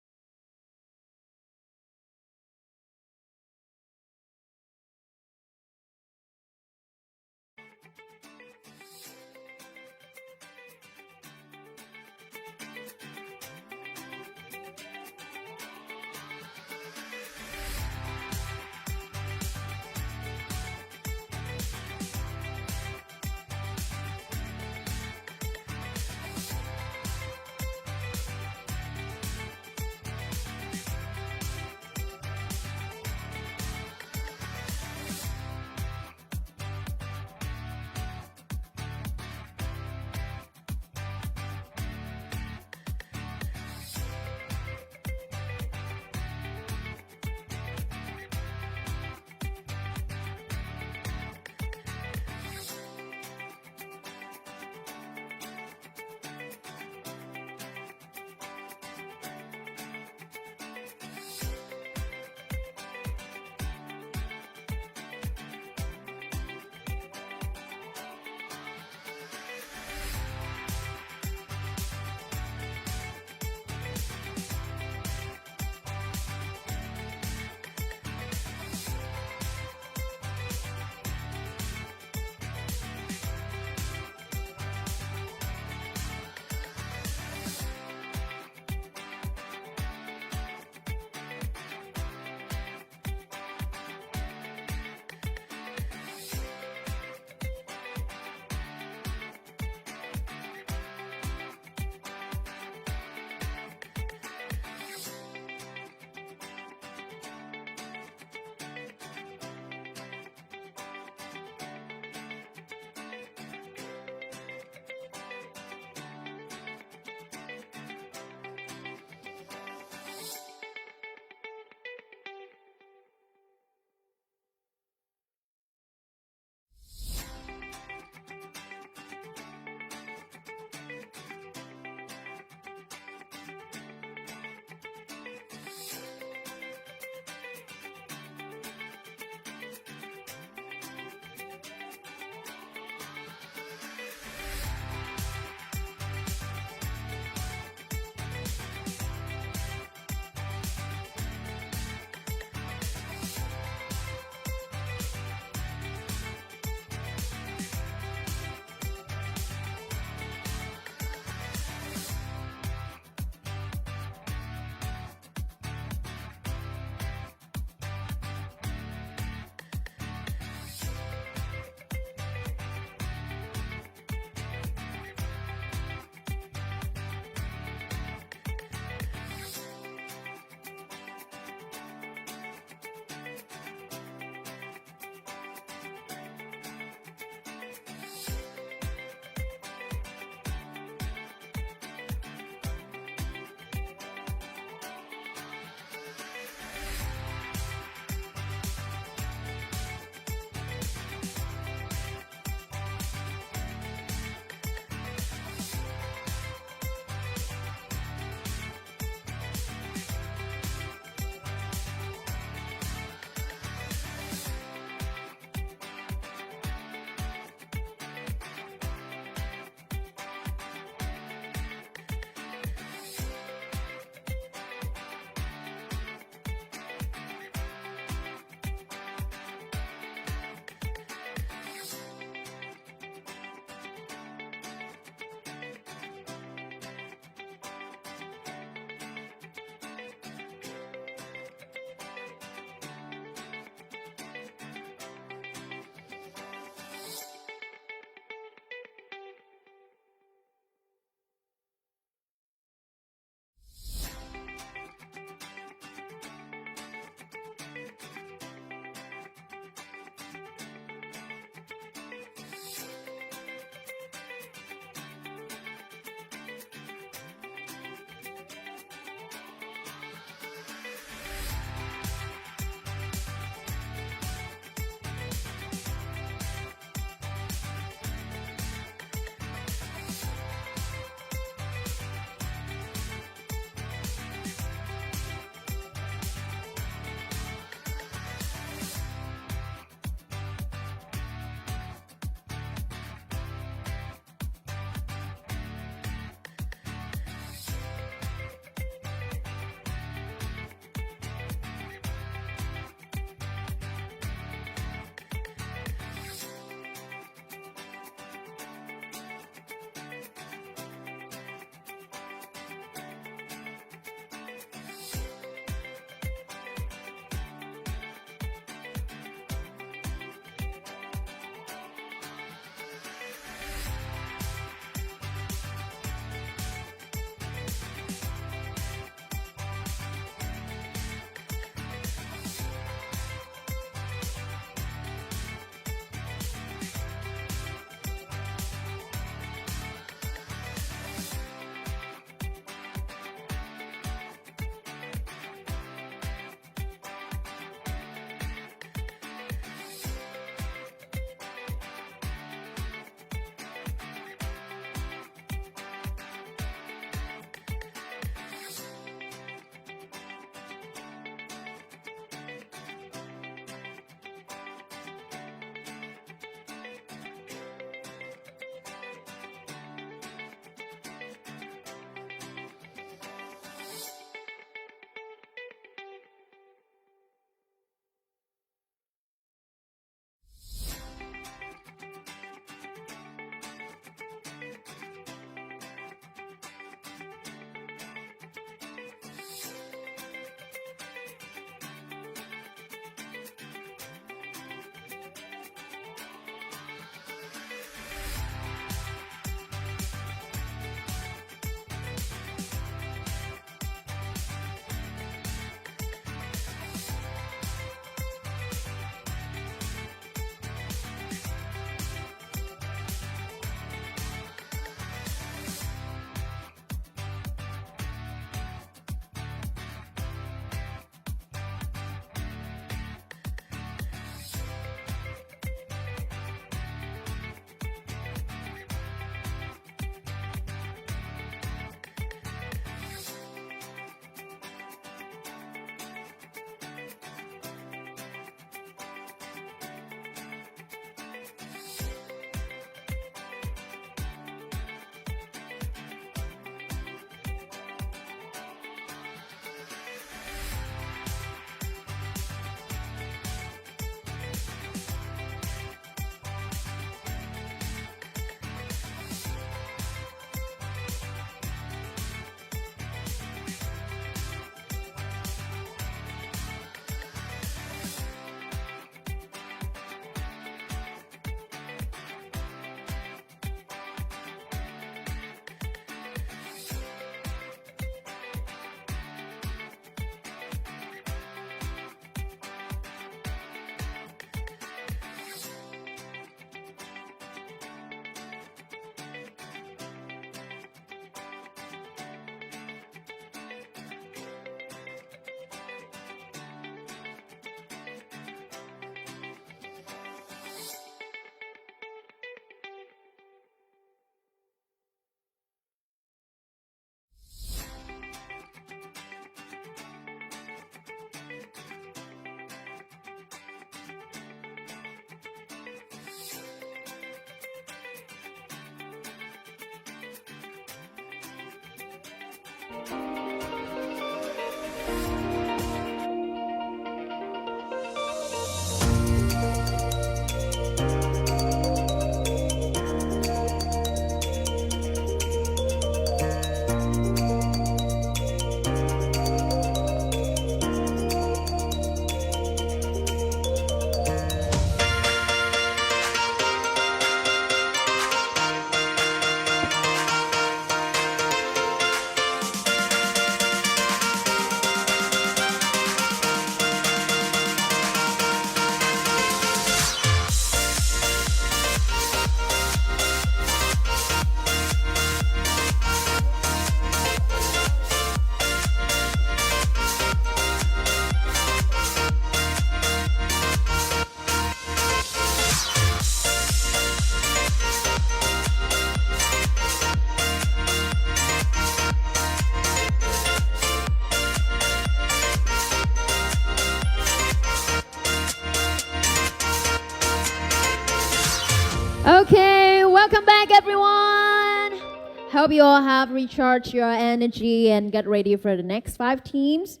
Hope you all have recharged your energy and get ready for the next 5 teams.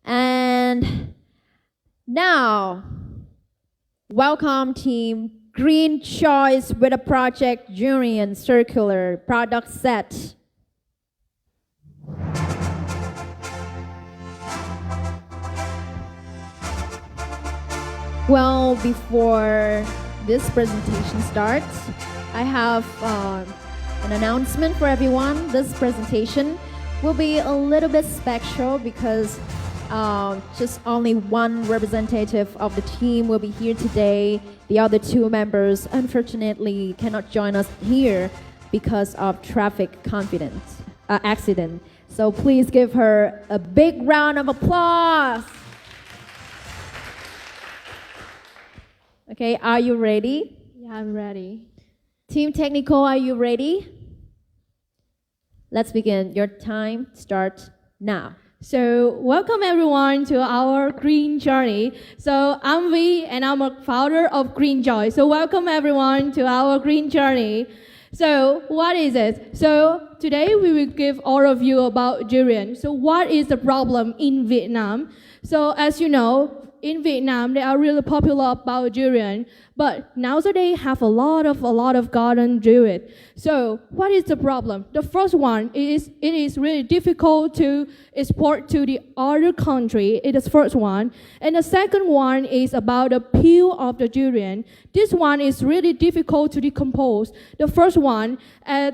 And now, welcome team Green Choice with a project Durian Circular product set. Well, before this presentation starts, I have an announcement for everyone. This presentation will be a little bit special because just only one representative of the team will be here today. The other 2 members unfortunately cannot join us here because of traffic accident. So please give her a big round of applause. Okay, are you ready? Yeah, I'm ready. Team Technical, are you ready? Let's begin. Your time starts now. So welcome everyone to our green journey. So I'm Vi and I'm a founder of Green Joy. So welcome everyone to our green journey. So what is it? So today we will give all of you about durian. So what is the problem in Vietnam? So as you know, in Vietnam, they are really popular about durian, but nowadays have a lot of garden do it. So what is the problem? The first one is it is really difficult to export to the other country. It is first one, and the second one is about the peel of the durian. This one is really difficult to decompose. The first one, I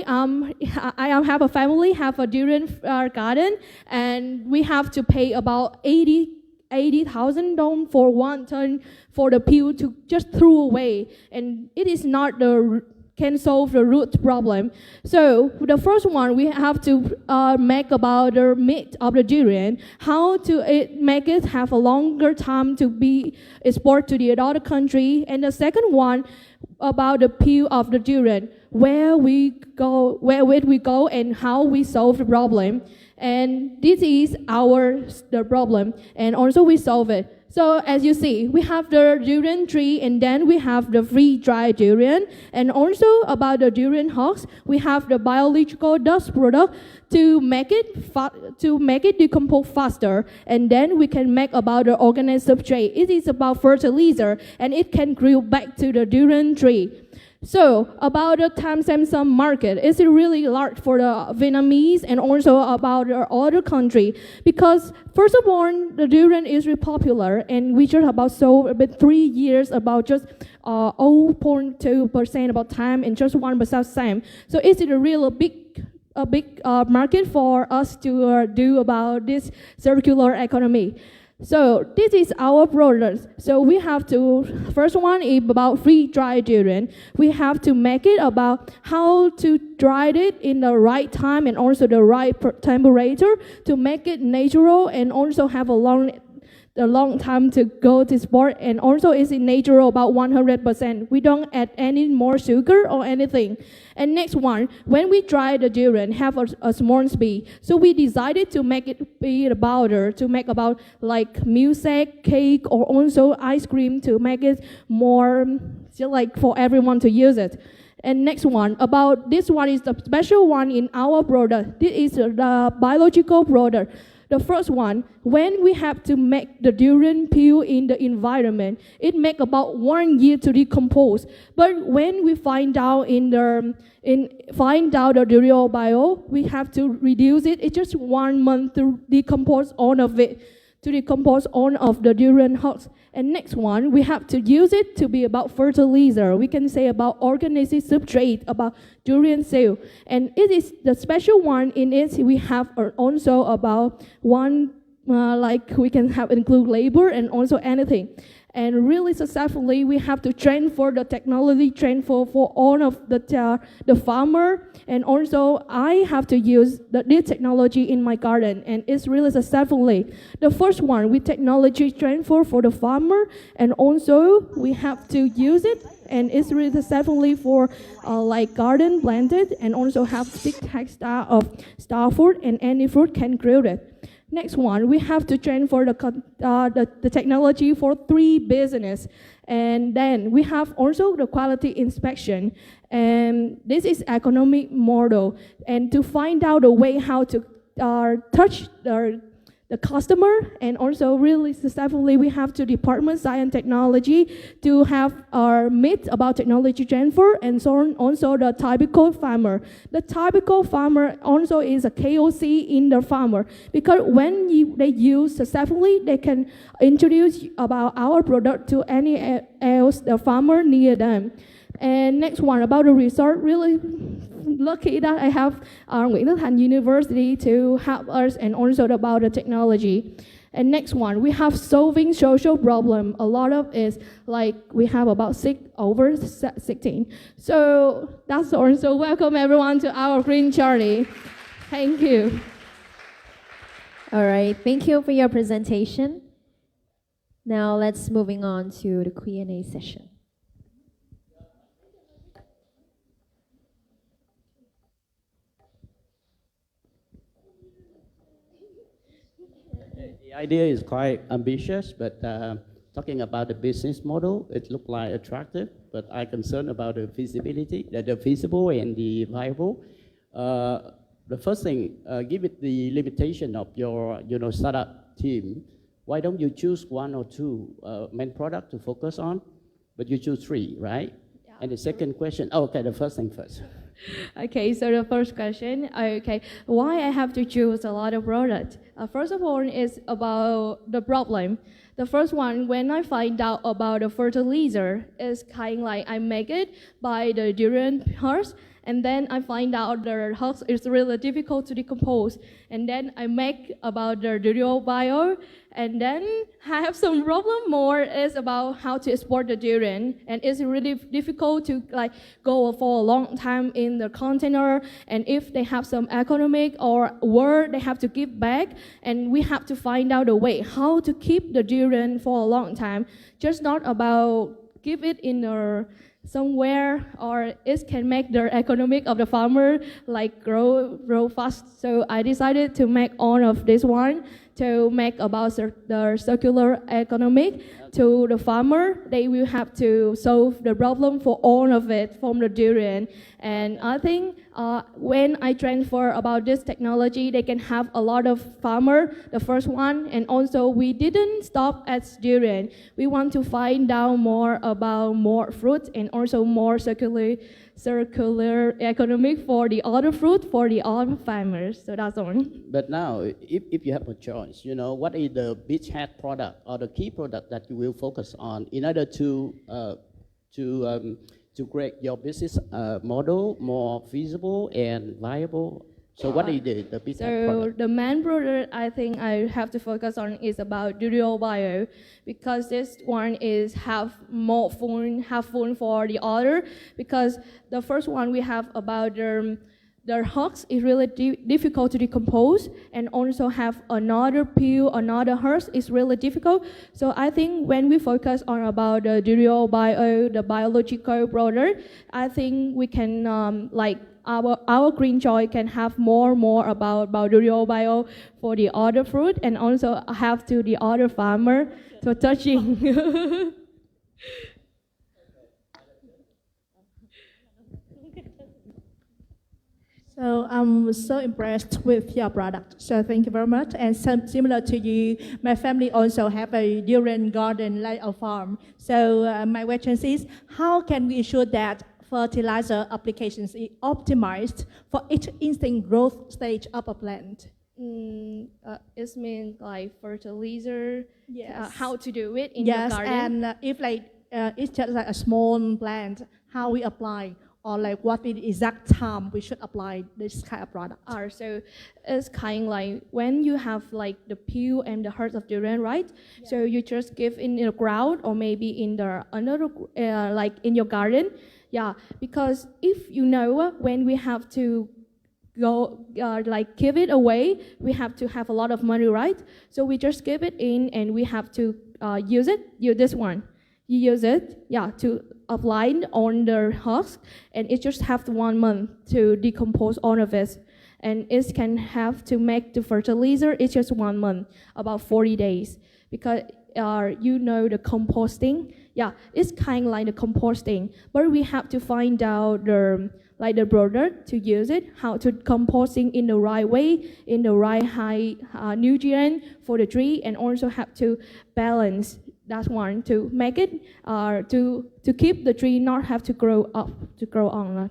have a family have a durian garden, and we have to pay about 80,000 dong for 1 ton for the peel to just throw away, and it is not can solve the root problem. So the first one we have to make about the meat of the durian, how to make it have a longer time to be exported to the other country, and the second one about the peel of the durian, where we go and how we solve the problem. And this is the problem, and also we solve it. So as you see, we have the durian tree, and then we have the free-dried durian, and also about the durian husk, we have the biological dust product to make it decompose faster, and then we can make about the organic substrate. It is about fertilizer, and it can grow back to the durian tree. So about the Tam Sam Sam market, it's really large for the Vietnamese and also about the other country, because first of all, the durian is really popular, and we just about sold about 3 years about just 0.2% about time and just 1% Sam. So it's a real big market for us to do about this circular economy. So this is our products. So we have to, first one is about free-dried durian. We have to make it about how to dry it in the right time and also the right temperature to make it natural and also have a long time to go to sport, and also is natural about 100%. We don't add any more sugar or anything. And next one, when we dry the durian, have a small speed. So we decided to make it be a powder to make about like music, cake, or also ice cream to make it more like for everyone to use it. And next one, about this one is the special one in our product. This is the biological product. The first one, when we have to make the durian peel in the environment, it make about 1 year to decompose. But when we find out the durian bio, we have to reduce it. It's just 1 month to decompose all of it, to decompose all of the durian husk. And next one, we have to use it to be about fertilizer. We can say about organic substrate, about durian cell. And it is the special one in it. We have also about one, like we can have include labor and also anything. And really successfully, we have to train for the technology, train for all of the farmer. And also, I have to use this technology in my garden, and it's really successfully. The first one, with technology train for the farmer, and also we have to use it, and it's really successfully for like garden planted, and also have 6 hectares of star fruit, and any fruit can grow it. Next one, we have to train for the technology for 3 business. And then we have also the quality inspection. And this is economic model. And to find out a way how to touch the customer, and also really successfully we have to department science and technology to have our myth about technology transfer, and so on. Also the typical farmer. The typical farmer also is a KOC in the farmer, because when they use successfully, they can introduce about our product to any else the farmer near them. And next one about the research, really lucky that I have Nguyễn Tất Thành University to help us, and also about the technology. And next one, we have solving social problem. A lot of is like we have about over 16. So that's also welcome everyone to our green journey. Thank you. All right, thank you for your presentation. Now let's moving on to the Q&A session. The idea is quite ambitious, but talking about the business model, it looked like attractive, but I'm concerned about the feasibility, the feasible and the viable. The first thing, given the limitation of your startup team, why don't you choose one or two main product to focus on, but you choose three, right? Yeah. And the second question, the first thing first. Okay, so the first question, why I have to choose a lot of products? First of all, is about the problem. The first one, when I find out about the fertilizer, is kind of like I make it by the durian husk, and then I find out the husk is really difficult to decompose, and then I make about the durian bio, and then I have some problem more is about how to export the durian, and it's really difficult to go for a long time in the container, and if they have some economic or word they have to give back, and we have to find out a way how to keep the durian for a long time, just not about give it in somewhere, or it can make the economic of the farmer grow fast. So I decided to make all of this one to make about the circular economic to the farmer. They will have to solve the problem for all of it from the durian. And I think when I transfer about this technology, they can have a lot of farmer, the first one, and also we didn't stop at durian. We want to find out more about more fruit and also more circular economic for the other fruit, for the other farmers. So that's all. But now, if you have a choice, what is the beachhead product or the key product that you will focus on in order to create your business model more feasible and viable? So what is the beachhead product? The main product I think I have to focus on is about durian bio, because this one is have fun for the other, because the first one we have about their husk is really difficult to decompose, and also have another peel, another husk is really difficult. So I think when we focus on about the durian bio, the biological product, I think we can our green joy can have more about durian bio for the other fruit, and also have to the other farmer to touching. So I'm so impressed with your product. So thank you very much. And similar to you, my family also have a durian garden like a farm. So my question is, how can we ensure that fertilizer applications is optimized for each instant growth stage of a plant? It means like fertilizer, yes. How to do it in your garden. And if it's just like a small plant, how we apply, or what is the exact time we should apply this kind of product? So it's kind of like when you have the peel and the heart of durian, right? Yeah. So you just give in the ground, or maybe in the another in your garden. Yeah, because if when we have to go give it away, we have to have a lot of money, right? So we just give it in, and we have to use this one. You use it, to apply on the husk, and it just have 1 month to decompose all of it. And it can have to make the fertilizer, it's just 1 month, about 40 days. Because the composting, yeah, it's kind of like the composting, but we have to find out the product to use it, how to composting in the right way, in the right high nutrient for the tree, and also have to balance that one to make it to keep the tree not have to grow on.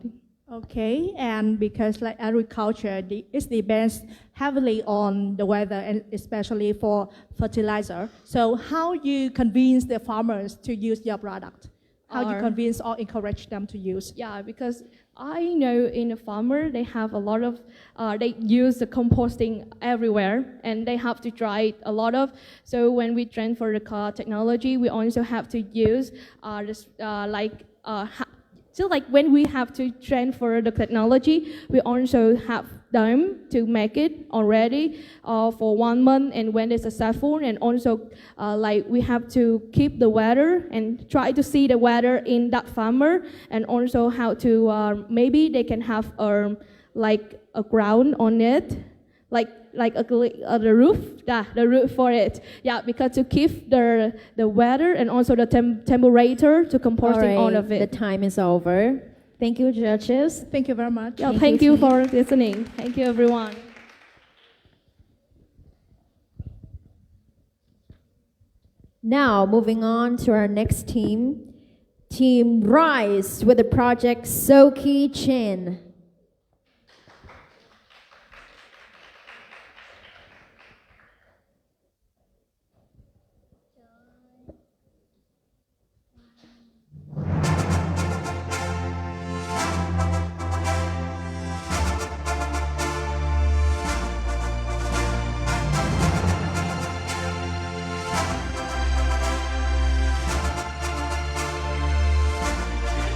Okay, and because like agriculture, it depends heavily on the weather and especially for fertilizer. So how you convince the farmers to use your product? How you convince or encourage them to use? Yeah, because I know in a farmer they have a lot of they use the composting everywhere, and they have to try it a lot of. So when we transfer the car technology, we also have to use so like when we have to transfer the technology, we also have them to make it already for 1 month, and when it's successful, and also like we have to keep the weather and try to see the weather in that farmer, and also how to maybe they can have like a ground on it, like the roof, the roof for it, because to keep the weather and also the temperature to composting all of it. The time is over. Thank you, judges. Thank you very much. Yeah, thank you for listening. Thank you, everyone. Now, moving on to our next team, Team Rise with the project Soki Chin.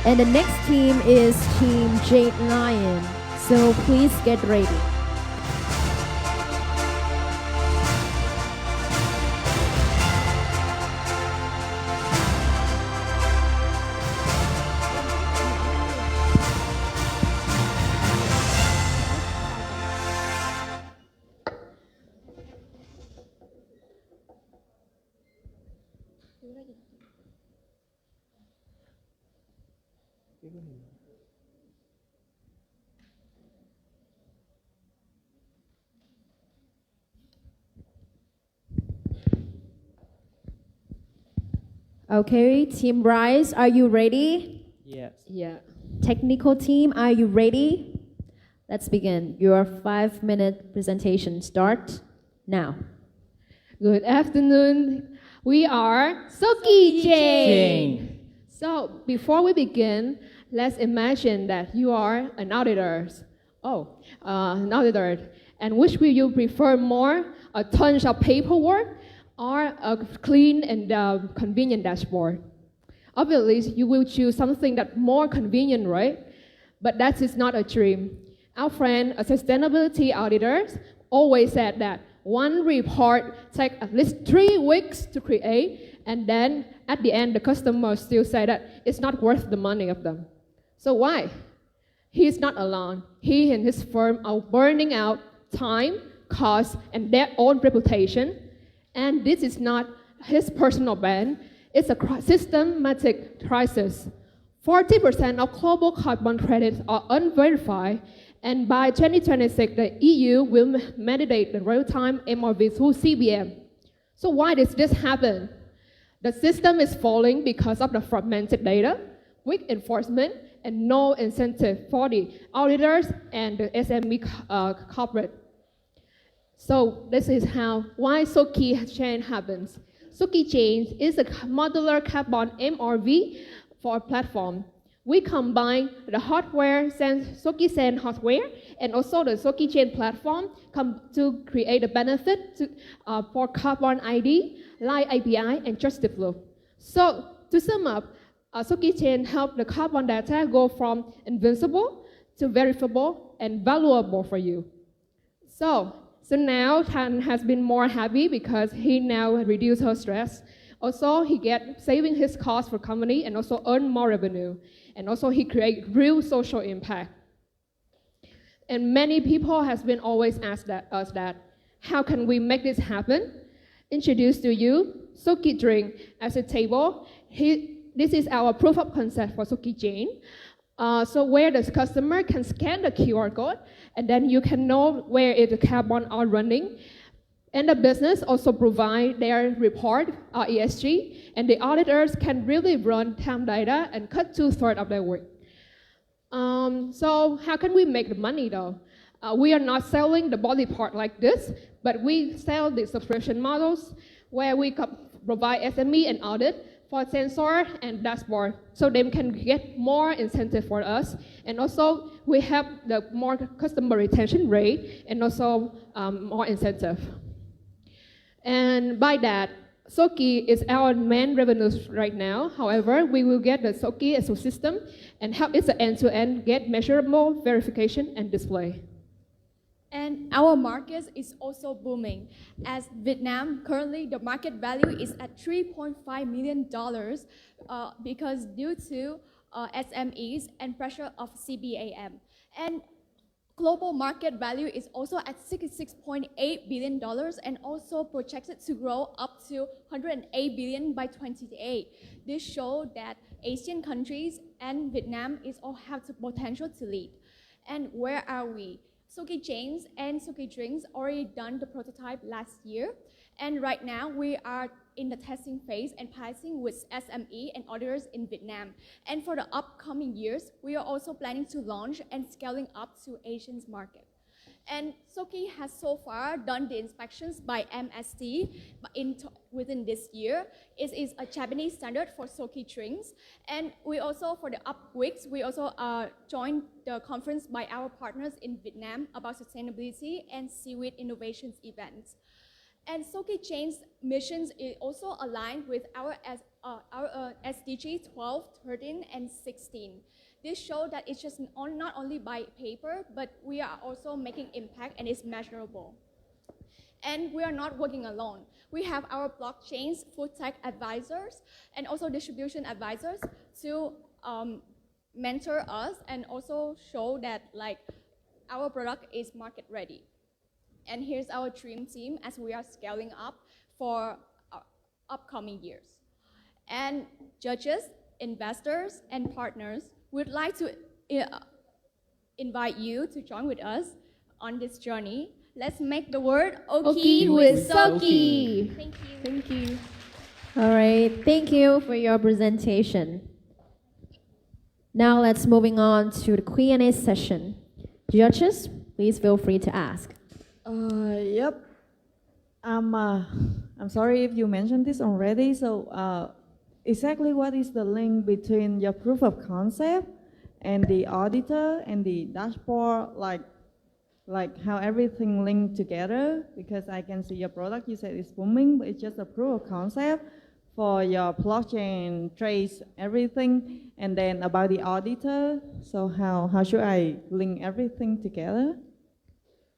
And the next team is Team Jade Lion. So please get ready. Okay, Team Rise, are you ready? Yes. Yeah. Technical team, are you ready? Let's begin. Your 5-minute presentation start now. Good afternoon. We are Soki Jane. So before we begin, let's imagine that you are an auditor. An auditor. And which will you prefer more? A ton of paperwork or a clean and convenient dashboard? Obviously, you will choose something that's more convenient, right? But that is not a dream. Our friend, a sustainability auditor, always said that one report takes at least 3 weeks to create, and then at the end, the customer still say that it's not worth the money of them. So why? He's not alone. He and his firm are burning out time, cost, and their own reputation. And this is not his personal ban. It's a systematic crisis. 40% of global carbon credits are unverified, and by 2026, the EU will mandate the real-time MRV through CBM. So why does this happen? The system is falling because of the fragmented data, weak enforcement, and no incentive for the auditors and the SME corporate. So this is why Soki Chain happens. Soki Chain is a modular carbon MRV for a platform. We combine the hardware, Soki Chain hardware, and also the Soki Chain platform to create a benefit for carbon ID, Light API, and Trusted Flow. So to sum up, Soki Chain helps the carbon data go from invincible to verifiable and valuable for you. So now Tan has been more happy because he now reduced her stress. Also, he saving his cost for company and also earn more revenue. And also he create real social impact. And many people has been always asked us that, how can we make this happen? Introduce to you Soki Drink as a table. this is our proof of concept for Soki Chain. So where the customer can scan the QR code, and then you can know where is the carbon are running. And the business also provide their report, ESG, and the auditors can really run time data and cut 2/3 of their work. So how can we make the money though? We are not selling the body part like this, but we sell the subscription models where we provide SME and audit for sensor and dashboard, so they can get more incentive for us. And also we have the more customer retention rate and also more incentive. And by that, Soki is our main revenue right now. However, we will get the Soki ecosystem and help it end-to-end get measurable verification and display. And our market is also booming. As Vietnam, currently the market value is at $3.5 million because due to SMEs and pressure of CBAM. And global market value is also at $66.8 billion and also projected to grow up to $108 billion by 2028. This shows that Asian countries and Vietnam all have the potential to lead. And where are we? Soki Chains and Soki Drinks already done the prototype last year. And right now we are in the testing phase and piloting with SME and others in Vietnam. And for the upcoming years, we are also planning to launch and scaling up to Asian market. And Soki has so far done the inspections by MST within this year. It is a Japanese standard for Soki drinks. And we also, for the up weeks, we also joined the conference by our partners in Vietnam about sustainability and seaweed innovations events. And Soki Chain's missions is also aligned with our SDG 12, 13, and 16. This shows that it's just not only by paper, but we are also making impact and it's measurable. And we are not working alone. We have our blockchains, food tech advisors, and also distribution advisors to mentor us and also show that our product is market ready. And here's our dream team as we are scaling up for upcoming years. And judges, investors, and partners would like to invite you to join with us on this journey. Let's make the word Oki with Soki. Thank you. Thank you. All right, thank you for your presentation. Now let's moving on to the Q&A session. Judges, please feel free to ask. Yep. I'm sorry if you mentioned this already. So exactly what is the link between your proof of concept and the auditor and the dashboard, like how everything linked together? Because I can see your product, you said it's booming, but it's just a proof of concept for your blockchain, trace everything, and then about the auditor. So how should I link everything together?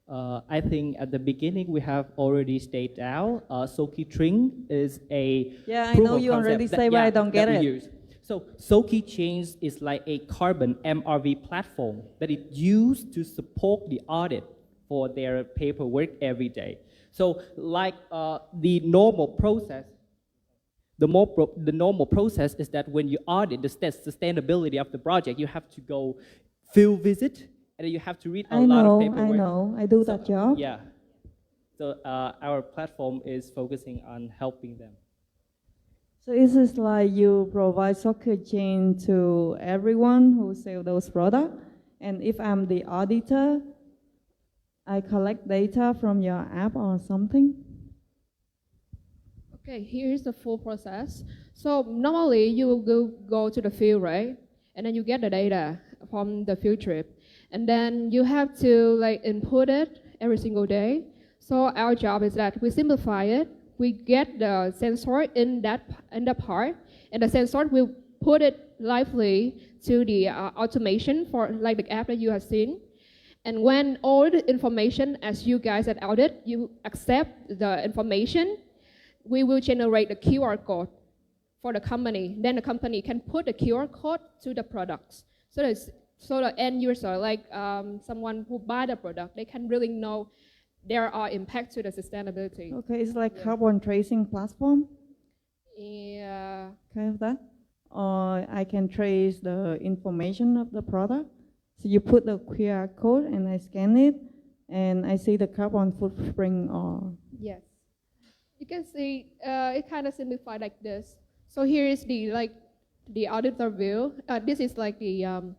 I think at the beginning we have already stated out, Soki Drink is a I know you already say, but I don't get it. Use. So Soki Chains is like a carbon MRV platform that is used to support the audit for their paperwork every day. So like the normal process, the normal process is that when you audit the sustainability of the project, you have to go field visit, and then you have to read a lot of paperwork. I do that job. Yeah. So our platform is focusing on helping them. So is this like you provide Soki Chain to everyone who sell those products? And if I'm the auditor, I collect data from your app or something? Okay, here's the full process. So normally you will go to the field, right? And then you get the data from the field trip. And then you have to input it every single day. So our job is that we simplify it. We get the sensor in that part, and the sensor will put it lively to the automation for the app that you have seen. And when all the information, as you guys at audit, you accept the information, we will generate the QR code for the company. Then the company can put the QR code to the products. So the end user, someone who buy the product, they can really know there are impacts to the sustainability. Okay, it's like carbon tracing platform? Yeah. Kind of that? or I can trace the information of the product. So you put the QR code and I scan it, and I see the carbon footprint or... Yes. You can see it kind of simplified like this. So here is the auditor view. This is like the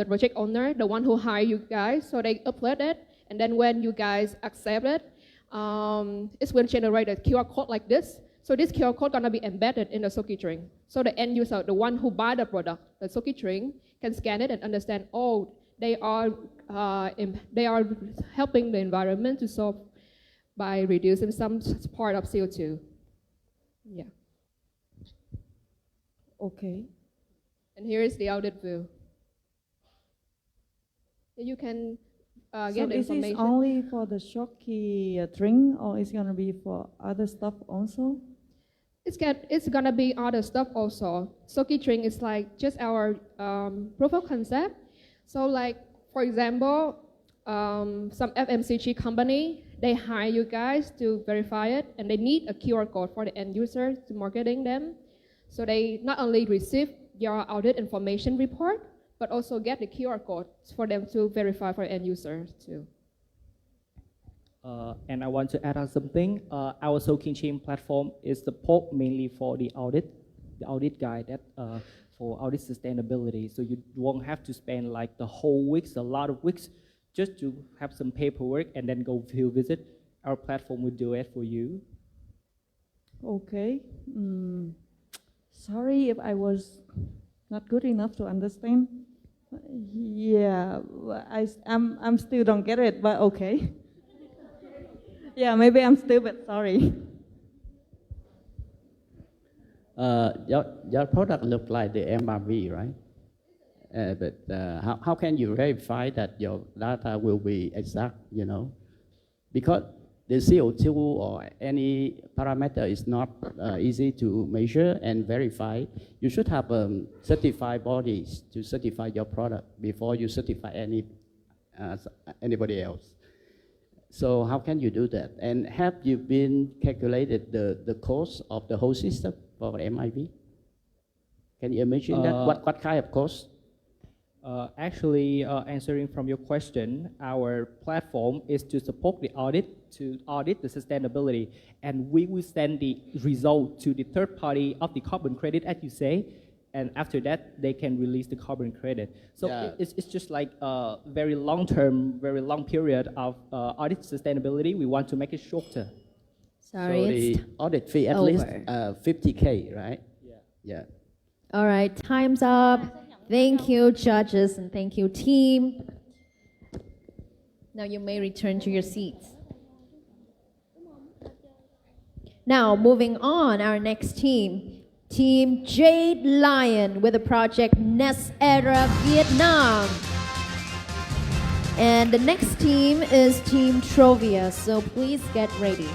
project owner, the one who hired you guys. So they upload it, and then when you guys accept it, it will generate a QR code like this. So this QR code gonna be embedded in the Soki drink. So the end user, the one who buy the product, the Soki drink, can scan it and understand, oh, they are helping the environment to solve by reducing some part of CO2. Yeah. Okay. And here is the audit view. You can get the information. Is this only for the Soki drink, or is it gonna be for other stuff also? It's gonna be other stuff also. Soki drink is like just our proof of concept. So like, for example, some FMCG company, they hire you guys to verify it, and they need a QR code for the end user to marketing them. So they not only receive your audit information report, but also get the QR code for them to verify for end users too. And I want to add on something. Our Soki Chain platform is support mainly for the audit guide that for audit sustainability. So you won't have to spend like the whole weeks, a lot of weeks, just to have some paperwork and then go field visit. Our platform will do it for you. Okay. Sorry if I was not good enough to understand. Yeah, I'm still don't get it, but okay. Yeah, maybe I'm stupid, sorry. Your product look like the MRV, right? But how can you verify that your data will be exact, you know? Because the CO2 or any parameter is not easy to measure and verify. You should have certified bodies to certify your product before you certify anybody else. So how can you do that? And have you been calculated the cost of the whole system for MIV? Can you imagine that? What kind of cost? Actually, answering from your question, our platform is to support the audit, to audit the sustainability, and we will send the result to the third party of the carbon credit, as you say, and after that, they can release the carbon credit. So it's just like a very long-term, very long period of audit sustainability. We want to make it shorter. Sorry, so the audit fee at least 50K, right? Yeah. All right, time's up. Thank you, judges, and thank you, team. Now you may return to your seats. Now, moving on, our next team. Team Jade Lion with the project Next Era Vietnam. And the next team is Team Trovia, so please get ready.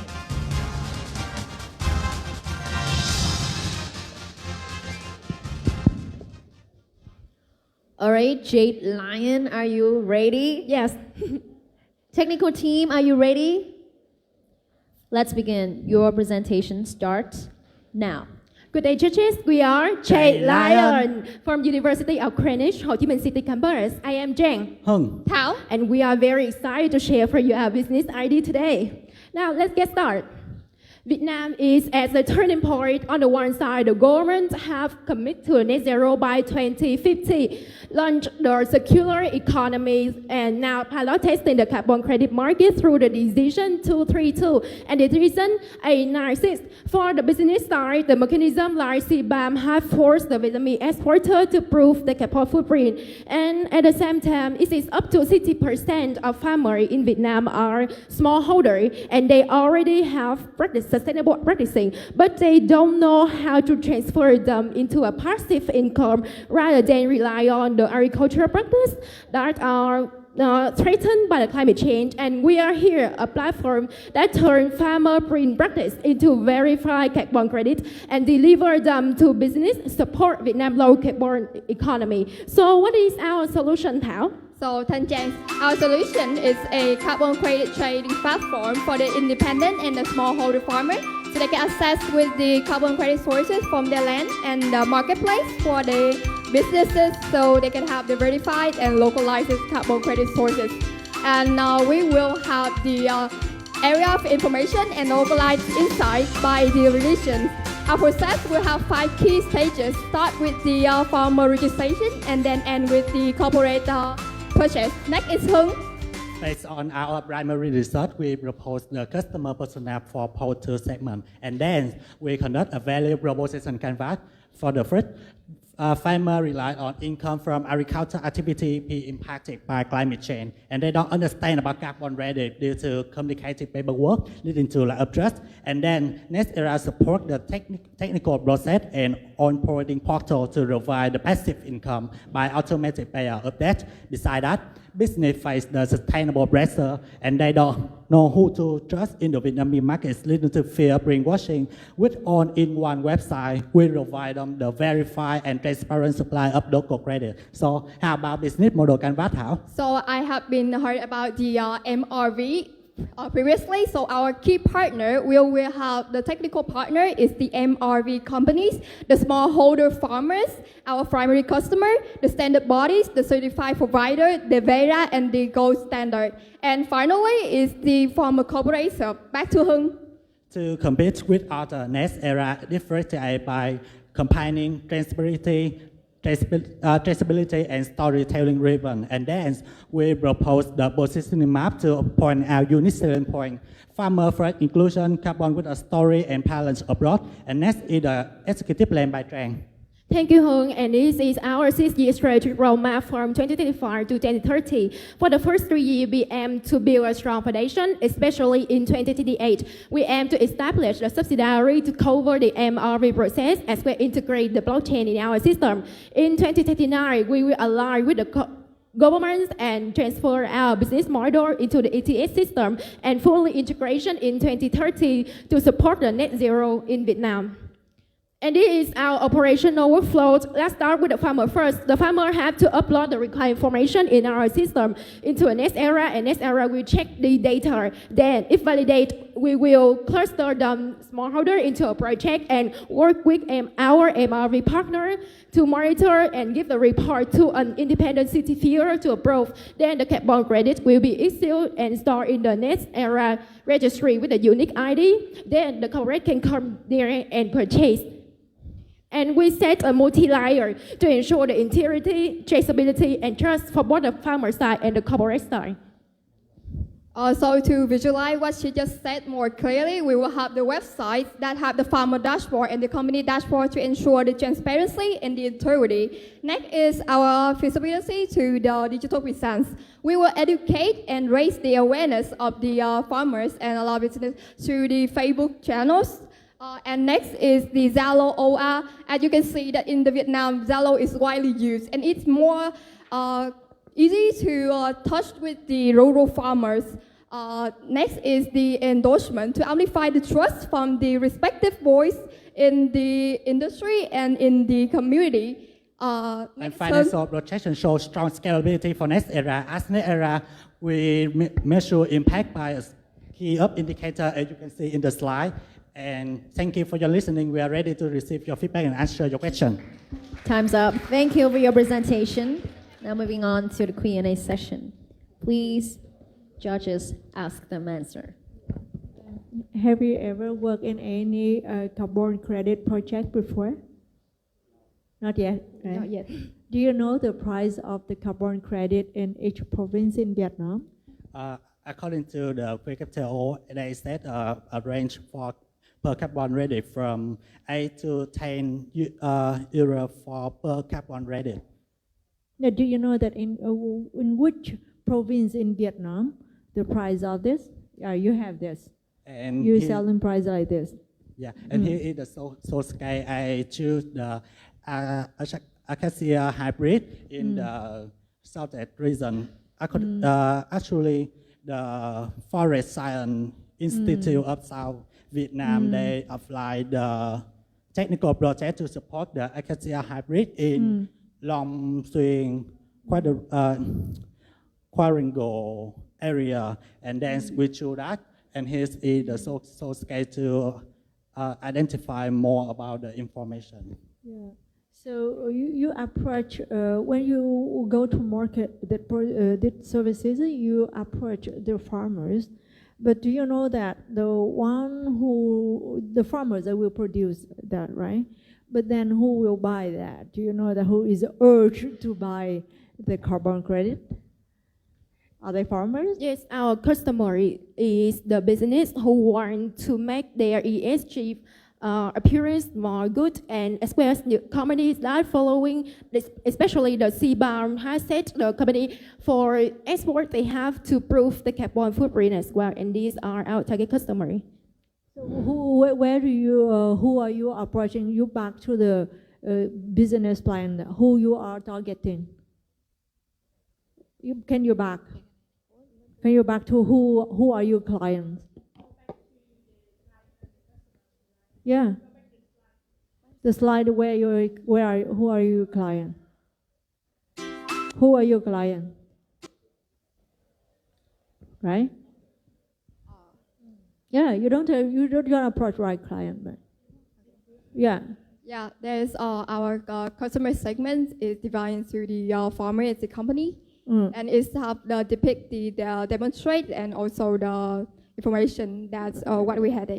All right, Jade Lion, are you ready? Yes. Technical team, are you ready? Let's begin. Your presentation starts now. Good day, judges. We are Jade Lion from University of Greenwich, Ho Chi Minh City campus. I am Jane. Hùng. Thảo. And we are very excited to share for you our business idea today. Now, let's get started. Vietnam is at the turning point. On the one side, the government have committed to net zero by 2050, launched the circular economy, and now pilot testing the carbon credit market through the decision 232 and the decision 896. For the business side, the mechanism like CBAM have forced the Vietnamese exporter to prove the carbon footprint. And at the same time, it is up to 60% of farmers in Vietnam are smallholder, and they already have practiced sustainable practicing, but they don't know how to transfer them into a passive income rather than rely on the agricultural practice that are threatened by the climate change. And we are here, a platform that turns farmer green practice into verified carbon credit and deliver them to business, support Vietnam low carbon economy. So what is our solution, Thảo? So, Thanh Trang, our solution is a carbon credit trading platform for the independent and the smallholder farmer so they can access with the carbon credit sources from their land and the marketplace for the businesses, so they can have the verified and localized carbon credit sources. And we will have the area of information and localized insight by the religion. Our process will have 5 key stages. Start with the farmer registration and then end with the corporate purchase. Next is Hùng. Based on our primary research, we propose the customer persona for both two segments, and then we conduct a value proposition canvas. For the first, farmers rely on income from agricultural activity being impacted by climate change, and they don't understand about carbon credit due to complicated paperwork leading to lack of trust. And then next era support the technical process and onboarding portal to provide the passive income by automatic payout of debt. Besides that, business face the sustainable pressure, and they don't know who to trust in the Vietnamese markets, leading to fear brainwashing. With all-in-one website, we provide them the verified and transparent supply of local credit. So how about business model canvas, Thảo? So I have been heard about the MRV previously. So our key partner will have the technical partner is the MRV companies, the smallholder farmers, our primary customer, the standard bodies, the certified provider, the VERA and the gold standard. And finally is the farmer corporation. Back to Hùng. To compete with other next era, differentiate by combining traceability and storytelling driven. And then we propose the positioning map to point out unique selling point. Farmer first inclusion, carbon with a story and balance abroad. And next is the executive plan by Trang. Thank you, Hùng, and this is our 6-year strategic roadmap from 2025 to 2030. For the first 3 years, we aim to build a strong foundation, especially in 2028. We aim to establish a subsidiary to cover the MRV process as we integrate the blockchain in our system. In 2029, we will align with the governments and transfer our business model into the ETS system and fully integration in 2030 to support the net zero in Vietnam. And this is our operational workflow. Let's start with the farmer first. The farmer have to upload the required information in our system into a next era, and next era will check the data. Then, if validate, we will cluster the smallholder into a project and work with our MRV partner to monitor and give the report to an independent certifier to approve. Then the carbon credit will be issued and stored in the next era registry with a unique ID. Then the corporate can come there and purchase. And we set a multi-layer to ensure the integrity, traceability, and trust for both the farmer side and the corporate side. So to visualize what she just said more clearly, we will have the websites that have the farmer dashboard and the company dashboard to ensure the transparency and the integrity. Next is our feasibility to the digital presence. We will educate and raise the awareness of the farmers and allow business through the Facebook channels. And next is the Zalo OR. As you can see that in the Vietnam, Zalo is widely used and it's more easy to touch with the rural farmers. Next is the endorsement to amplify the trust from the respective voice in the industry and in the community. And financial projection shows strong scalability for next era. As next era, we measure impact by a key up indicator, as you can see in the slide. And thank you for your listening. We are ready to receive your feedback and answer your question. Time's up. Thank you for your presentation. Now moving on to the Q&A session. Please, judges, ask them answer. Have you ever worked in any carbon credit project before? Not yet, right? Not yet. Do you know the price of the carbon credit in each province in Vietnam? According to the WTO, they set a range for per carbon credit from 8 to 10 euro for per carbon credit. Now, do you know that in which province in Vietnam the price of this? You have this. And you sell in price like this. Yeah, and here is the source scale. I choose the Acacia hybrid in the southeast region. Actually, the Forest Science Institute of South Vietnam, they applied the technical project to support the Acacia hybrid in Long Xuyên quadrangle area, and then we choose that. And here is the source scale to identify more about the information. Yeah. So you approach when you go to market that services, you approach the farmers. But do you know that the farmers that will produce that, right? But then who will buy that? Do you know that who is urged to buy the carbon credit? Are they farmers? Yes, our customer is the business who want to make their ESG appearance more good, and as well as the companies that following, especially the CBAM has set the company for export, they have to prove the carbon footprint as well, and these are our target customers. So who are you approaching? You back to the business plan, who you are targeting? Can you back to who are your clients? Yeah. The slide who are your client? Who are your client? Right? Yeah, you don't approach right client, but yeah. Yeah, there's our customer segment is divided into the farmer as a company, and it's have the depict the demonstrate and also the information that's what we had.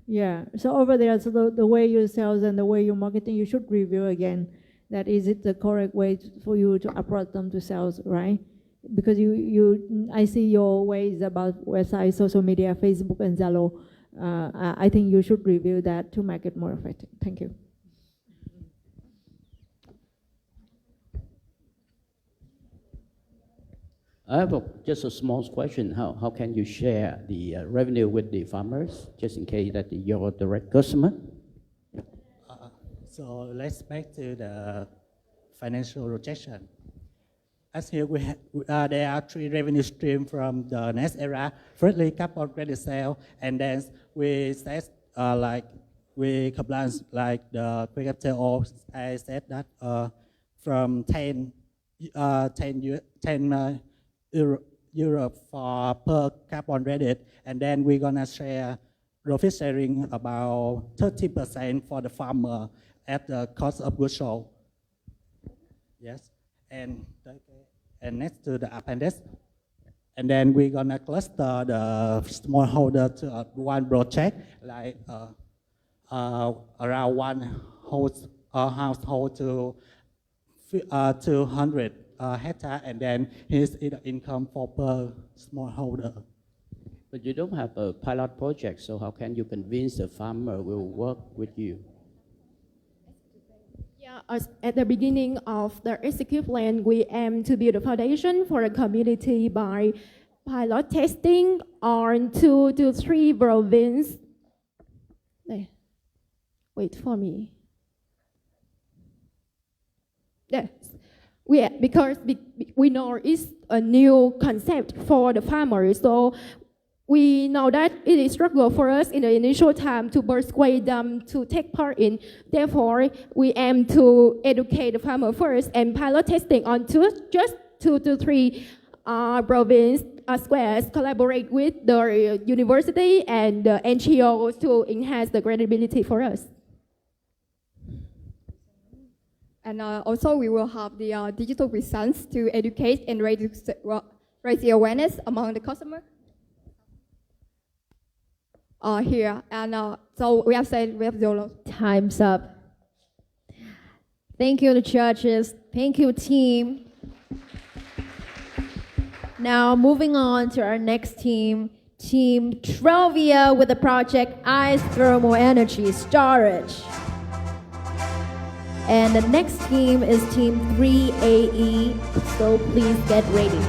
Yeah, so over there, so the way you sell and the way you marketing, you should review again that is it the correct way for you to approach them to sales, right? Because I see your ways about website, social media, Facebook and Zalo. I think you should review that to make it more effective. Thank you. I have just a small question. How can you share the revenue with the farmers, just in case that you're a direct customer? So let's back to the financial projection. As here there are three revenue streams from the next era. Firstly, carbon credit sale, and then we set we compliance like the creditor, or I said that from 10 euro for per carbon credit, and then we're gonna share profit sharing about 30% for the farmer at the cost of goods sold. Yes, and next to the appendix, and then we're gonna cluster the smallholder to one project, like around one household to 200 hectare, and then his income for per smallholder. But you don't have a pilot project, so how can you convince the farmer will work with you? Yeah, at the beginning of the executive plan, we aim to build a foundation for the community by pilot testing on 2 to 3 provinces. Wait for me. Yes. Because we know it's a new concept for the farmers, so we know that it is struggle for us in the initial time to persuade them to take part in. Therefore, we aim to educate the farmer first and pilot testing on just 2 to 3 provinces, as well as collaborate with the university and the NGOs to enhance the credibility for us. And also, we will have the digital presence to educate and raise the awareness among the customer. Here, and so we have said we have Zolo. Time's up. Thank you, the judges. Thank you, team. Now, moving on to our next team, Team Trovia, with the project Ice Thermal Energy Storage. And the next team is Team 3AE, so please get ready.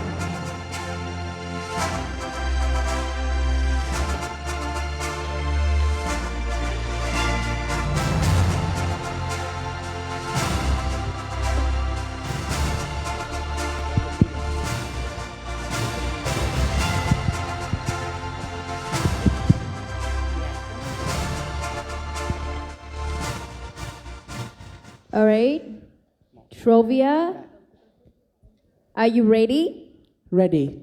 All right, Trovia, are you ready? Ready.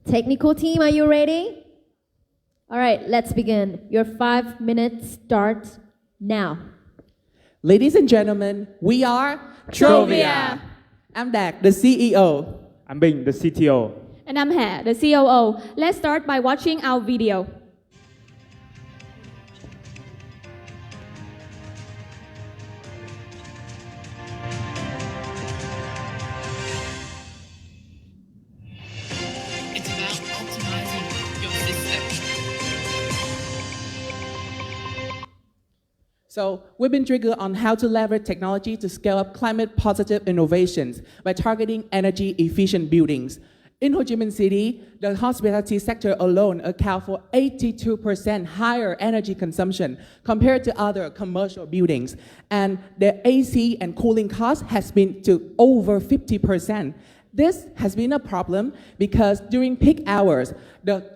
Technical team, are you ready? All right, let's begin. Your 5 minutes start now. Ladies and gentlemen, we are Trovia. I'm Dak, the CEO. I'm Bing, the CTO. And I'm He, the COO. Let's start by watching our video. It's about optimizing your system. So we've been triggered on how to leverage technology to scale up climate-positive innovations by targeting energy-efficient buildings. In Ho Chi Minh City, the hospitality sector alone accounts for 82% higher energy consumption compared to other commercial buildings. And the AC and cooling cost has been to over 50%. This has been a problem because during peak hours, the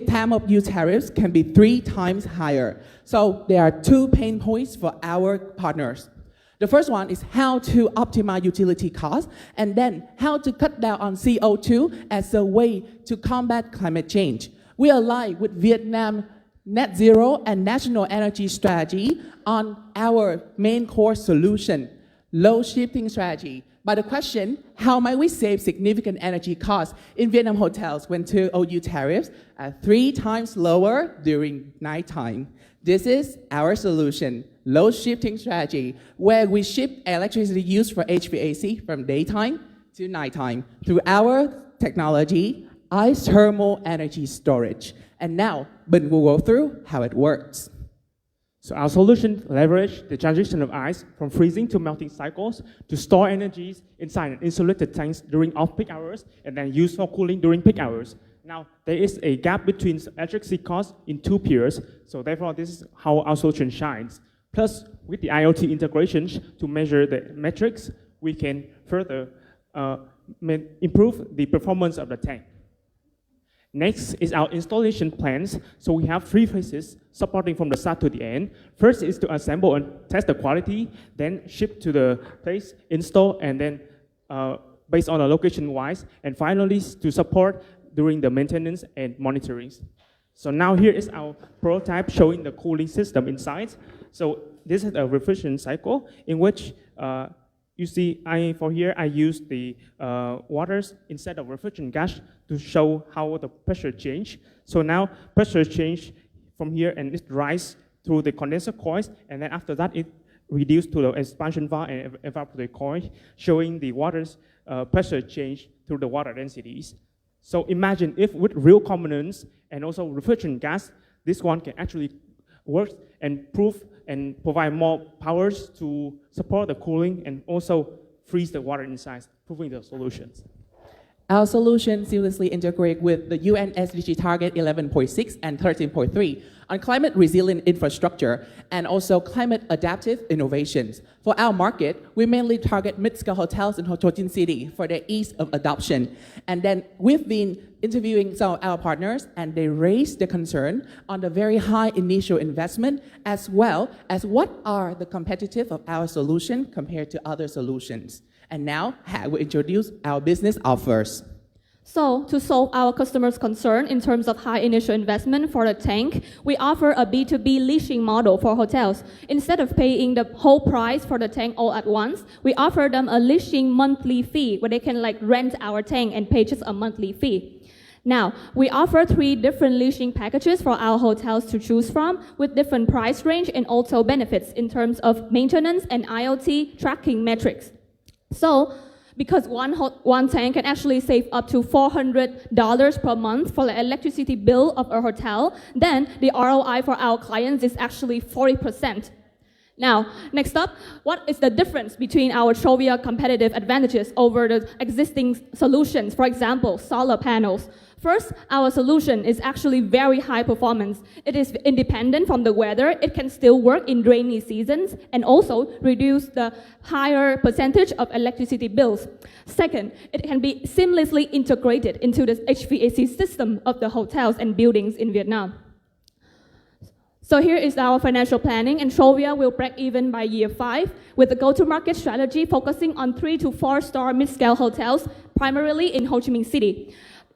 time of use tariffs can be 3 times higher. So there are 2 pain points for our partners. The first one is how to optimize utility costs, and then how to cut down on CO2 as a way to combat climate change. We align with Vietnam Net Zero and National Energy Strategy on our main core solution, low shifting strategy. But the question, how might we save significant energy costs in Vietnam hotels when TOU tariffs are 3 times lower during nighttime? This is our solution, low shifting strategy, where we shift electricity used for HVAC from daytime to nighttime through our technology, ice thermal energy storage. And now, Ben will go through how it works. So our solution leverages the transition of ice from freezing to melting cycles to store energies inside an insulated tanks during off-peak hours and then use for cooling during peak hours. Now, there is a gap between electricity costs in 2 periods, so therefore this is how our solution shines. Plus, with the IoT integrations to measure the metrics, we can further improve the performance of the tank. Next is our installation plans. So we have 3 phases supporting from the start to the end. First is to assemble and test the quality, then ship to the place, install, and then based on the location-wise, and finally to support during the maintenance and monitoring. So now here is our prototype showing the cooling system inside. So this is a refrigeration cycle in which you see for here I use the waters instead of refrigerant gas to show how the pressure change. So now pressure change from here and it rise through the condenser coils, and then after that it reduced to the expansion valve and evaporator coil, showing the water's pressure change through the water densities. So imagine if with real components and also refrigerant gas, this one can actually work and prove and provide more powers to support the cooling and also freeze the water inside, proving the solutions. Our solution seamlessly integrates with the UN SDG target 11.6 and 13.3 on climate resilient infrastructure and also climate adaptive innovations. For our market, we mainly target mid-scale hotels in Ho Chi Minh City for their ease of adoption. And then we've been interviewing some of our partners, and they raised the concern on the very high initial investment, as well as what are the competitive of our solution compared to other solutions. And now, I will introduce our business offers. So, to solve our customers' concern in terms of high initial investment for the tank, we offer a B2B leasing model for hotels. Instead of paying the whole price for the tank all at once, we offer them a leasing monthly fee where they can rent our tank and pay just a monthly fee. Now, we offer 3 different leasing packages for our hotels to choose from with different price range and also benefits in terms of maintenance and IoT tracking metrics. So, because one tank can actually save up to $400 per month for the electricity bill of a hotel, then the ROI for our clients is actually 40%. Now, next up, what is the difference between our Trovia competitive advantages over the existing solutions, for example, solar panels? First, our solution is actually very high performance. It is independent from the weather. It can still work in rainy seasons and also reduce the higher percentage of electricity bills. Second, it can be seamlessly integrated into the HVAC system of the hotels and buildings in Vietnam. So here is our financial planning, and Trovia will break even by year 5 with a go-to-market strategy focusing on 3 to 4 star mid-scale hotels, primarily in Ho Chi Minh City.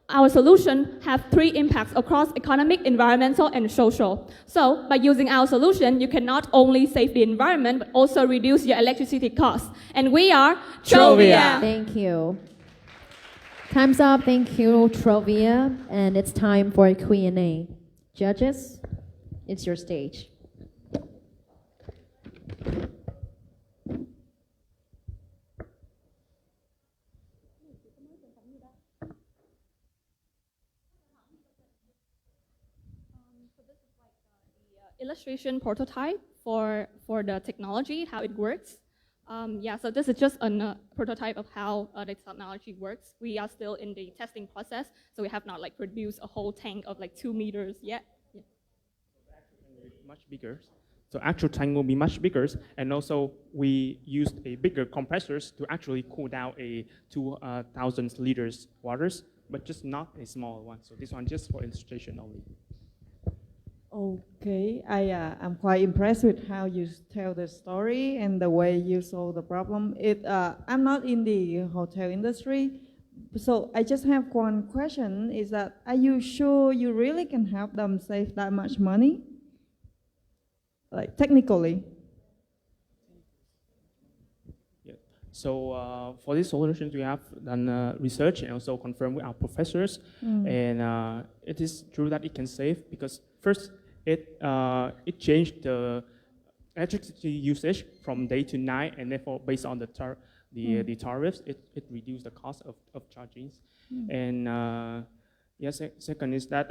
Our solution have 3 impacts across economic, environmental, and social. So by using our solution, you can not only save the environment, but also reduce your electricity costs. And we are Trovia. Thank you. Time's up. Thank you, Trovia. And it's time for a Q&A. Judges, it's your stage. Illustration prototype for the technology, how it works. So this is just a prototype of how the technology works. We are still in the testing process, so we have not like produced a whole tank of like 2 meters yet. Yeah. Much bigger. So actual tank will be much bigger, and also we used a bigger compressors to actually cool down a 2,000 liters waters, but just not a small one. So this one just for illustration only. Okay, I'm quite impressed with how you tell the story and the way you solve the problem. I'm not in the hotel industry, so I just have one question, is that, are you sure you really can help them save that much money? Like, technically? Yeah. So for these solutions, we have done research and also confirmed with our professors, and it is true that it can save, because first, it changed the electricity usage from day to night, and therefore, based on the tariffs, it reduced the cost of charging. And second is that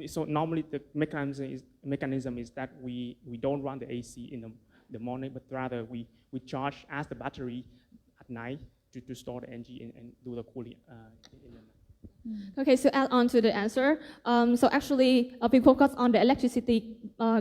so normally the mechanism is that we don't run the AC in the morning, but rather we charge as the battery at night to store the energy and do the cooling in the night. Okay, so add on to the answer. So actually, we focus on the electricity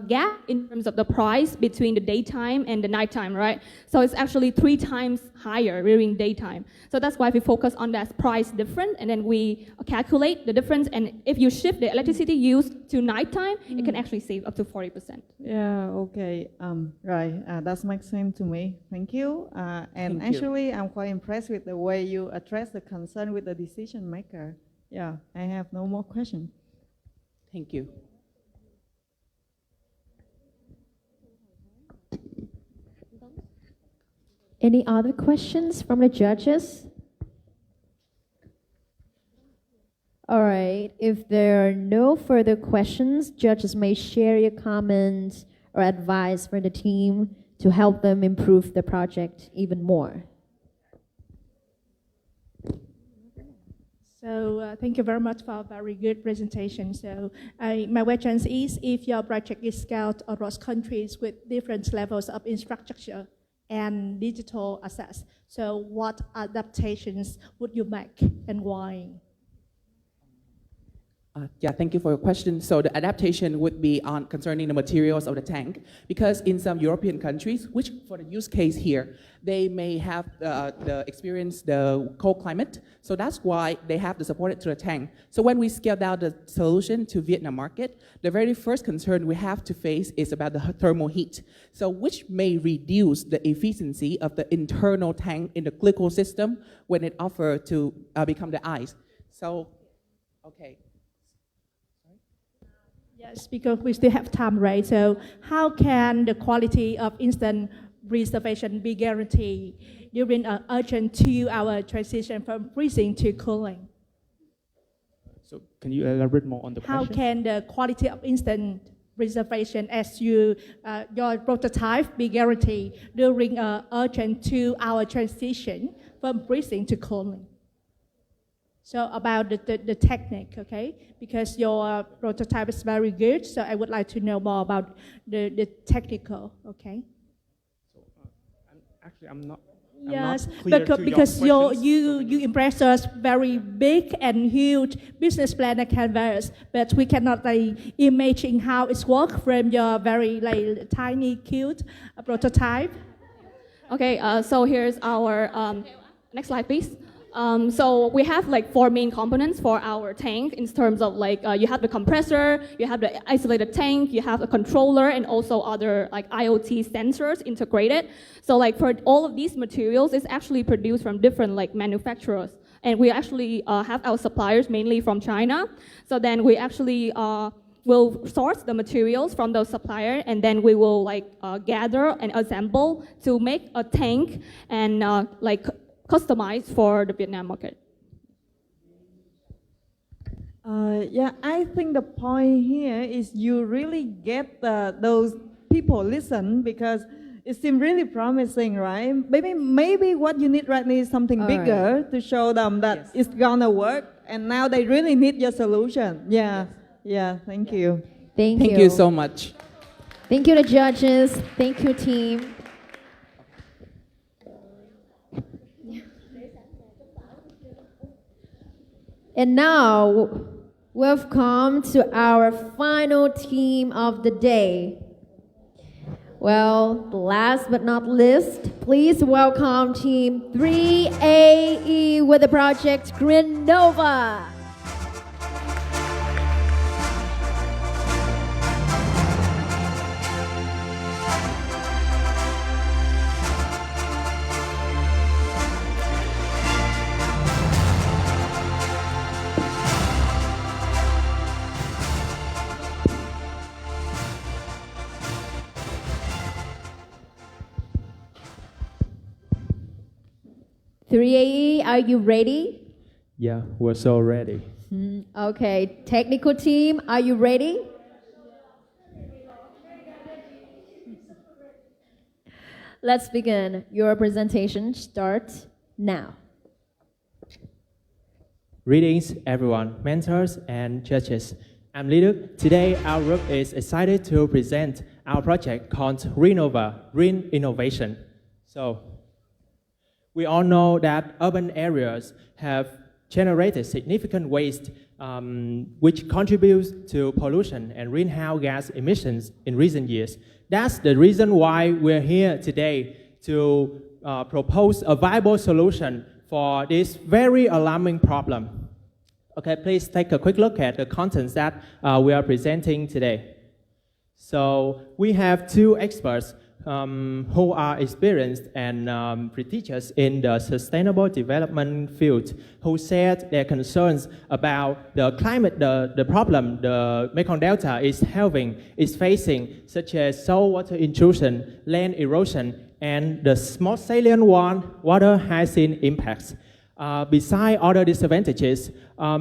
gap in terms of the price between the daytime and the nighttime, right? So it's actually 3 times higher during daytime. So that's why we focus on that price difference, and then we calculate the difference. And if you shift the electricity use to nighttime, it can actually save up to 40%. Yeah, okay. Right, that makes sense to me. Thank you. And actually, I'm quite impressed with the way you address the concern with the decision maker. Yeah, I have no more questions. Thank you. Any other questions from the judges? All right, if there are no further questions, judges may share your comments or advice for the team to help them improve the project even more. So thank you very much for a very good presentation. So my question is, if your project is scaled across countries with different levels of infrastructure and digital access, so what adaptations would you make and why? Thank you for your question. So the adaptation would be on concerning the materials of the tank, because in some European countries, which for the use case here, they may have the cold climate. So that's why they have to support it to the tank. So when we scale down the solution to Vietnam market, the very first concern we have to face is about the thermal heat. So which may reduce the efficiency of the internal tank in the glycol system when it offers to become the ice. So, okay. Yes, because we still have time, right? So how can the quality of instant reservation be guaranteed during an urgent 2-hour transition from freezing to cooling? So can you elaborate more on the question? How can the quality of instant reservation as your prototype be guaranteed during an urgent 2-hour transition from freezing to cooling? So about the technique, okay? Because your prototype is very good, so I would like to know more about the technical, okay? So actually, I'm not because you impress us very big and huge business plan and canvas, but we cannot imagine how it's work from your very tiny, cute prototype. Okay, so here's our next slide, please. So we have 4 main components for our tank in terms of you have the compressor, you have the isolated tank, you have a controller, and also other IoT sensors integrated. So for all of these materials, it's actually produced from different manufacturers. And we actually have our suppliers mainly from China. So then we actually will source the materials from those suppliers, and then we will gather and assemble to make a tank and customize for the Vietnam market. Yeah, I think the point here is you really get those people listen, because it seems really promising, right? Maybe what you need right now is something bigger to show them that it's gonna work, and now they really need your solution. Yeah, yeah. Thank you. Thank you. Thank you so much. Thank you, the judges. Thank you, team. And now we've come to our final team of the day. Well, last but not least, please welcome Team 3AE with the project Green Nova. Are you ready? Yeah, we're so ready. Okay, technical team, are you ready? Let's begin. Your presentation starts now. Greetings, everyone, mentors and judges. I'm Liduk. Today, our group is excited to present our project called Renova, Green Innovation. So, we all know that urban areas have generated significant waste, which contributes to pollution and greenhouse gas emissions in recent years. That's the reason why we're here today to propose a viable solution for this very alarming problem. Okay, please take a quick look at the contents that we are presenting today. So we have two experts who are experienced and prestigious in the sustainable development field, who shared their concerns about the climate, the problem the Mekong Delta is facing, such as soil water intrusion, land erosion, and the most salient one, water hyacinth impacts. Besides other disadvantages,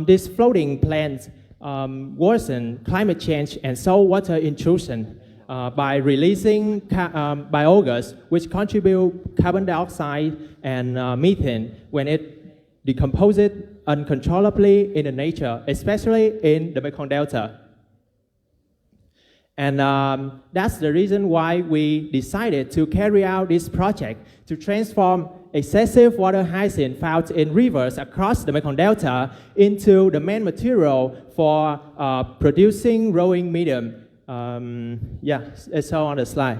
these floating plants worsen climate change and soil water intrusion by releasing biogas, which contribute carbon dioxide and methane when it decomposes uncontrollably in the nature, especially in the Mekong Delta. And that's the reason why we decided to carry out this project to transform excessive water hyacinth found in rivers across the Mekong Delta into the main material for producing growing medium. It's all on the slide.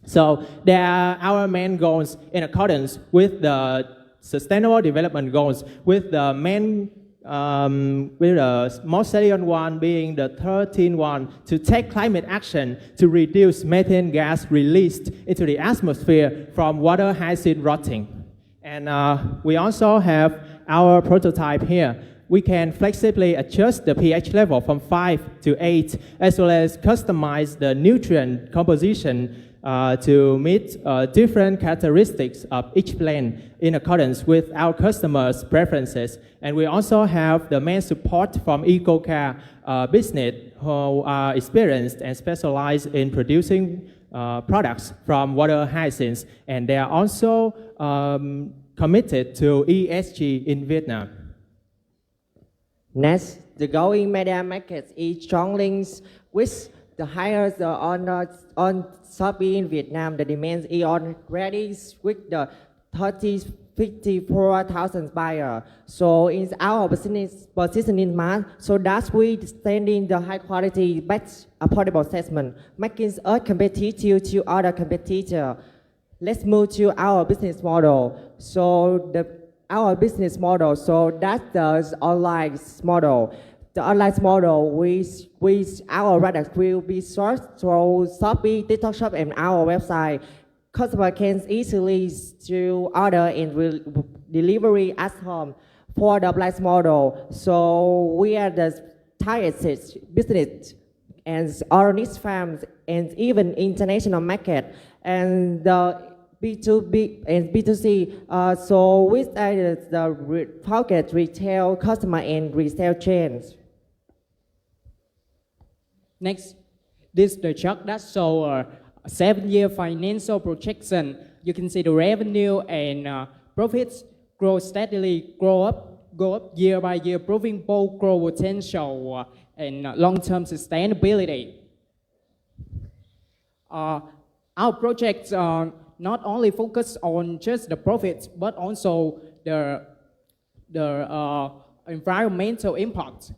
So there are our main goals in accordance with the Sustainable Development Goals, with the main, with the most salient one being the 13th one, to take climate action to reduce methane gas released into the atmosphere from water hyacinth rotting. And we also have our prototype here. We can flexibly adjust the pH level from 5 to 8, as well as customize the nutrient composition to meet different characteristics of each plant in accordance with our customers' preferences. And we also have the main support from EcoCare business, who are experienced and specialized in producing products from water hyacinths. And they are also committed to ESG in Vietnam. Next, the growing media market is strong links with the highest on Shopee in Vietnam. The demand is already with the 54,000 buyers. So in our business position in mass, so that's we standing the high quality but affordable segment, making us competitive to other competitors. Let's move to our business model. So our business model, so that's the online model. The online model, our products will be sourced through Shopee, TikTok Shop, and our website. Customer can easily to order and delivery at home. for the price model. So we are the target business and organic farms and even international market and the B2B and B2C. So we started the target retail customer and resale chains. Next, this is the chart that shows a 7-year financial projection. You can see the revenue and profits grow steadily, go up year by year, proving both growth potential and long-term sustainability. Our projects not only focus on just the profits, but also the environmental impact.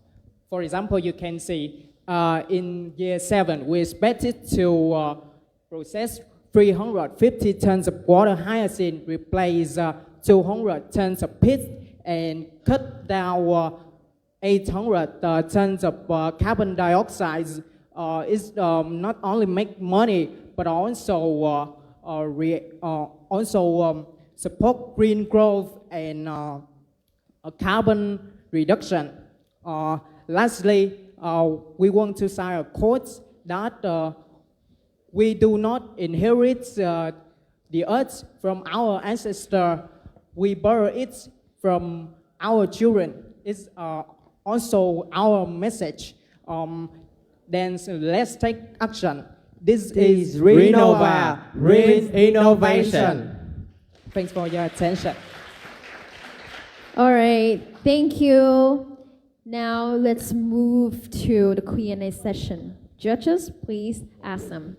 For example, you can see in year 7, we expected to process 350 tons of water hyacinth, replace 200 tons of peat, and cut down 800 tons of carbon dioxide. It's not only make money, but also support green growth and carbon reduction. Lastly, we want to sign a quote that we do not inherit the earth from our ancestors. We borrow it from our children. It's also our message. Then let's take action. This is Renova, Green Innovation. Thanks for your attention. All right, thank you. Now let's move to the Q&A session. Judges, please ask them.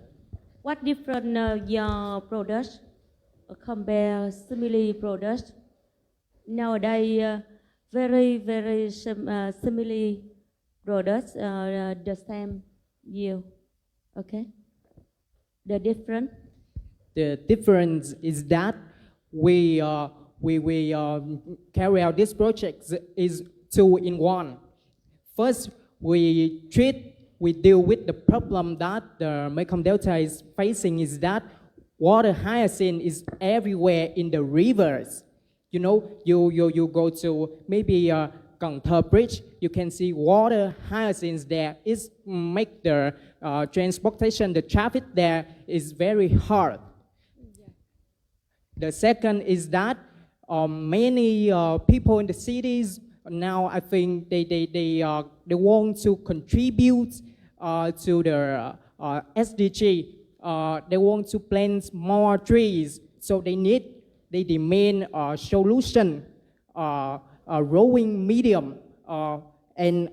What different your products compare similar products? Nowadays, very similar products are the same yield. Okay. The difference is that we carry out this project is 2-in-1. First, we deal with the problem that the Mekong Delta is facing, is that water hyacinth is everywhere in the rivers. You know, you go to maybe Cần Thơ Bridge, you can see water hyacinths there. It make the transportation, the traffic there is very hard. The second is that many people in the cities now, I think they want to contribute to the SDG. They want to plant more trees, so they demand a solution, a rowing medium, and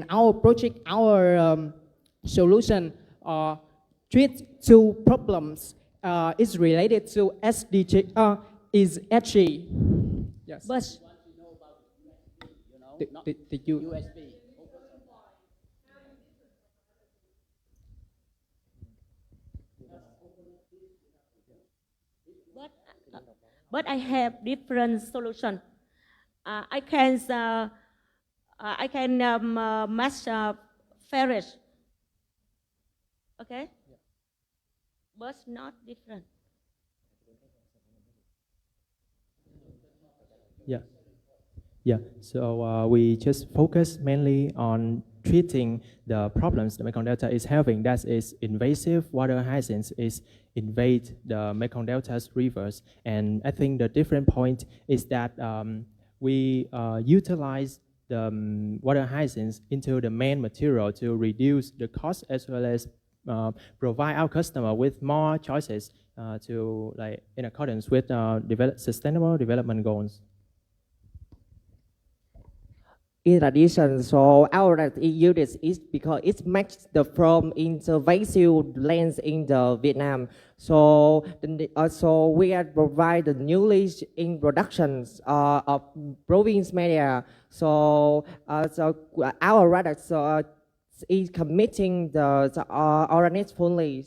our project, our solution treats two problems. Is related to SDG. Is actually yes. But the USB. But I have different solution. I can match ferret. Okay, but not different. Yeah. So we just focus mainly on treating the problems the Mekong Delta is having. That is invasive water hyacinths is invade the Mekong Delta's rivers. And I think the different point is that we utilize the water hyacinths into the main material to reduce the cost as well as provide our customer with more choices to in accordance with sustainable development goals. In addition, so our unit is because it makes the from invasive lands in the Vietnam. So also we are provide the newly introductions of province media. So our products is committing the organic fully.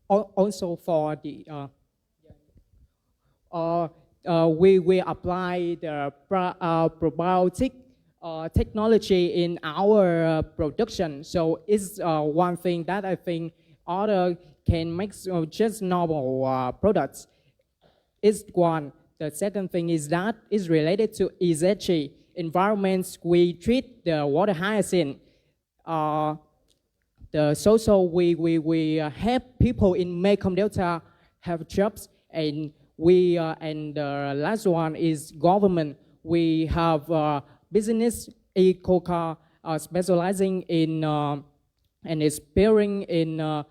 Also for the we apply the probiotic technology in our production. So it's one thing that I think other can make just normal products. It's one. The second thing is that is related to ESG environments. We treat the water hyacinth. The social we help people in Mekong Delta have jobs, and we and the last one is government. We have business eco-car specializing in and experiencing in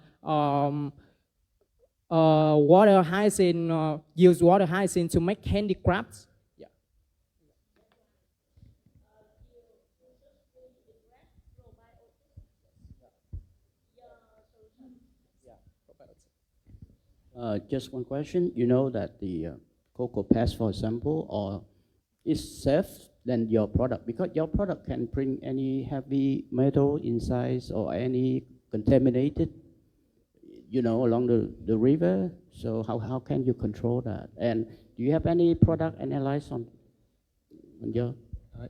water hyacinth, use water hyacinth to make handicrafts. Yeah. Just one question. You know that the cocoa paste, for example, or is safe than your product because your product can bring any heavy metal inside or any contaminated, you know, along the river. So how can you control that? And do you have any product analysis on your?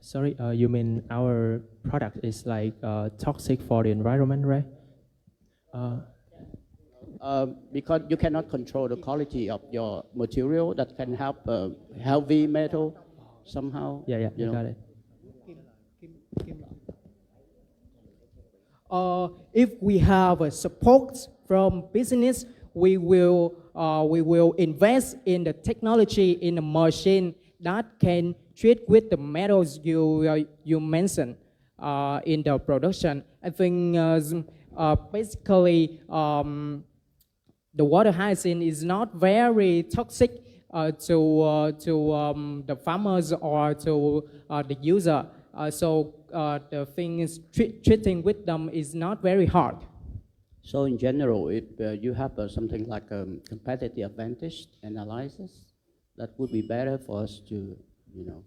Sorry, you mean our product is like toxic for the environment, right? Because you cannot control the quality of your material that can have heavy metal somehow. Yeah, you know? Got it. If we have support from business, we will invest in the technology, in the machine that can treat with the metals you mentioned in the production. I think basically the water hyacinth is not very toxic to the farmers or to the user. So the thing is treating with them is not very hard. So in general, if you have something like a competitive advantage analysis, that would be better for us to, you know.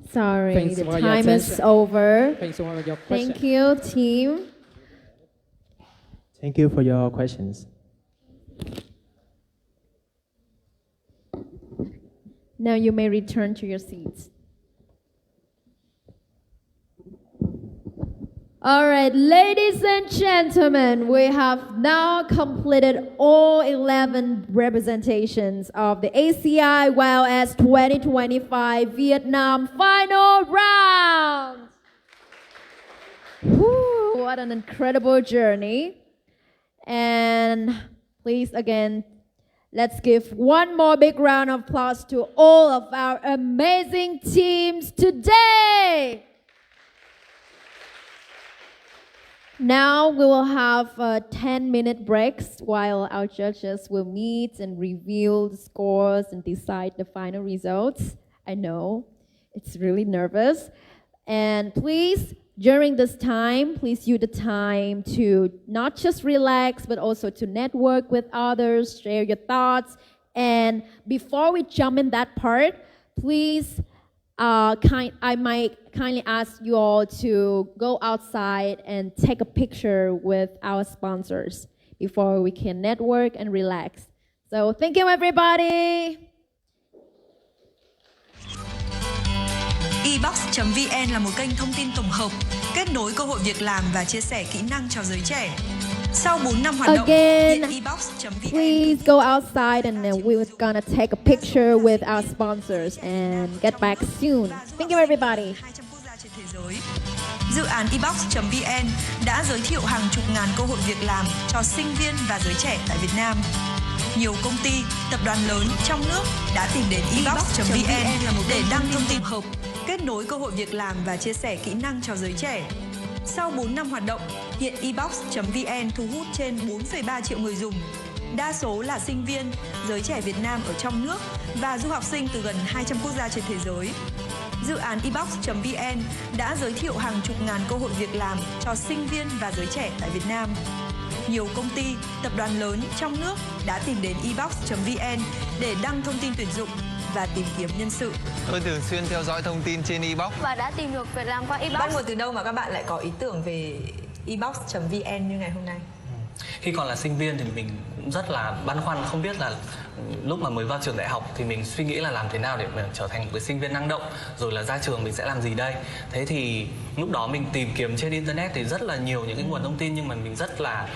Sorry, Thanks the for your time is attention. over. Thanks for your question. Thank you, team. Thank you for your questions. Now you may return to your seats. All right, ladies and gentlemen, we have now completed all 11 representations of the ACI WOWS 2025 Vietnam final round. Whew, what an incredible journey. And please, again, let's give one more big round of applause to all of our amazing teams today. Now we will have 10-minute breaks while our judges will meet and review the scores and decide the final results. I know, it's really nervous. And please, during this time, please use the time to not just relax, but also to network with others, share your thoughts. And before we jump in that part, please, I might kindly ask you all to go outside and take a picture with our sponsors before we can network and relax. So thank you, everybody. Ebox.vn là một kênh thông tin tổng hợp, kết nối cơ hội việc làm và chia sẻ kỹ năng cho giới trẻ. Sau 4 năm hoạt động, Again, Ebox.vn please go outside and then we're gonna take a picture with our sponsors and get back soon. Thank you, everybody. Dự án Ebox.vn đã giới thiệu hàng chục ngàn cơ hội việc làm cho sinh viên và giới trẻ tại Việt Nam. Nhiều công ty, tập đoàn lớn trong nước đã tìm đến Ebox.vn để đăng thông tin hợp, kết nối cơ hội việc làm và chia sẻ kỹ năng cho giới trẻ. Sau 4 năm hoạt động, hiện Ebox.vn thu hút trên 4,3 triệu người dùng. Đa số là sinh viên, giới trẻ Việt Nam ở trong nước và du học sinh từ gần 200 quốc gia trên thế giới. Dự án Ebox.vn đã giới thiệu hàng chục ngàn cơ hội việc làm cho sinh viên và giới trẻ tại Việt Nam. Nhiều công ty, tập đoàn lớn trong nước đã tìm đến Ebox.vn để đăng thông tin tuyển dụng và tìm kiếm nhân sự. Tôi thường xuyên theo dõi thông tin trên Ebox và đã tìm được việc làm qua Ebox. Bắt nguồn từ đâu mà các bạn lại có ý tưởng về Ebox.vn như ngày hôm nay? Khi còn là sinh viên thì mình cũng rất là băn khoăn, không biết là lúc mà mới vào trường đại học thì mình suy nghĩ là làm thế nào để mình trở thành một cái sinh viên năng động, rồi là ra trường mình sẽ làm gì đây. Thế thì lúc đó mình tìm kiếm trên internet thì rất là nhiều những cái nguồn thông tin, nhưng mà mình rất là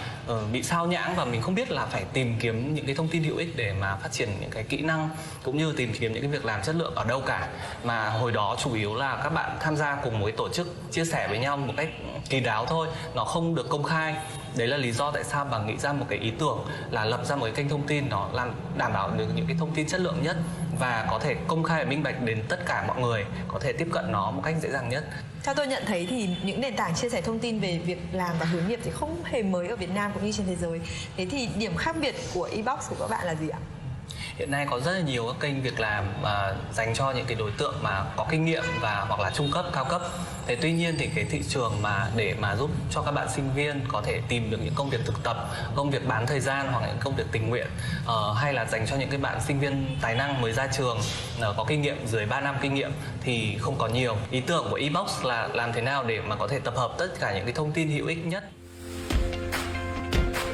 bị sao nhãng và mình không biết là phải tìm kiếm những cái thông tin hữu ích để mà phát triển những cái kỹ năng cũng như tìm kiếm những cái việc làm chất lượng ở đâu cả. Mà hồi đó chủ yếu là các bạn tham gia cùng một cái tổ chức chia sẻ với nhau một cách kín đáo thôi, nó không được công khai. Đấy là lý do tại sao bà nghĩ ra một cái ý tưởng là lập ra một cái kênh thông tin nó làm đảm bảo được những cái thông tin chất lượng nhất và có thể công khai và minh bạch đến tất cả mọi người, có thể tiếp cận nó một cách dễ dàng nhất. Theo tôi nhận thấy thì những nền tảng chia sẻ thông tin về việc làm và hướng nghiệp thì không hề mới ở Việt Nam cũng như trên thế giới. Thế thì điểm khác biệt của Ebox của các bạn là gì ạ? Hiện nay có rất là nhiều các kênh việc làm dành cho những cái đối tượng mà có kinh nghiệm và hoặc là trung cấp, cao cấp. Thế tuy nhiên thì cái thị trường mà để mà giúp cho các bạn sinh viên có thể tìm được những công việc thực tập, công việc bán thời gian hoặc những công việc tình nguyện, hay là dành cho những cái bạn sinh viên tài năng mới ra trường có kinh nghiệm dưới 3 năm kinh nghiệm thì không có nhiều. Ý tưởng của Ebox là làm thế nào để mà có thể tập hợp tất cả những cái thông tin hữu ích nhất.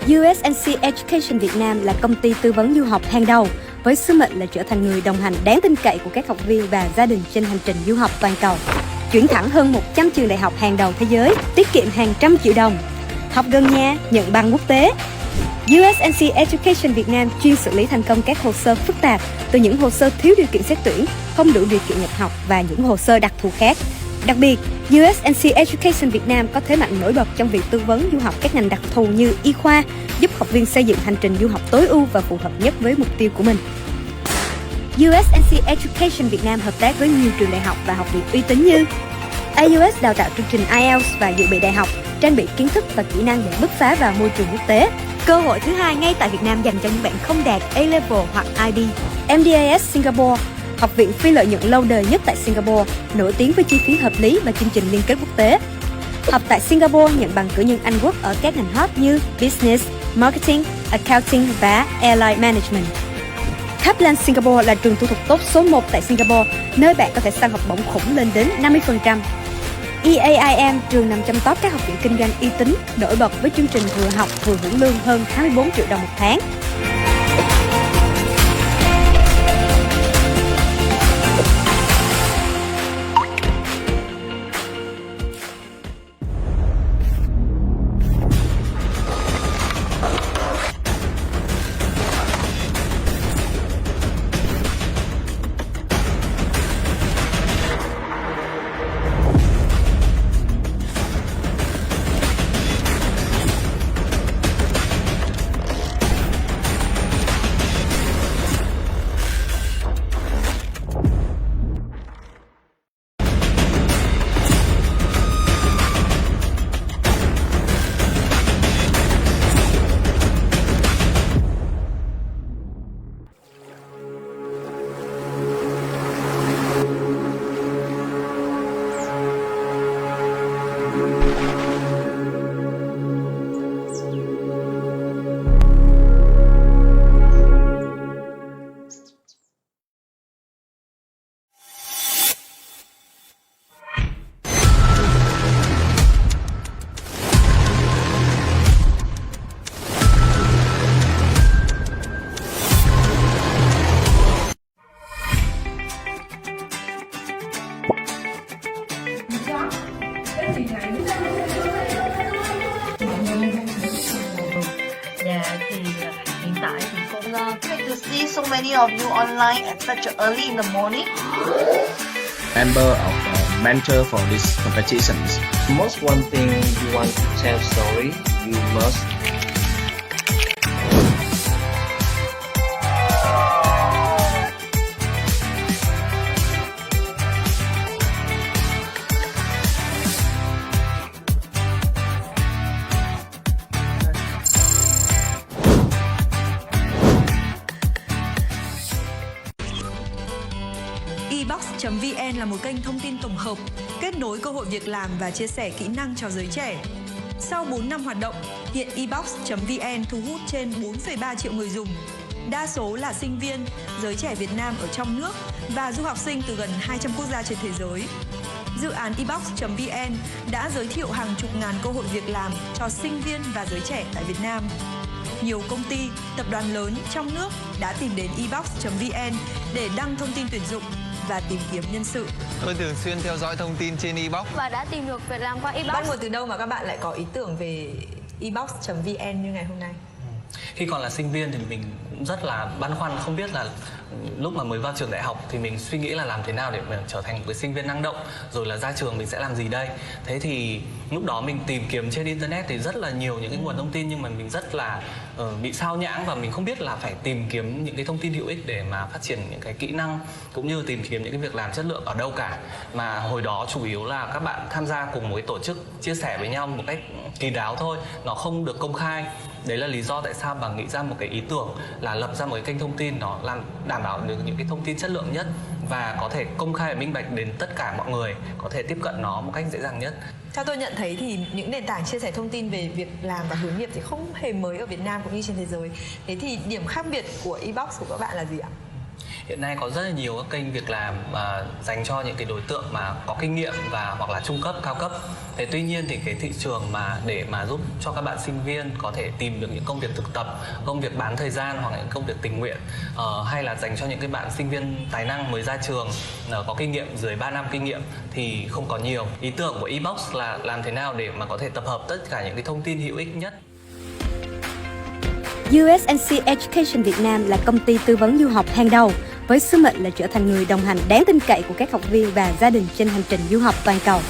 USNC Education Việt Nam là công ty tư vấn du học hàng đầu với sứ mệnh là trở thành người đồng hành đáng tin cậy của các học viên và gia đình trên hành trình du học toàn cầu. Chuyển thẳng hơn 100 trường đại học hàng đầu thế giới, tiết kiệm hàng trăm triệu đồng. Học gần nhà, nhận bằng quốc tế. USNC Education Việt Nam chuyên xử lý thành công các hồ sơ phức tạp, từ những hồ sơ thiếu điều kiện xét tuyển, không đủ điều kiện nhập học và những hồ sơ đặc thù khác. Đặc biệt, USNC Education Việt Nam có thế mạnh nổi bật trong việc tư vấn du học các ngành đặc thù như y khoa, giúp học viên xây dựng hành trình du học tối ưu và phù hợp nhất với mục tiêu của mình. USNC Education Việt Nam hợp tác với nhiều trường đại học và học viện uy tín như AUS đào tạo chương trình IELTS và dự bị đại học, trang bị kiến thức và kỹ năng để bứt phá vào môi trường quốc tế. Cơ hội thứ hai ngay tại Việt Nam dành cho những bạn không đạt A-level hoặc IB. MDAS Singapore, học viện phi lợi nhuận lâu đời nhất tại Singapore, nổi tiếng với chi phí hợp lý và chương trình liên kết quốc tế. Học tại Singapore nhận bằng cử nhân Anh Quốc ở các ngành hot như Business, Marketing, Accounting và Airline Management. Kaplan Singapore là trường thủ tục tốt số 1 tại Singapore, nơi bạn có thể săn học bổng khủng lên đến 50%. EAIM, trường nằm trong top các học viện kinh doanh uy tín, nổi bật với chương trình vừa học vừa hưởng lương hơn 24 triệu đồng một tháng. Many of you online at such early in the morning. Member of mentor for these competitions. Most one thing you want to tell story, you must Ebox.vn là một kênh thông tin tổng hợp, kết nối cơ hội việc làm và chia sẻ kỹ năng cho giới trẻ. Sau 4 năm hoạt động, hiện Ebox.vn thu hút trên 4,3 triệu người dùng. Đa số là sinh viên, giới trẻ Việt Nam ở trong nước và du học sinh từ gần 200 quốc gia trên thế giới. Dự án Ebox.vn đã giới thiệu hàng chục ngàn cơ hội việc làm cho sinh viên và giới trẻ tại Việt Nam. Nhiều công ty, tập đoàn lớn trong nước đã tìm đến Ebox.vn để đăng thông tin tuyển dụng và tìm kiếm nhân sự. Tôi thường xuyên theo dõi thông tin trên Ebox và đã tìm được việc làm qua Ebox. Bắt nguồn từ đâu mà các bạn lại có ý tưởng về ebox.vn như ngày hôm nay? Khi còn là sinh viên thì mình cũng rất là băn khoăn, không biết là lúc mà mới vào trường đại học thì mình suy nghĩ là làm thế nào để mình trở thành một cái sinh viên năng động, rồi là ra trường mình sẽ làm gì đây. Thế thì lúc đó mình tìm kiếm trên internet thì rất là nhiều những cái nguồn thông tin, nhưng mà mình rất là bị sao nhãng và mình không biết là phải tìm kiếm những cái thông tin hữu ích để mà phát triển những cái kỹ năng cũng như tìm kiếm những cái việc làm chất lượng ở đâu cả. Mà hồi đó chủ yếu là các bạn tham gia cùng một cái tổ chức chia sẻ với nhau một cách kín đáo thôi, nó không được công khai. Đấy là lý do tại sao bà nghĩ ra một cái ý tưởng là lập ra một cái kênh thông tin nó làm đảm bảo được những cái thông tin chất lượng nhất và có thể công khai và minh bạch đến tất cả mọi người có thể tiếp cận nó một cách dễ dàng nhất. Theo tôi nhận thấy thì những nền tảng chia sẻ thông tin về việc làm và hướng nghiệp thì không hề mới ở Việt Nam cũng như trên thế giới. Thế thì điểm khác biệt của Ebox của các bạn là gì ạ? Hiện nay có rất là nhiều các kênh việc làm dành cho những cái đối tượng mà có kinh nghiệm và hoặc là trung cấp, cao cấp. Thế tuy nhiên thì cái thị trường mà để mà giúp cho các bạn sinh viên có thể tìm được những công việc thực tập, công việc bán thời gian hoặc những công việc tình nguyện, hay là dành cho những cái bạn sinh viên tài năng mới ra trường có kinh nghiệm dưới 3 năm kinh nghiệm thì không có nhiều. Ý tưởng của Ebox là làm thế nào để mà có thể tập hợp tất cả những cái thông tin hữu ích nhất. USNC Education Việt Nam là công ty tư vấn du học hàng đầu với sứ mệnh là trở thành người đồng hành đáng tin cậy của các học viên và gia đình trên hành trình du học toàn cầu.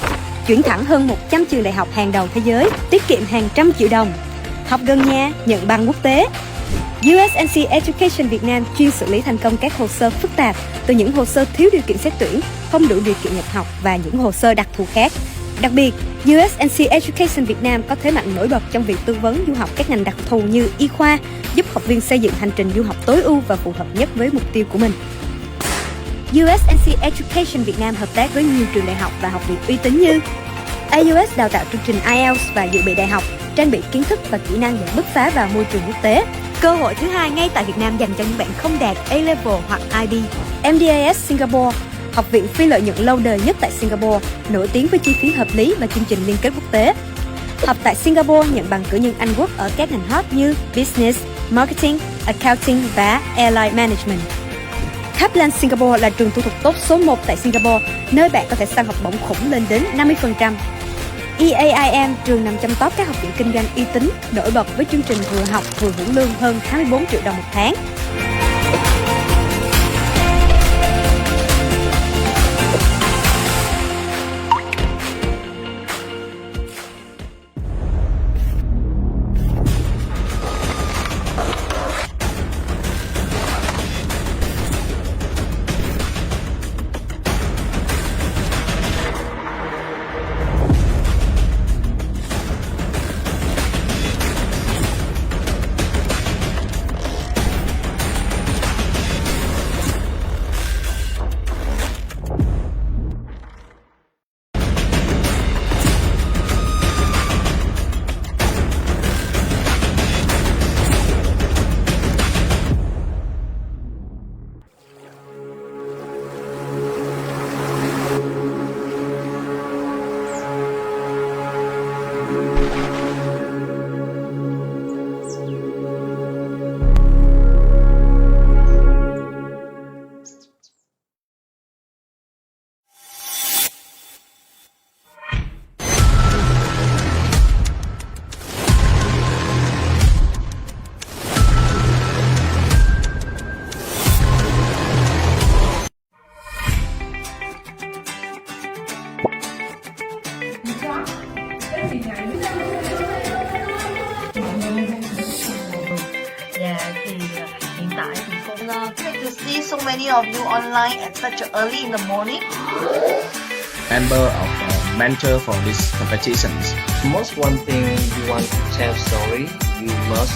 Chuyển thẳng hơn 100 trường đại học hàng đầu thế giới, tiết kiệm hàng trăm triệu đồng. Học gần nhà, nhận bằng quốc tế. USNC Education Việt Nam chuyên xử lý thành công các hồ sơ phức tạp, từ những hồ sơ thiếu điều kiện xét tuyển, không đủ điều kiện nhập học và những hồ sơ đặc thù khác. Đặc biệt, USNC Education Việt Nam có thế mạnh nổi bật trong việc tư vấn du học các ngành đặc thù như y khoa, giúp học viên xây dựng hành trình du học tối ưu và phù hợp nhất với mục tiêu của mình. USNC Education Việt Nam hợp tác với nhiều trường đại học và học viện uy tín như Aciyls đào tạo chương trình IELTS và dự bị đại học, trang bị kiến thức và kỹ năng để bứt phá vào môi trường quốc tế. Cơ hội thứ hai ngay tại Việt Nam dành cho những bạn không đạt A-level hoặc IB. MDAS Singapore, học viện phi lợi nhuận lâu đời nhất tại Singapore, nổi tiếng với chi phí hợp lý và chương trình liên kết quốc tế. Học tại Singapore nhận bằng cử nhân Anh quốc ở các ngành hot như Business, Marketing, Accounting và Airline Management. Kaplan Singapore là trường thủ tục tốt số 1 tại Singapore, nơi bạn có thể săn học bổng khủng lên đến 50%. EAIM, trường nằm trong top các học viện kinh doanh uy tín, nổi bật với chương trình vừa học vừa hưởng lương hơn 24 triệu đồng một tháng. Great to see so many of you online at such early in the morning. Member of mentor for these competitions. Most one thing you want to tell story, you must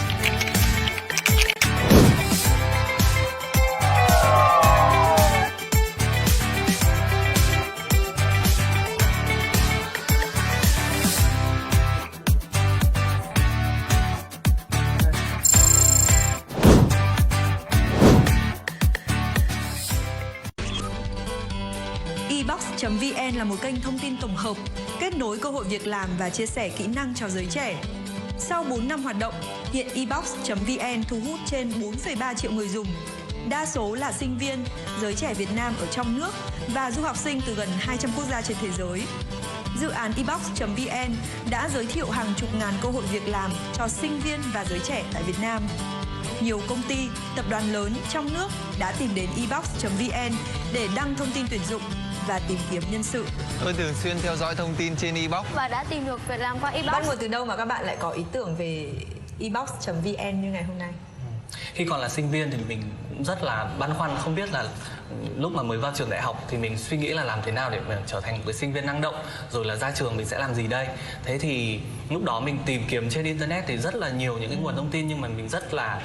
Ebox.vn là một kênh thông tin tổng hợp, kết nối cơ hội việc làm và chia sẻ kỹ năng cho giới trẻ. Sau 4 năm hoạt động, hiện Ebox.vn thu hút trên 4,3 triệu người dùng. Đa số là sinh viên, giới trẻ Việt Nam ở trong nước và du học sinh từ gần 200 quốc gia trên thế giới. dự án ebox.vn đã giới thiệu hàng chục ngàn cơ hội việc làm cho sinh viên và giới trẻ tại Việt Nam. Nhiều công ty, tập đoàn lớn trong nước đã tìm đến ebox.vn để đăng thông tin tuyển dụng và tìm kiếm nhân sự. Tôi thường xuyên theo dõi thông tin trên ebox Và đã tìm được việc làm qua ebox. Bắt nguồn từ đâu mà các bạn lại có ý tưởng về ebox.vn như ngày hôm nay? Khi còn là sinh viên thì mình cũng rất là băn khoăn, không biết là lúc mà mới vào trường đại học thì mình suy nghĩ là làm thế nào để mình trở thành một cái sinh viên năng động, rồi là ra trường mình sẽ làm gì đây. Thế thì lúc đó mình tìm kiếm trên internet thì rất là nhiều những cái nguồn thông tin, nhưng mà mình rất là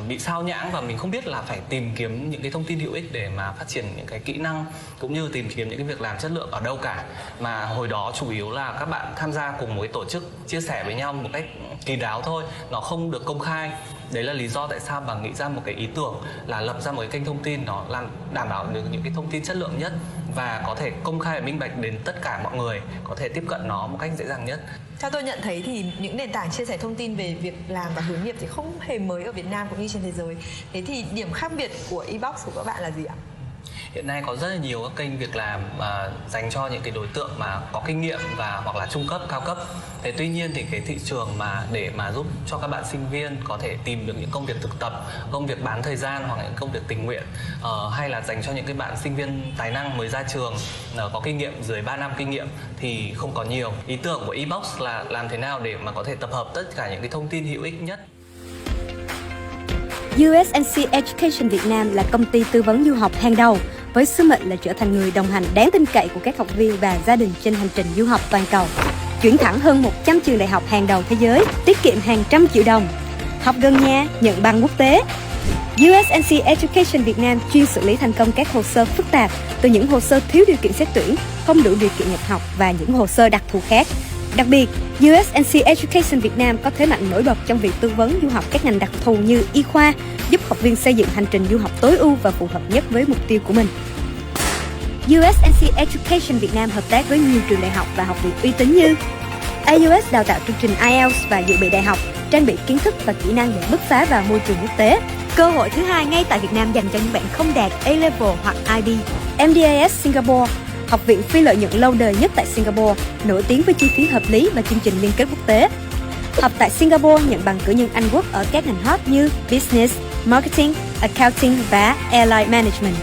bị sao nhãng và mình không biết là phải tìm kiếm những cái thông tin hữu ích để mà phát triển những cái kỹ năng cũng như tìm kiếm những cái việc làm chất lượng ở đâu cả. Mà hồi đó chủ yếu là các bạn tham gia cùng một cái tổ chức chia sẻ với nhau một cách kín đáo thôi, nó không được công khai. Đấy là lý do tại sao bà nghĩ ra một cái ý tưởng là lập ra một cái kênh thông tin nó làm đảm bảo được những cái thông tin chất lượng nhất và có thể công khai và minh bạch đến tất cả mọi người, có thể tiếp cận nó một cách dễ dàng nhất. Theo tôi nhận thấy thì những nền tảng chia sẻ thông tin về việc làm và hướng nghiệp thì không hề mới ở Việt Nam cũng như trên thế giới. Thế thì điểm khác biệt của ebox của các bạn là gì ạ? Hiện nay có rất là nhiều các kênh việc làm dành cho những cái đối tượng mà có kinh nghiệm và hoặc là trung cấp, cao cấp. Thế tuy nhiên thì cái thị trường mà để mà giúp cho các bạn sinh viên có thể tìm được những công việc thực tập, công việc bán thời gian hoặc là những công việc tình nguyện, hay là dành cho những cái bạn sinh viên tài năng mới ra trường có kinh nghiệm dưới 3 năm kinh nghiệm thì không có nhiều. Ý tưởng của ebox là làm thế nào để mà có thể tập hợp tất cả những cái thông tin hữu ích nhất. USNC Education Việt Nam là công ty tư vấn du học hàng đầu với sứ mệnh là trở thành người đồng hành đáng tin cậy của các học viên và gia đình trên hành trình du học toàn cầu. Chuyển thẳng hơn 100 trường đại học hàng đầu thế giới, tiết kiệm hàng trăm triệu đồng. Học gần nhà, nhận bằng quốc tế. USNC Education Việt Nam chuyên xử lý thành công các hồ sơ phức tạp, từ những hồ sơ thiếu điều kiện xét tuyển, không đủ điều kiện nhập học và những hồ sơ đặc thù khác. Đặc biệt, USNC Education Việt Nam có thế mạnh nổi bật trong việc tư vấn du học các ngành đặc thù như y khoa, giúp học viên xây dựng hành trình du học tối ưu và phù hợp nhất với mục tiêu của mình. USNC Education Việt Nam hợp tác với nhiều trường đại học và học viện uy tín như Aciyls đào tạo chương trình IELTS và dự bị đại học, trang bị kiến thức và kỹ năng để bứt phá vào môi trường quốc tế. Cơ hội thứ hai ngay tại Việt Nam dành cho những bạn không đạt A-level hoặc IB. MDAS Singapore, học viện phi lợi nhuận lâu đời nhất tại Singapore, nổi tiếng với chi phí hợp lý và chương trình liên kết quốc tế. Học tại Singapore nhận bằng cử nhân Anh Quốc ở các ngành hot như Business, Marketing, Accounting và Airline Management.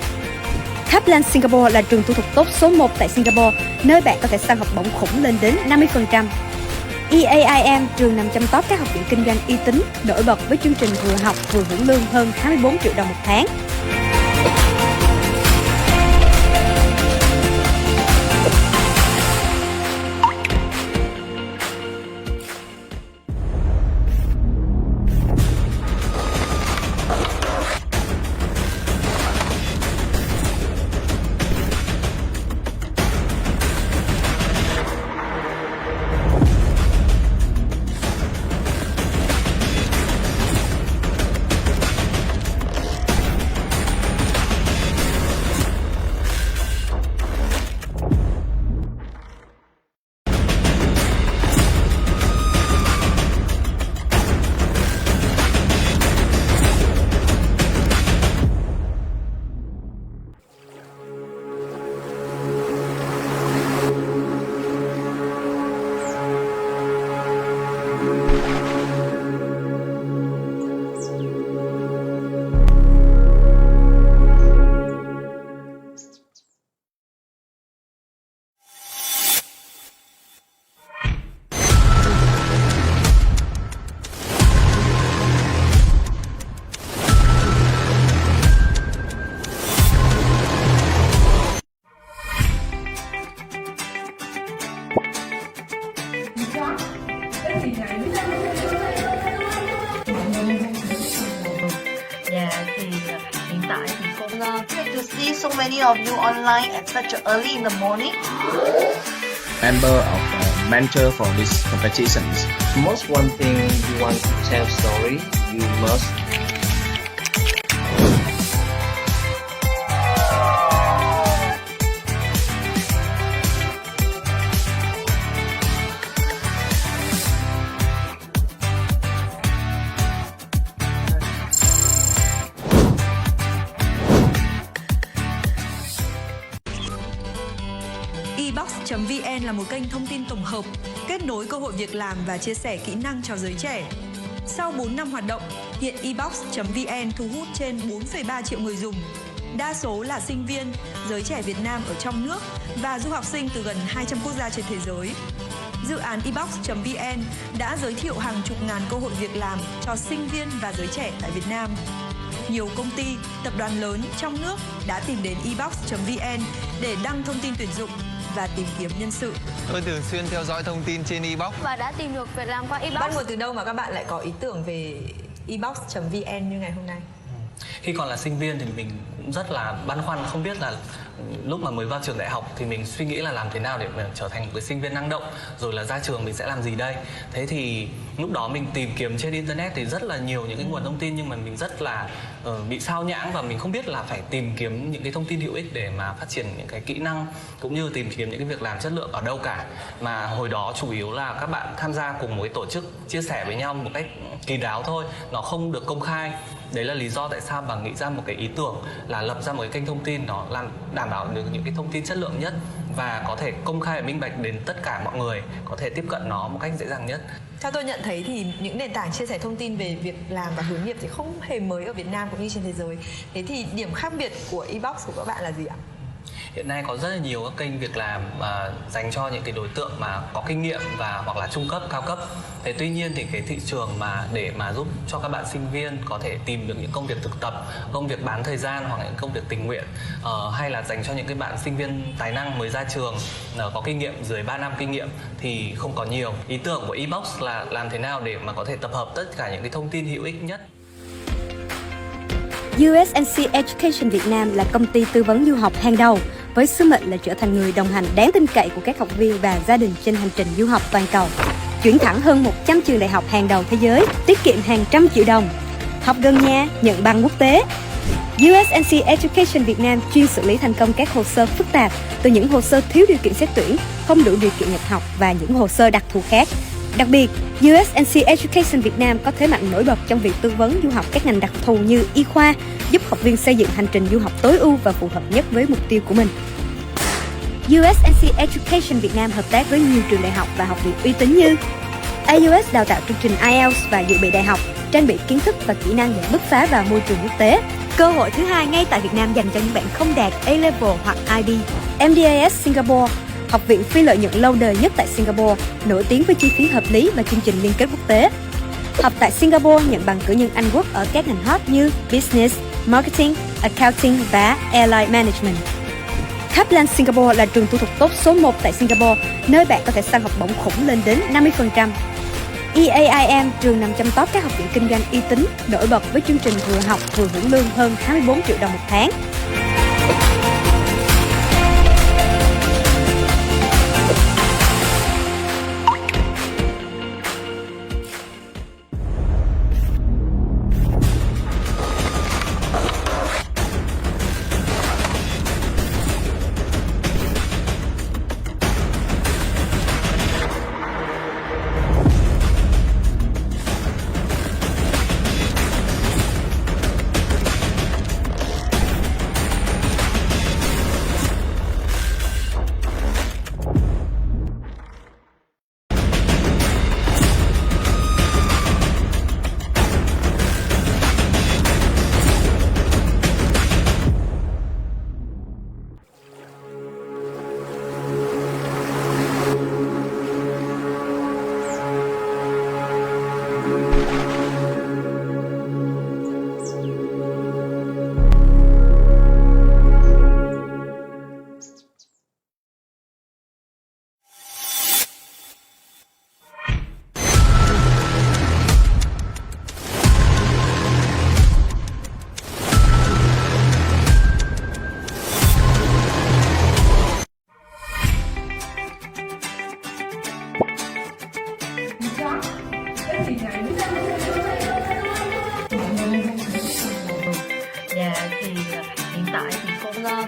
Kaplan Singapore là trường thủ tục tốt số 1 tại Singapore, nơi bạn có thể săn học bổng khủng lên đến 50%. EAIM, trường nằm trong top các học viện kinh doanh uy tín, nổi bật với chương trình vừa học vừa hưởng lương hơn 24 triệu đồng một tháng. Great to see so many of you online at such early in the morning. Member of mentor for these competitions. Most one thing you want to tell story, you must ebox.vn là một kênh thông tin tổng hợp, kết nối cơ hội việc làm và chia sẻ kỹ năng cho giới trẻ. Sau 4 năm hoạt động, hiện ebox.vn thu hút trên 4,3 triệu người dùng. Đa số là sinh viên, giới trẻ Việt Nam ở trong nước và du học sinh từ gần 200 quốc gia trên thế giới. Dự án ebox.vn đã giới thiệu hàng chục ngàn cơ hội việc làm cho sinh viên và giới trẻ tại Việt Nam. Nhiều công ty, tập đoàn lớn trong nước đã tìm đến ebox.vn để đăng thông tin tuyển dụng và tìm kiếm nhân sự. Tôi thường xuyên theo dõi thông tin trên ebox và đã tìm được việc làm qua ebox. Bắt nguồn từ đâu mà các bạn lại có ý tưởng về ebox.vn như ngày hôm nay? Khi còn là sinh viên thì mình cũng rất là băn khoăn, không biết là lúc mà mới vào trường đại học thì mình suy nghĩ là làm thế nào để mà trở thành một cái sinh viên năng động, rồi là ra trường mình sẽ làm gì đây. Thế thì lúc đó mình tìm kiếm trên internet thì rất là nhiều những cái nguồn thông tin, nhưng mà mình rất là bị sao nhãng và mình không biết là phải tìm kiếm những cái thông tin hữu ích để mà phát triển những cái kỹ năng cũng như tìm kiếm những cái việc làm chất lượng ở đâu cả. Mà hồi đó chủ yếu là các bạn tham gia cùng một cái tổ chức chia sẻ với nhau một cách kín đáo thôi, nó không được công khai. Đấy là lý do tại sao bà nghĩ ra một cái ý tưởng là lập ra một cái kênh thông tin nó làm đảm bảo được những cái thông tin chất lượng nhất và có thể công khai và minh bạch đến tất cả mọi người có thể tiếp cận nó một cách dễ dàng nhất. Theo tôi nhận thấy thì những nền tảng chia sẻ thông tin về việc làm và hướng nghiệp thì không hề mới ở Việt Nam cũng như trên thế giới. Thế thì điểm khác biệt của ebox của các bạn là gì ạ? Hiện nay có rất là nhiều các kênh việc làm dành cho những cái đối tượng mà có kinh nghiệm và hoặc là trung cấp, cao cấp. Thế tuy nhiên thì cái thị trường mà để mà giúp cho các bạn sinh viên có thể tìm được những công việc thực tập, công việc bán thời gian hoặc những công việc tình nguyện, hay là dành cho những cái bạn sinh viên tài năng mới ra trường có kinh nghiệm dưới 3 năm kinh nghiệm thì không có nhiều. Ý tưởng của ebox là làm thế nào để mà có thể tập hợp tất cả những cái thông tin hữu ích nhất. USNC Education Việt Nam là công ty tư vấn du học hàng đầu với sứ mệnh là trở thành người đồng hành đáng tin cậy của các học viên và gia đình trên hành trình du học toàn cầu. Chuyển thẳng hơn 100 trường đại học hàng đầu thế giới, tiết kiệm hàng trăm triệu đồng. Học gần nhà, nhận bằng quốc tế. USNC Education Việt Nam chuyên xử lý thành công các hồ sơ phức tạp, từ những hồ sơ thiếu điều kiện xét tuyển, không đủ điều kiện nhập học và những hồ sơ đặc thù khác. Đặc biệt, USNC Education Việt Nam có thế mạnh nổi bật trong việc tư vấn du học các ngành đặc thù như y khoa, giúp học viên xây dựng hành trình du học tối ưu và phù hợp nhất với mục tiêu của mình. USNC Education Việt Nam hợp tác với nhiều trường đại học và học viện uy tín như Aciyls đào tạo chương trình IELTS và dự bị đại học, trang bị kiến thức và kỹ năng để bứt phá vào môi trường quốc tế. Cơ hội thứ hai ngay tại Việt Nam dành cho những bạn không đạt A-level hoặc IB. MDAS Singapore, học viện phi lợi nhuận lâu đời nhất tại Singapore, nổi tiếng với chi phí hợp lý và chương trình liên kết quốc tế. Học tại Singapore nhận bằng cử nhân Anh Quốc ở các ngành hot như Business, Marketing, Accounting và Airline Management. Kaplan Singapore là trường thủ tục tốt số 1 tại Singapore, nơi bạn có thể săn học bổng khủng lên đến 50%. EAIM, trường nằm trong top các học viện kinh doanh uy tín, nổi bật với chương trình vừa học vừa hưởng lương hơn 24 triệu đồng một tháng.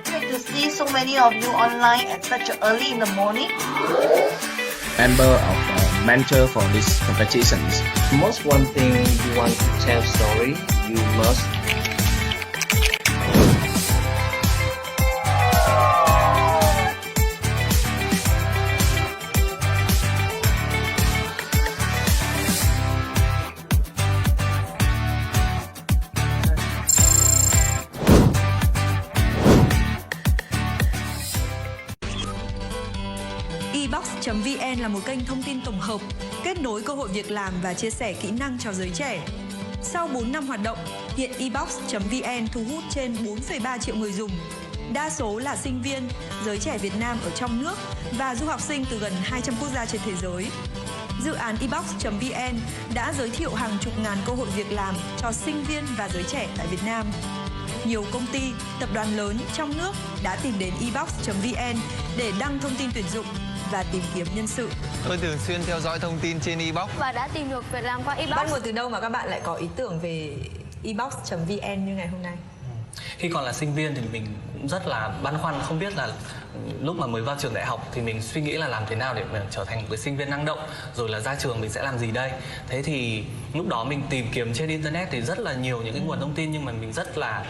Great to see so many of you online at such early in the morning. Member of mentor for these competitions. Most one thing you want to tell story, you must ebox.vn là một kênh thông tin tổng hợp, kết nối cơ hội việc làm và chia sẻ kỹ năng cho giới trẻ. Sau 4 năm hoạt động, hiện ebox.vn thu hút trên 4,3 triệu người dùng. Đa số là sinh viên, giới trẻ Việt Nam ở trong nước và du học sinh từ gần 200 quốc gia trên thế giới. Dự án ebox.vn đã giới thiệu hàng chục ngàn cơ hội việc làm cho sinh viên và giới trẻ tại Việt Nam. Nhiều công ty, tập đoàn lớn trong nước đã tìm đến ebox.vn để đăng thông tin tuyển dụng và tìm kiếm nhân sự. Tôi thường xuyên theo dõi thông tin trên ebox và đã tìm được việc làm qua ebox. Bắt nguồn từ đâu mà các bạn lại có ý tưởng về ebox.vn như ngày hôm nay? Khi còn là sinh viên thì mình cũng rất là băn khoăn, không biết là lúc mà mới vào trường đại học thì mình suy nghĩ là làm thế nào để mà trở thành một cái sinh viên năng động, rồi là ra trường mình sẽ làm gì đây. Thế thì lúc đó mình tìm kiếm trên internet thì rất là nhiều những cái nguồn thông tin, nhưng mà mình rất là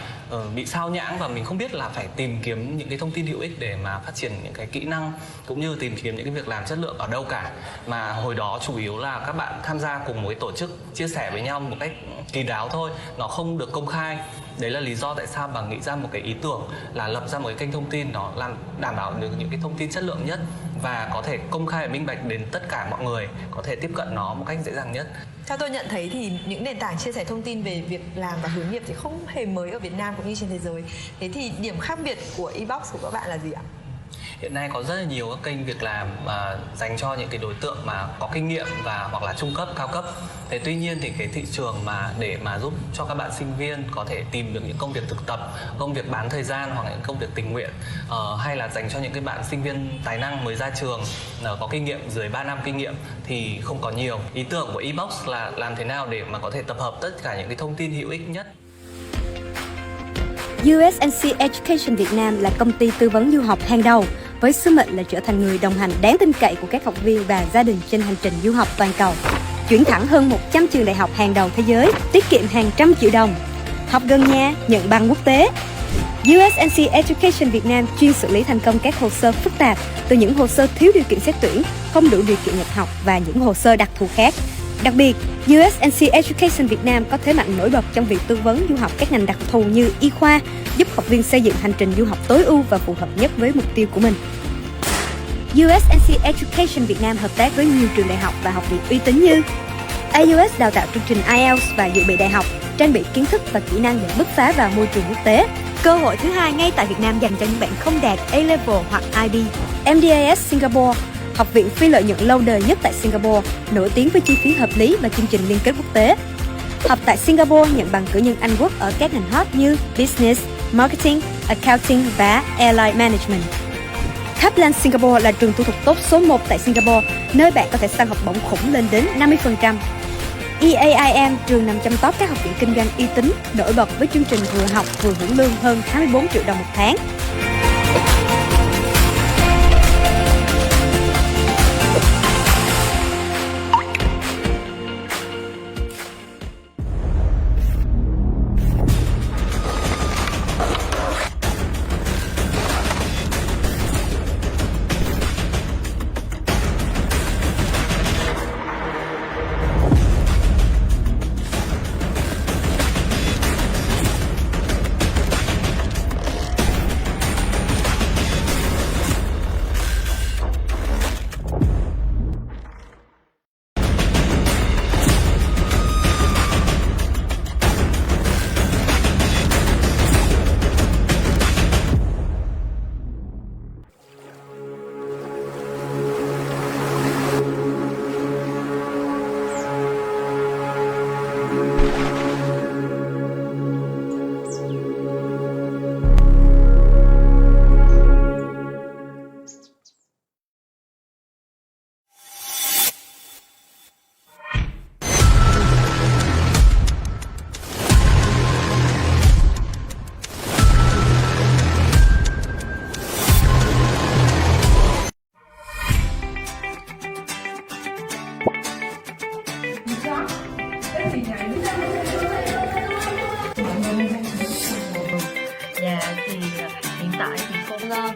bị sao nhãng và mình không biết là phải tìm kiếm những cái thông tin hữu ích để mà phát triển những cái kỹ năng cũng như tìm kiếm những cái việc làm chất lượng ở đâu cả. Mà hồi đó chủ yếu là các bạn tham gia cùng một cái tổ chức, chia sẻ với nhau một cách kín đáo thôi, nó không được công khai. Đấy là lý do tại sao mà nghĩ ra một cái ý tưởng là lập ra một cái kênh thông tin nó làm đảm bảo được những cái thông tin chất lượng nhất và có thể công khai và minh bạch đến tất cả mọi người có thể tiếp cận nó một cách dễ dàng nhất. Theo tôi nhận thấy thì những nền tảng chia sẻ thông tin về việc làm và hướng nghiệp thì không hề mới ở Việt Nam cũng như trên thế giới. Thế thì điểm khác biệt của ebox của các bạn là gì ạ? Hiện nay có rất là nhiều các kênh việc làm dành cho những cái đối tượng mà có kinh nghiệm và hoặc là trung cấp, cao cấp. Thế tuy nhiên thì cái thị trường mà để mà giúp cho các bạn sinh viên có thể tìm được những công việc thực tập, công việc bán thời gian hoặc những công việc tình nguyện, hay là dành cho những cái bạn sinh viên tài năng mới ra trường có kinh nghiệm dưới 3 năm kinh nghiệm thì không có nhiều. Ý tưởng của ebox là làm thế nào để mà có thể tập hợp tất cả những cái thông tin hữu ích nhất. USNC Education Việt Nam là công ty tư vấn du học hàng đầu với sứ mệnh là trở thành người đồng hành đáng tin cậy của các học viên và gia đình trên hành trình du học toàn cầu. Chuyển thẳng hơn 100 trường đại học hàng đầu thế giới, tiết kiệm hàng trăm triệu đồng. Học gần nhà, nhận bằng quốc tế. USNC Education Việt Nam chuyên xử lý thành công các hồ sơ phức tạp, từ những hồ sơ thiếu điều kiện xét tuyển, không đủ điều kiện nhập học và những hồ sơ đặc thù khác. Đặc biệt, USNC Education Việt Nam có thế mạnh nổi bật trong việc tư vấn du học các ngành đặc thù như y khoa, giúp học viên xây dựng hành trình du học tối ưu và phù hợp nhất với mục tiêu của mình. USNC Education Việt Nam hợp tác với nhiều trường đại học và học viện uy tín như Aciyls đào tạo chương trình IELTS và dự bị đại học, trang bị kiến thức và kỹ năng để bứt phá vào môi trường quốc tế. Cơ hội thứ hai ngay tại Việt Nam dành cho những bạn không đạt A-level hoặc IB. MDAS Singapore, học viện phi lợi nhuận lâu đời nhất tại Singapore, nổi tiếng với chi phí hợp lý và chương trình liên kết quốc tế. Học tại Singapore nhận bằng cử nhân Anh Quốc ở các ngành hot như Business, Marketing, Accounting và Airline Management. Kaplan Singapore là trường tu thực tốt số 1 tại Singapore, nơi bạn có thể săn học bổng khủng lên đến 50%. EAIM, trường nằm trong top các học viện kinh doanh uy tín, nổi bật với chương trình vừa học vừa hưởng lương hơn 24 triệu đồng một tháng.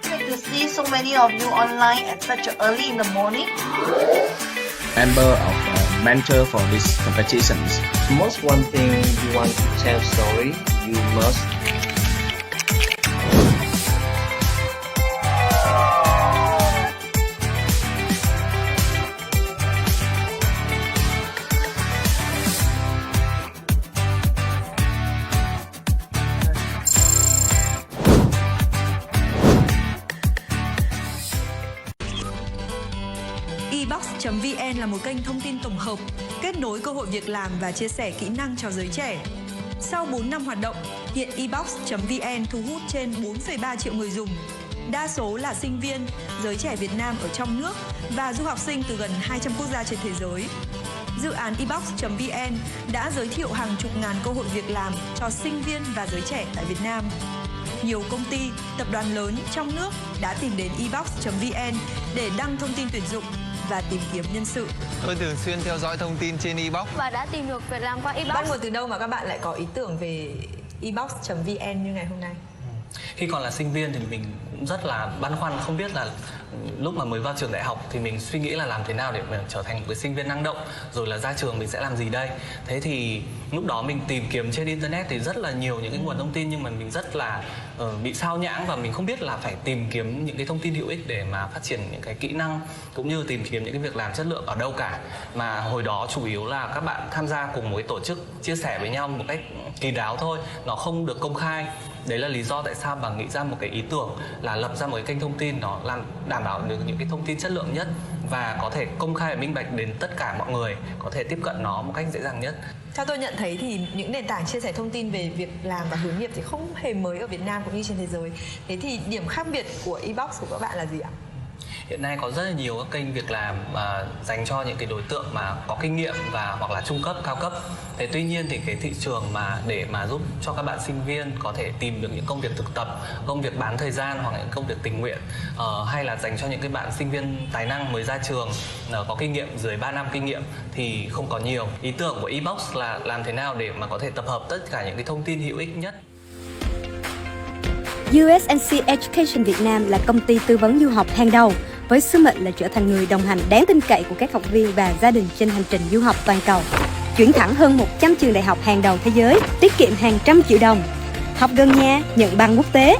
Great to see so many of you online at such early in the morning. Member of mentor for these competitions. Most one thing you want to tell story, you must ebox.vn là một kênh thông tin tổng hợp, kết nối cơ hội việc làm và chia sẻ kỹ năng cho giới trẻ. Sau 4 năm hoạt động, hiện ebox.vn thu hút trên 4,3 triệu người dùng. Đa số là sinh viên, giới trẻ Việt Nam ở trong nước và du học sinh từ gần 200 quốc gia trên thế giới. Dự án ebox.vn đã giới thiệu hàng chục ngàn cơ hội việc làm cho sinh viên và giới trẻ tại Việt Nam. Nhiều công ty, tập đoàn lớn trong nước đã tìm đến ebox.vn để đăng thông tin tuyển dụng và tìm kiếm nhân sự. Tôi thường xuyên theo dõi thông tin trên ebox và đã tìm được việc làm qua ebox. Bắt nguồn từ đâu mà các bạn lại có ý tưởng về ebox.vn như ngày hôm nay? Khi còn là sinh viên thì mình cũng rất là băn khoăn, không biết là lúc mà mới vào trường đại học thì mình suy nghĩ là làm thế nào để mình trở thành một cái sinh viên năng động, rồi là ra trường mình sẽ làm gì đây. Thế thì lúc đó mình tìm kiếm trên internet thì rất là nhiều những cái nguồn thông tin, nhưng mà mình rất là bị sao nhãng và mình không biết là phải tìm kiếm những cái thông tin hữu ích để mà phát triển những cái kỹ năng cũng như tìm kiếm những cái việc làm chất lượng ở đâu cả. Mà hồi đó chủ yếu là các bạn tham gia cùng một cái tổ chức chia sẻ với nhau một cách kín đáo thôi, nó không được công khai. Đấy là lý do tại sao bà nghĩ ra một cái ý tưởng là lập ra một cái kênh thông tin nó làm đảm bảo được những cái thông tin chất lượng nhất và có thể công khai và minh bạch đến tất cả mọi người, có thể tiếp cận nó một cách dễ dàng nhất. Theo tôi nhận thấy thì những nền tảng chia sẻ thông tin về việc làm và hướng nghiệp thì không hề mới ở Việt Nam cũng như trên thế giới. Thế thì điểm khác biệt của ebox của các bạn là gì ạ? Hiện nay có rất là nhiều các kênh việc làm dành cho những cái đối tượng mà có kinh nghiệm và hoặc là trung cấp, cao cấp. Thế tuy nhiên thì cái thị trường mà để mà giúp cho các bạn sinh viên có thể tìm được những công việc thực tập, công việc bán thời gian hoặc những công việc tình nguyện, hay là dành cho những cái bạn sinh viên tài năng mới ra trường có kinh nghiệm dưới 3 năm kinh nghiệm thì không có nhiều. Ý tưởng của ebox là làm thế nào để mà có thể tập hợp tất cả những cái thông tin hữu ích nhất. USNC Education Việt Nam là công ty tư vấn du học hàng đầu với sứ mệnh là trở thành người đồng hành đáng tin cậy của các học viên và gia đình trên hành trình du học toàn cầu. Chuyển thẳng hơn 100 trường đại học hàng đầu thế giới, tiết kiệm hàng trăm triệu đồng. Học gần nhà, nhận bằng quốc tế.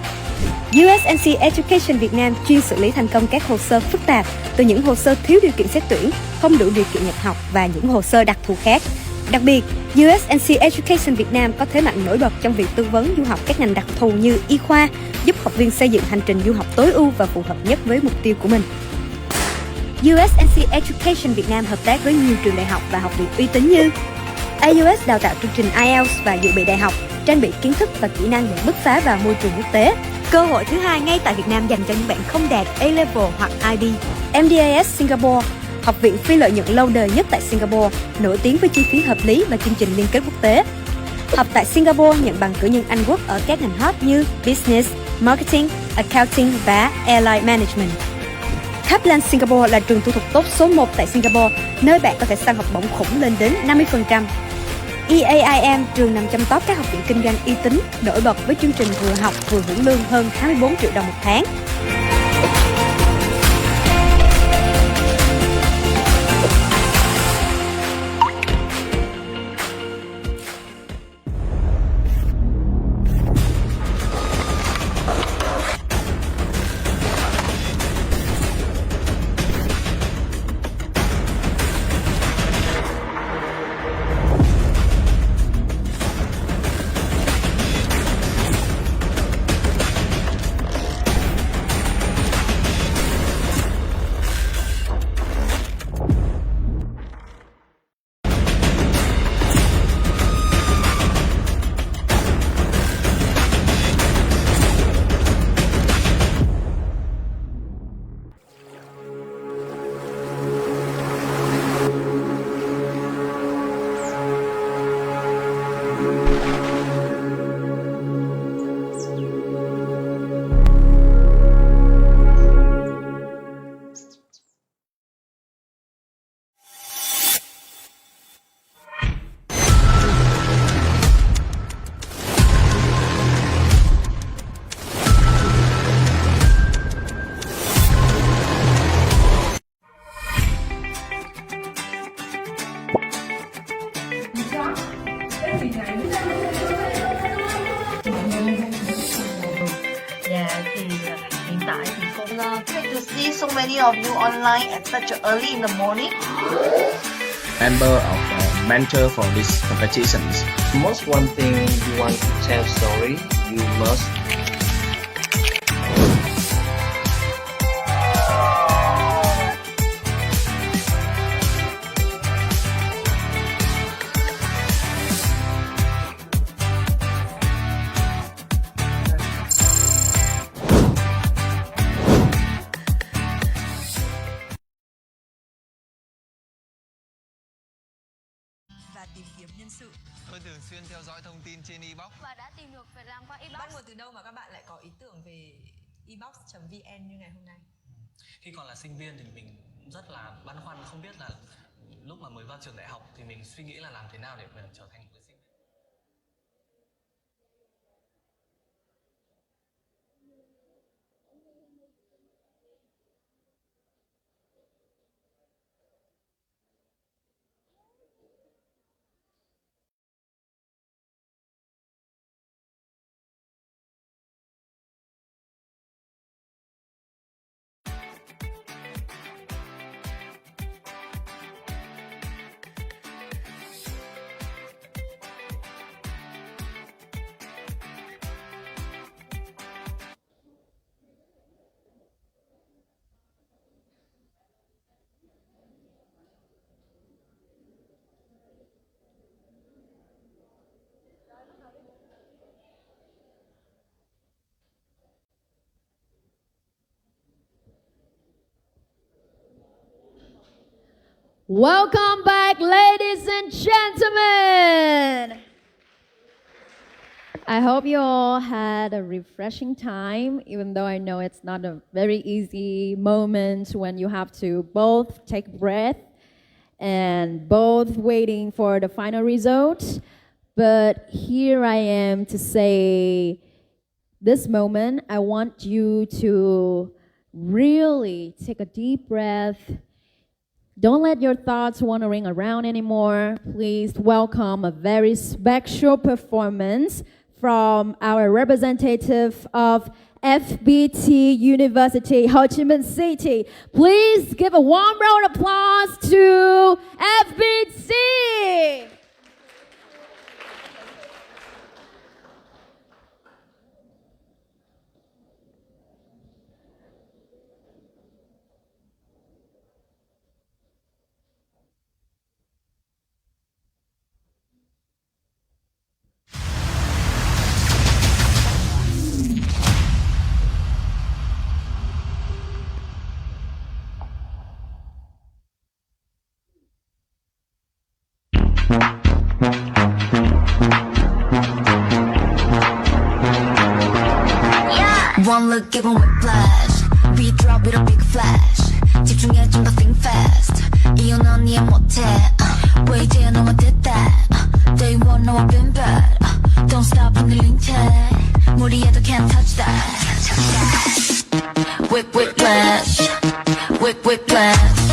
USNC Education Việt Nam chuyên xử lý thành công các hồ sơ phức tạp, từ những hồ sơ thiếu điều kiện xét tuyển, không đủ điều kiện nhập học và những hồ sơ đặc thù khác. Đặc biệt, USNC Education Việt Nam có thế mạnh nổi bật trong việc tư vấn du học các ngành đặc thù như y khoa, giúp học viên xây dựng hành trình du học tối ưu và phù hợp nhất với mục tiêu của mình. USNC Education Việt Nam hợp tác với nhiều trường đại học và học viện uy tín như Aciyls đào tạo chương trình IELTS và dự bị đại học, trang bị kiến thức và kỹ năng để bứt phá vào môi trường quốc tế. Cơ hội thứ hai ngay tại Việt Nam dành cho những bạn không đạt A-level hoặc IB. MDAS Singapore, học viện phi lợi nhuận lâu đời nhất tại Singapore, nổi tiếng với chi phí hợp lý và chương trình liên kết quốc tế. Học tại Singapore nhận bằng cử nhân Anh Quốc ở các ngành hot như Business, Marketing, Accounting và Airline Management. Kaplan Singapore là trường thủ tục tốt số 1 tại Singapore, nơi bạn có thể săn học bổng khủng lên đến 50%. EAIM, trường nằm trong top các học viện kinh doanh uy tín, nổi bật với chương trình vừa học vừa hưởng lương hơn 24 triệu đồng một tháng. Great to see so many of you online at such early in the morning. Member of mentor for these competitions. Most one thing you want to tell story, you must và tìm kiếm nhân sự. Tôi thường xuyên theo dõi thông tin trên inbox và đã tìm được việc làm qua inbox. Bắt nguồn từ đâu mà các bạn lại có ý tưởng về inbox.vn như ngày hôm nay? Khi còn là sinh viên thì mình rất là băn khoăn, không biết là lúc mà mới vào trường đại học thì mình suy nghĩ là làm thế nào để mình trở thành một người sinh viên. Welcome back, ladies and gentlemen. I hope you all had a refreshing time, even though I know it's not a very easy moment when you have to both take breath and both waiting for the final result. But here I am to say, this moment, I want you to really take a deep breath. Don't let your thoughts wandering around anymore. Please welcome a very special performance from our representative of FPT University, Ho Chi Minh City. Please give a warm round of applause to FPT. One look, give 'em whiplash. We drop with a big flash. 집중해 좀 더 think fast. 이혼 넌 이해 못해. 왜 이제 너와 did that? Day one 너와 been bad. Don't stop 흔들린 채. 무리해도 can't touch that. Whiplash. Whiplash.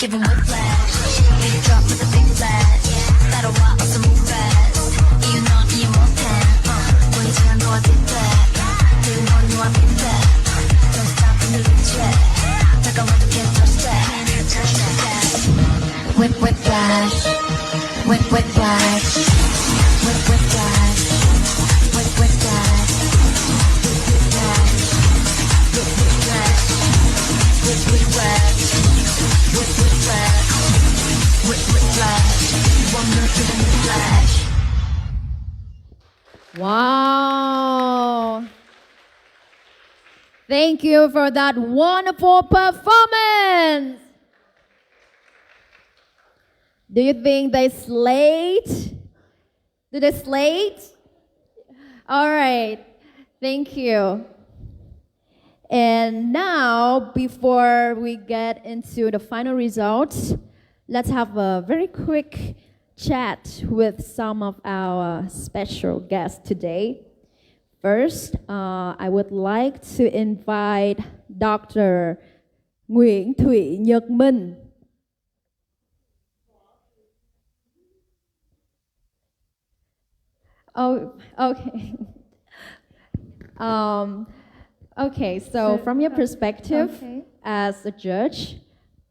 Give 'em whiplash. Big drop with a big flash. 따라와 어서 move fast. 이유 넌 이해 못해. 보이지 않아 너와 뒷배. Day one 너와 빈배. Don't stop and lose track. 다가와도 can't touch that. Whiplash. Whiplash. Whiplash. Whiplash. Wow. Thank you for that wonderful performance. Do you think they slayed? Did they slay? All right. Thank you. And now, before we get into the final results, let's have a very quick chat with some of our special guests today. First, I would like to invite Dr. Nguyễn Thụy Nhật Minh. Oh, okay. Okay, so from your perspective as a judge,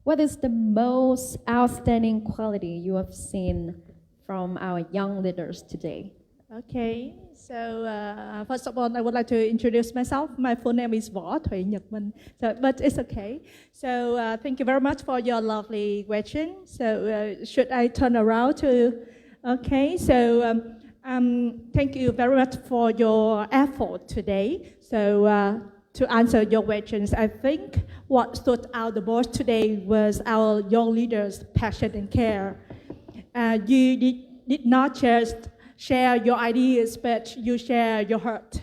what is the most outstanding quality you have seen from our young leaders today? Okay, so first of all, I would like to introduce myself. My full name is Võ Thụy Nhật Minh, but it's okay. So thank you very much for your lovely question. So should I turn around to? Okay, so thank you very much for your effort today. So to answer your questions, I think what stood out the most today was our young leaders' passion and care. You did not just share your ideas, but you share your heart.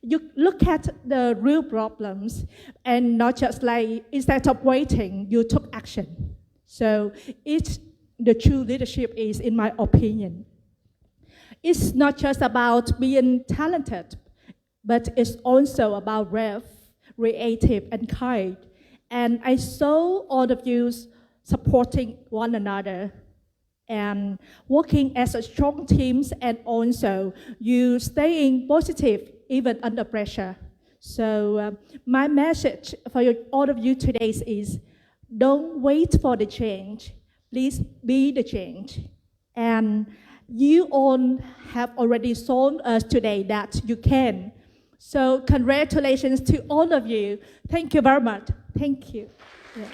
You look at the real problems and not just like, instead of waiting, you took action. So the true leadership is, in my opinion. It's not just about being talented, but it's also about brave, creative, and kind. And I saw all of you supporting one another and working as a strong teams, and also you staying positive even under pressure. So my message for all of you today is, don't wait for the change. Please be the change. And you all have already shown us today that you can. So congratulations to all of you. Thank you very much. Thank you. Yeah.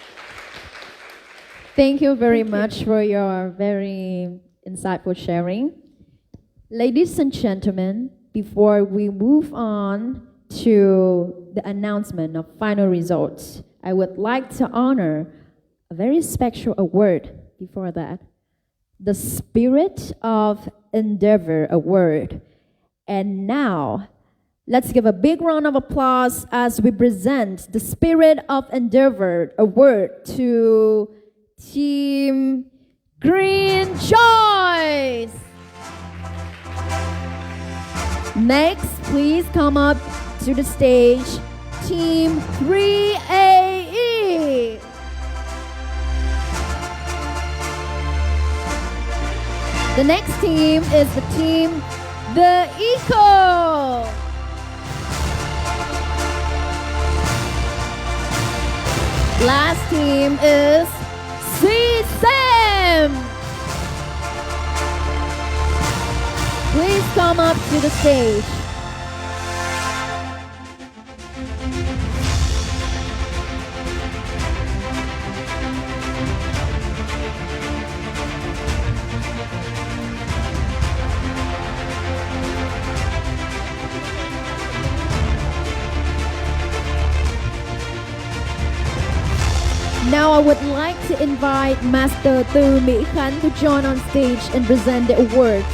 Thank you very much for your very insightful sharing. Ladies and gentlemen, before we move on to the announcement of final results, I would like to honor a very special award before that. The Spirit of Endeavor Award. And now, let's give a big round of applause as we present the Spirit of Endeavor Award to Team Green Choice. Next, please come up to the stage, Team 3AE. The next team is the team The Eco. Last team is CSAM. Please come up to the stage. Now I would like to invite Master Tư Mỹ Khánh to join on stage and present the awards.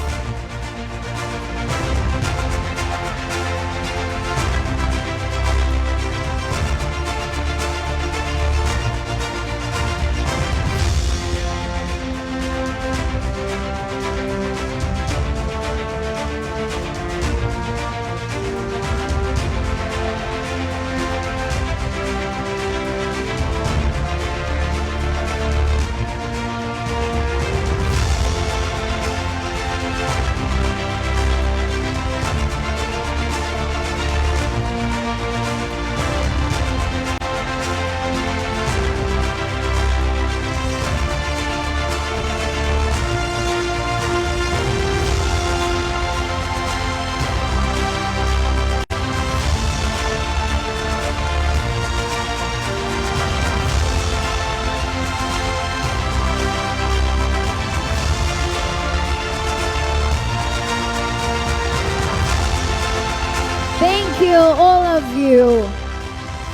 you, all of you,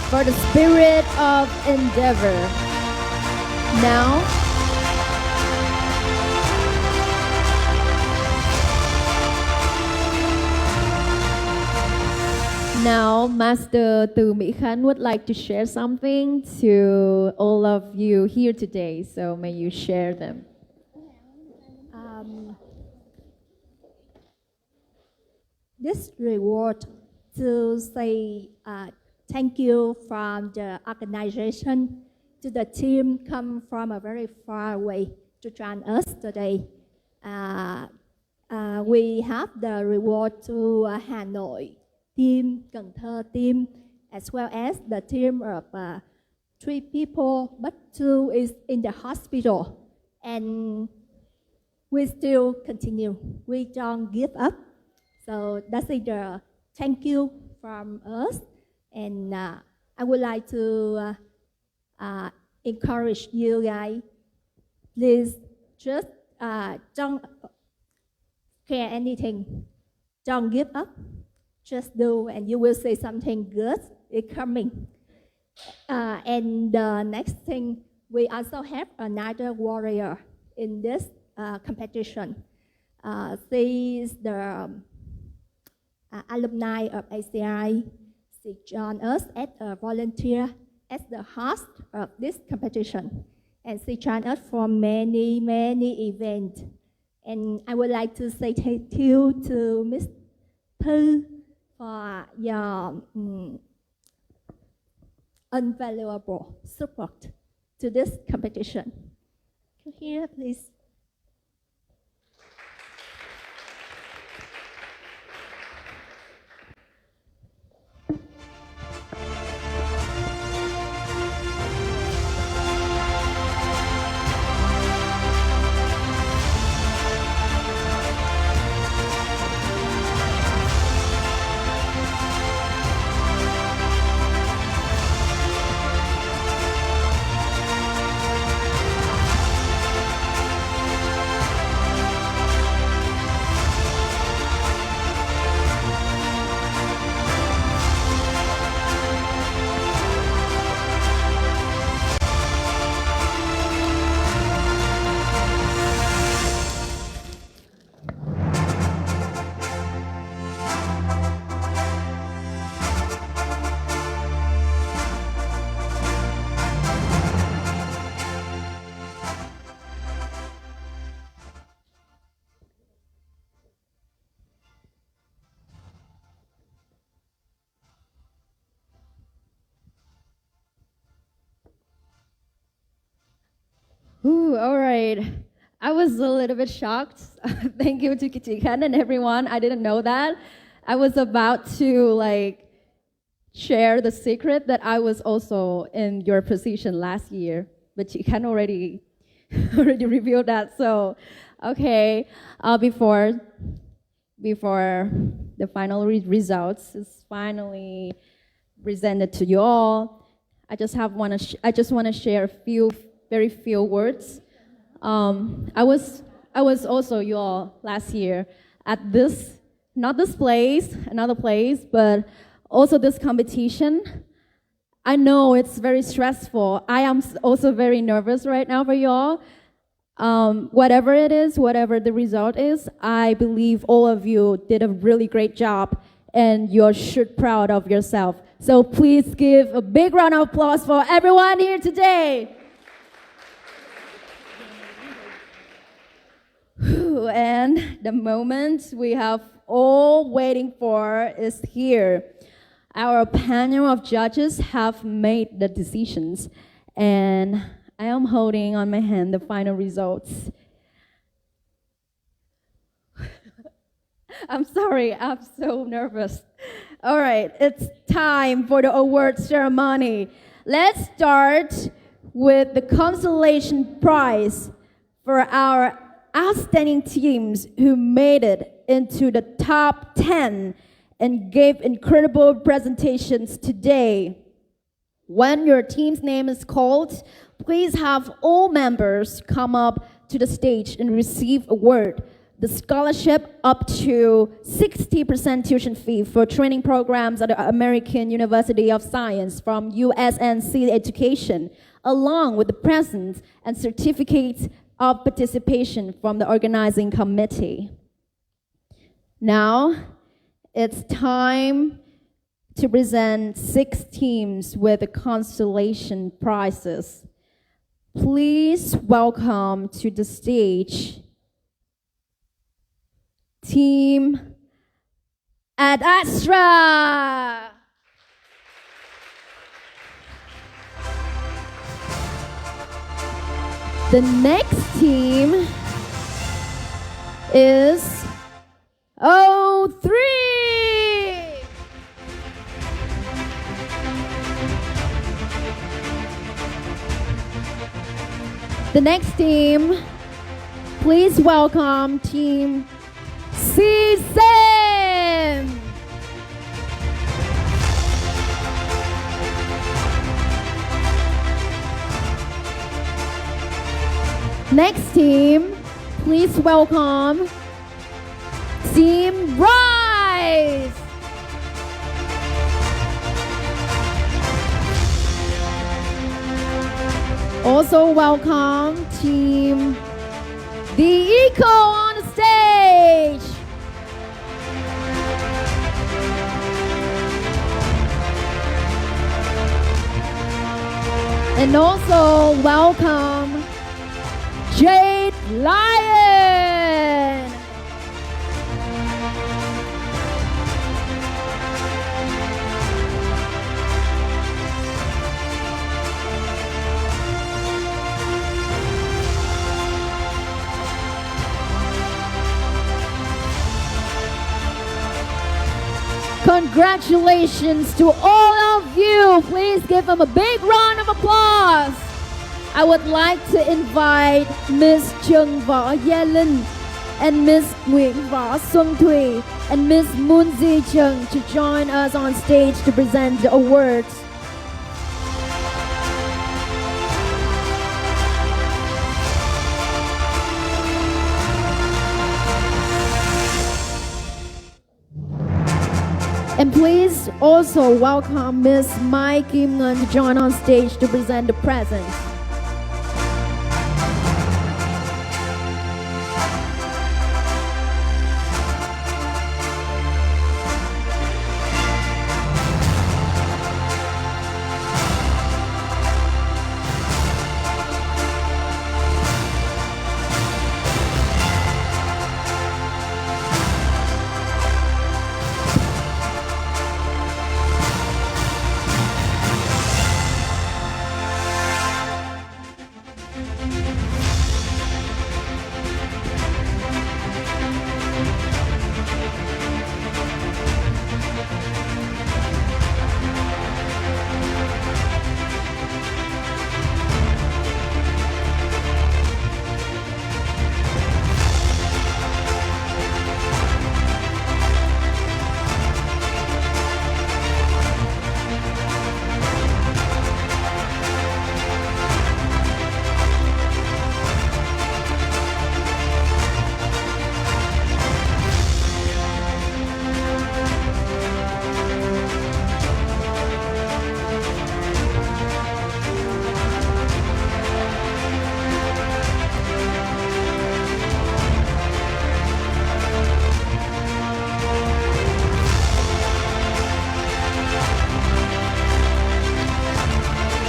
for the spirit of endeavor. Now, Master Từ Mỹ Khánh would like to share something to all of you here today. So may you share them. This reward to say thank you from the organization to the team come from a very far way to join us today. We have the reward to Hanoi team, Cần Thơ team, as well as the team of 3 people, but 2 is in the hospital. And we still continue. We don't give up. So that's the thank you from us. And I would like to encourage you guys, please just don't care anything. Don't give up. Just do, and you will see something good is coming. And the next thing, we also have another warrior in this competition. She is the alumni of Aciyls. She joined us as a volunteer, as the host of this competition. And she joined us for many, many events. And I would like to say thank you to Ms. Thư for your invaluable support to this competition. Come here, please. Ooh, all right. I was a little bit shocked. Thank you to Chị Khánh and everyone. I didn't know that. I was about to share the secret that I was also in your position last year, but Chị Khánh already revealed that. So, okay, before the final results is finally presented to you all, I just want to share a very few words. I was also you all last year at not this place, another place, but also this competition. I know it's very stressful. I am also very nervous right now for you all. Whatever it is, whatever the result is, I believe all of you did a really great job and you should be proud of yourself. So please give a big round of applause for everyone here today. And the moment we have all waiting for is here. Our panel of judges have made the decisions, and I am holding on my hand the final results. I'm sorry, I'm so nervous. All right, it's time for the award ceremony. Let's start with the consolation prize for our outstanding teams who made it into the top 10 and gave incredible presentations today. When your team's name is called, please have all members come up to the stage and receive a word. the scholarship up to 60% tuition fee for training programs at the American University of Science from USNC Education, along with the presents and certificates of participation from the organizing committee. Now, it's time to present 6 teams with the constellation prizes. Please welcome to the stage Team Ad Astra. The next team is O3. The next team, please welcome Team C7. Next team, please welcome Team Rise. Also welcome Team The Eco on the stage. And also welcome Jade Lion. Congratulations to all of you. Please give them a big round of applause. I would like to invite Miss Chung Võ Yelin and Miss Nguyễn Võ Xuân Thủy and Miss Moon Zi Chung to join us on stage to present the awards. And please also welcome Miss Mai Kim Ngun to join on stage to present the presents.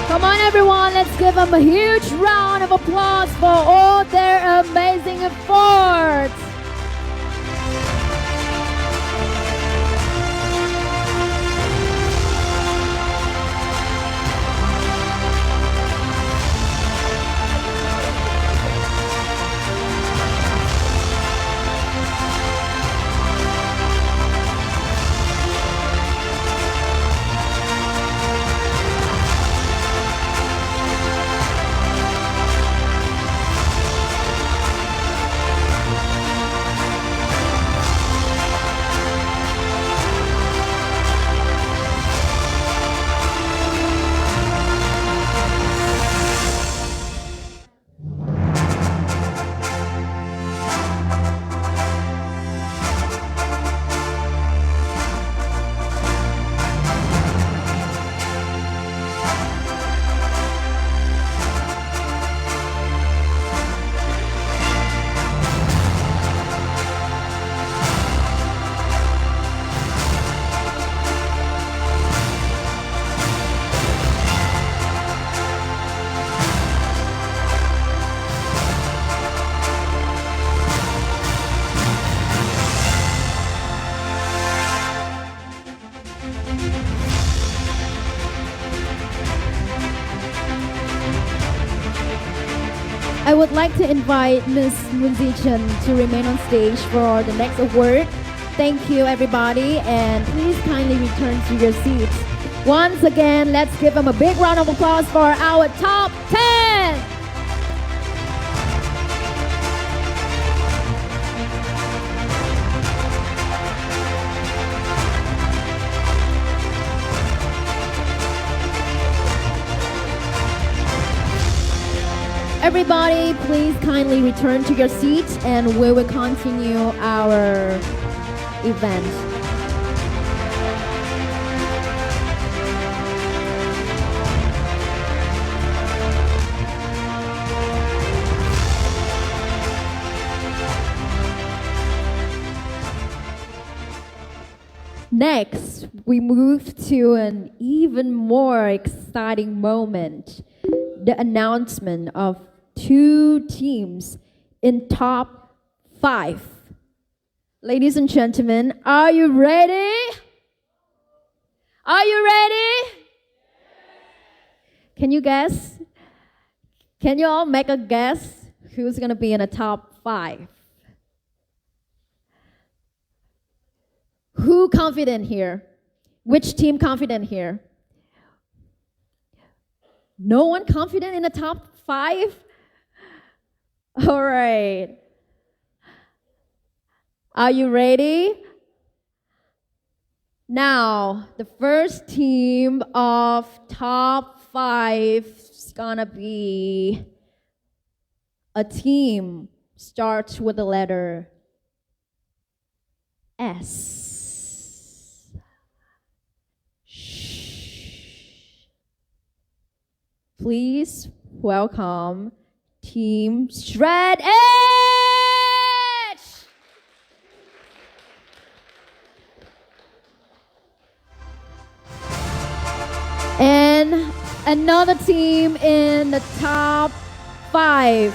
Come on everyone, let's give them a huge round of applause for all their amazing efforts. I would like to invite Ms. Moon Chen to remain on stage for the next award. Thank you, everybody, and please kindly return to your seats. Once again, let's give them a big round of applause for our top 10. Everybody, please kindly return to your seats and we will continue our event. Next, we move to an even more exciting moment, the announcement of 2 teams in top 5. Ladies and gentlemen, are you ready? Are you ready? Can you guess? Can you all make a guess who's going to be in the top 5? Who confident here? Which team confident here? No one confident in the top 5? All right. Are you ready? Now, the first team of top 5 is gonna be a team starts with the letter S. Please welcome Team Shred Edge! And another team in the top 5.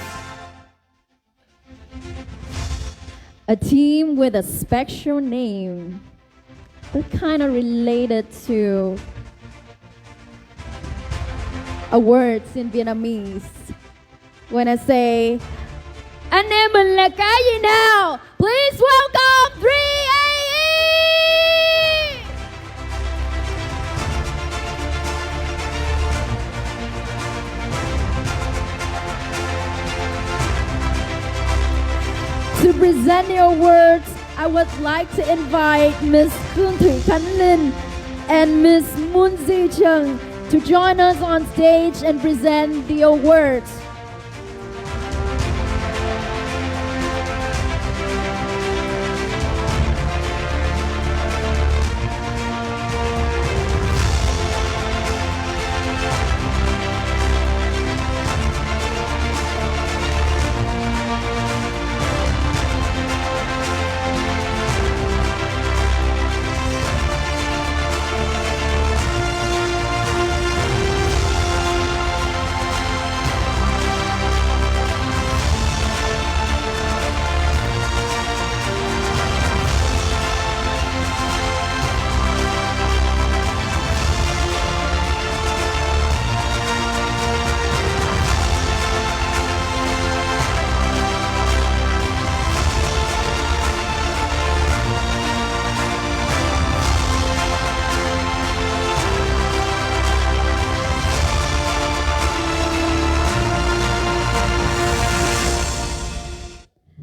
A team with a special name, but kind of related to a words in Vietnamese. When I say, anh em mình là cái gì nào? Please welcome 3AE! To present the awards, I would like to invite Ms. Khương Thủy Khánh Linh and Ms. Moon Zi Chung to join us on stage and present the awards.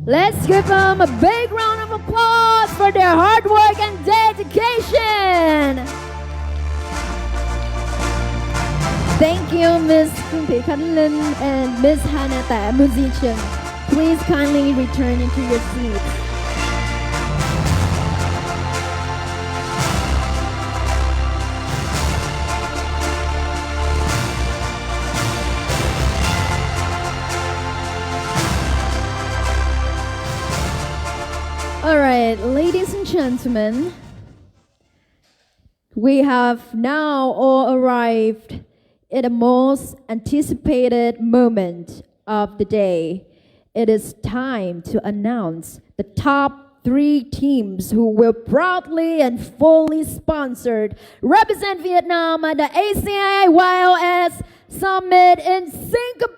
Let's give them a big round of applause for their hard work and dedication. Thank you, Ms. Khương Thị Khánh Linh and Ms. Hanata Musician. Please kindly return into your seats. All right, ladies and gentlemen, we have now all arrived at the most anticipated moment of the day. It is time to announce the top 3 teams who will proudly and fully sponsored represent Vietnam at the ACIYLS Summit in Singapore.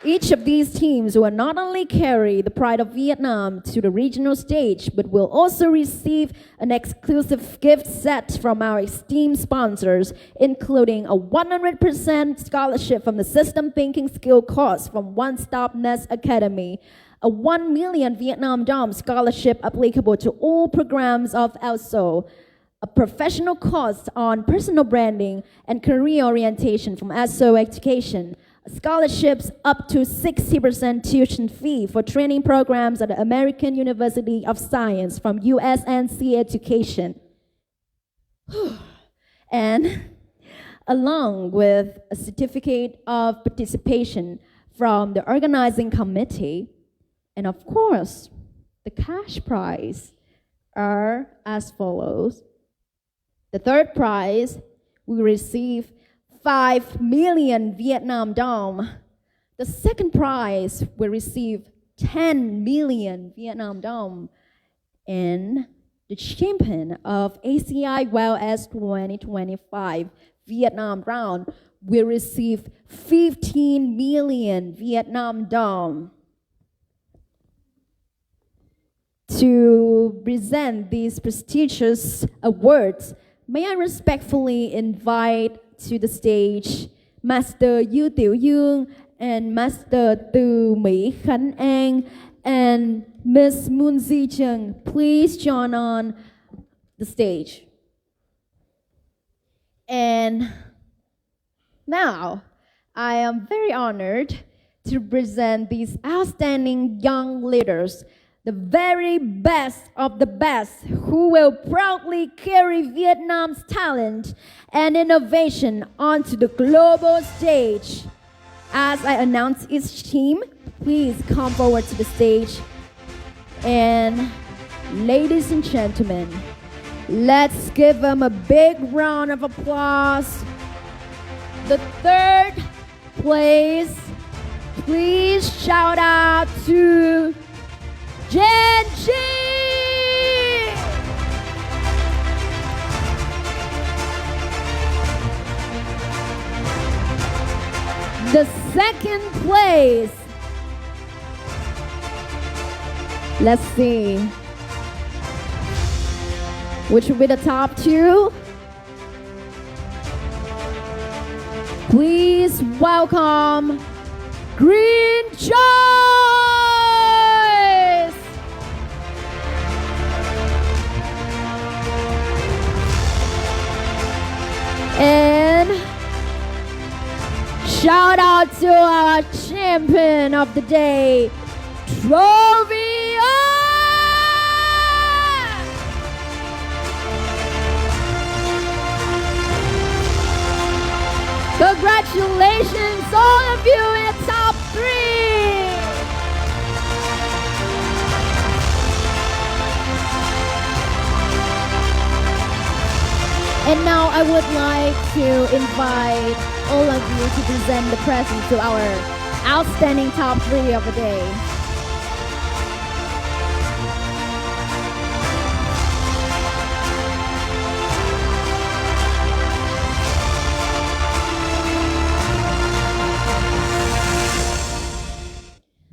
Each of these teams will not only carry the pride of Vietnam to the regional stage, but will also receive an exclusive gift set from our esteemed sponsors, including a 100% scholarship from the System Thinking Skill course from One Stop Nest Academy, a 1 million Vietnam Dom scholarship applicable to all programs of ALSO, a professional course on personal branding and career orientation from ASO Education, scholarships up to 60% tuition fee for training programs at the American University of Science from USNC Education. And along with a certificate of participation from the organizing committee, and of course, the cash prize are as follows. The third prize will receive 5 million Vietnam Dong. The second prize will receive 10 million Vietnam Dong. And the champion of ACI WellS 2025 Vietnam round will receive 15 million Vietnam Dong. To present these prestigious awards, may I respectfully invite to the stage Master Yu Tiểu Dương and Master Từ Mỹ Khánh An and Miss Moon Zi Chung. Please join on the stage. And now, I am very honored to present these outstanding young leaders, the very best of the best, who will proudly carry Vietnam's talent and innovation onto the global stage. As I announce each team, please come forward to the stage. And ladies and gentlemen, let's give them a big round of applause. The third place, please shout out to Genji! The second place, let's see, which will be the top two? Please welcome Green Choice! And shout out to our champion of the day, Trovia! Congratulations, all of you in the top three! And now I would like to invite all of you to present the presents to our outstanding top three of the day.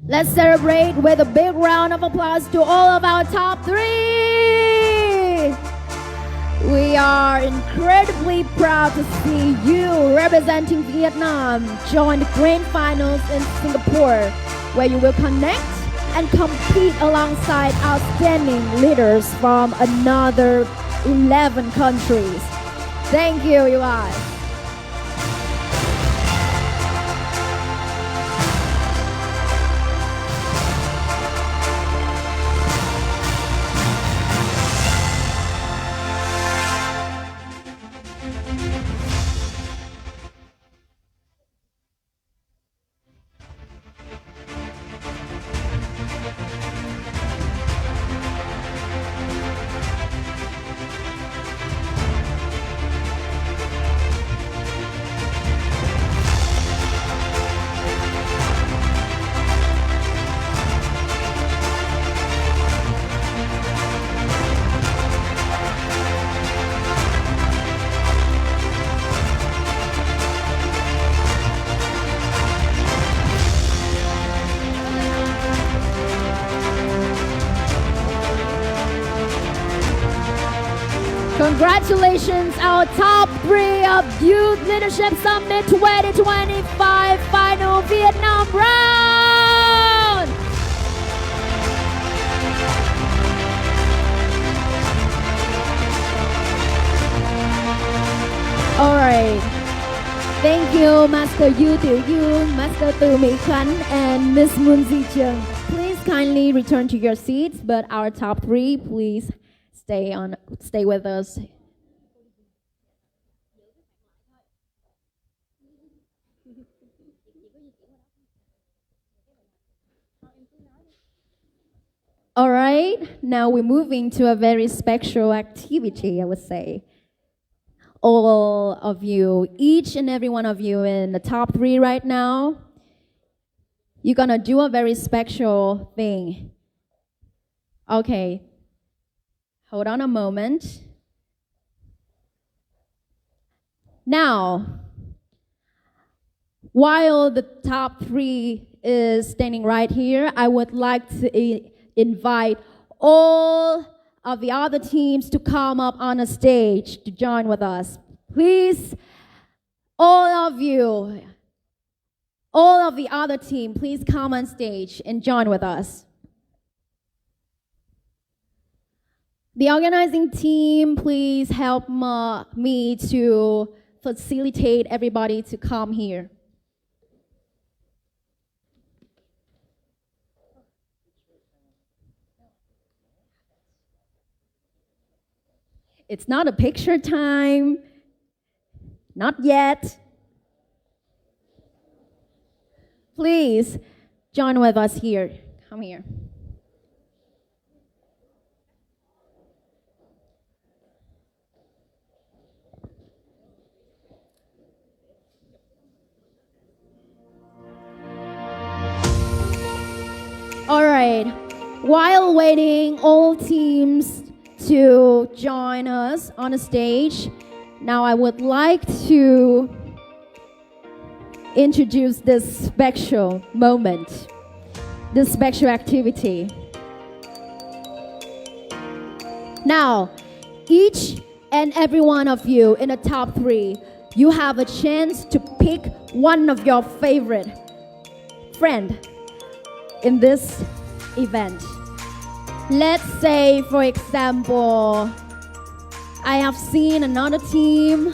Let's celebrate with a big round of applause to all of our top three. We are incredibly proud to see you representing Vietnam join the grand finals in Singapore, where you will connect and compete alongside outstanding leaders from another 11 countries. Thank you, you guys. Congratulations, our top 3 of Youth Leadership Summit 2025 Final Vietnam Round. Alright. Thank you, Master Yu Tiểu Yoon, Master Từ Mỹ Khánh, and Miss Moon Ji Chung. Please kindly return to your seats, but our top 3, please stay with us. All right, now we're moving to a very special activity, I would say. All of you, each and every one of you in the top 3 right now, you're gonna do a very special thing. Okay, hold on a moment. Now, while the top 3 is standing right here, I would like to invite all of the other teams to come up on a stage to join with us. Please, all of the other team, please come on stage and join with us. The organizing team, please help me to facilitate everybody to come here. It's not a picture time. Not yet. Please join with us here. Come here. All right. While waiting, all teams to join us on the stage. Now I would like to introduce this special moment, this special activity. Now, each and every one of you in the top 3, you have a chance to pick one of your favorite friend in this event. Let's say, for example, I have seen another team,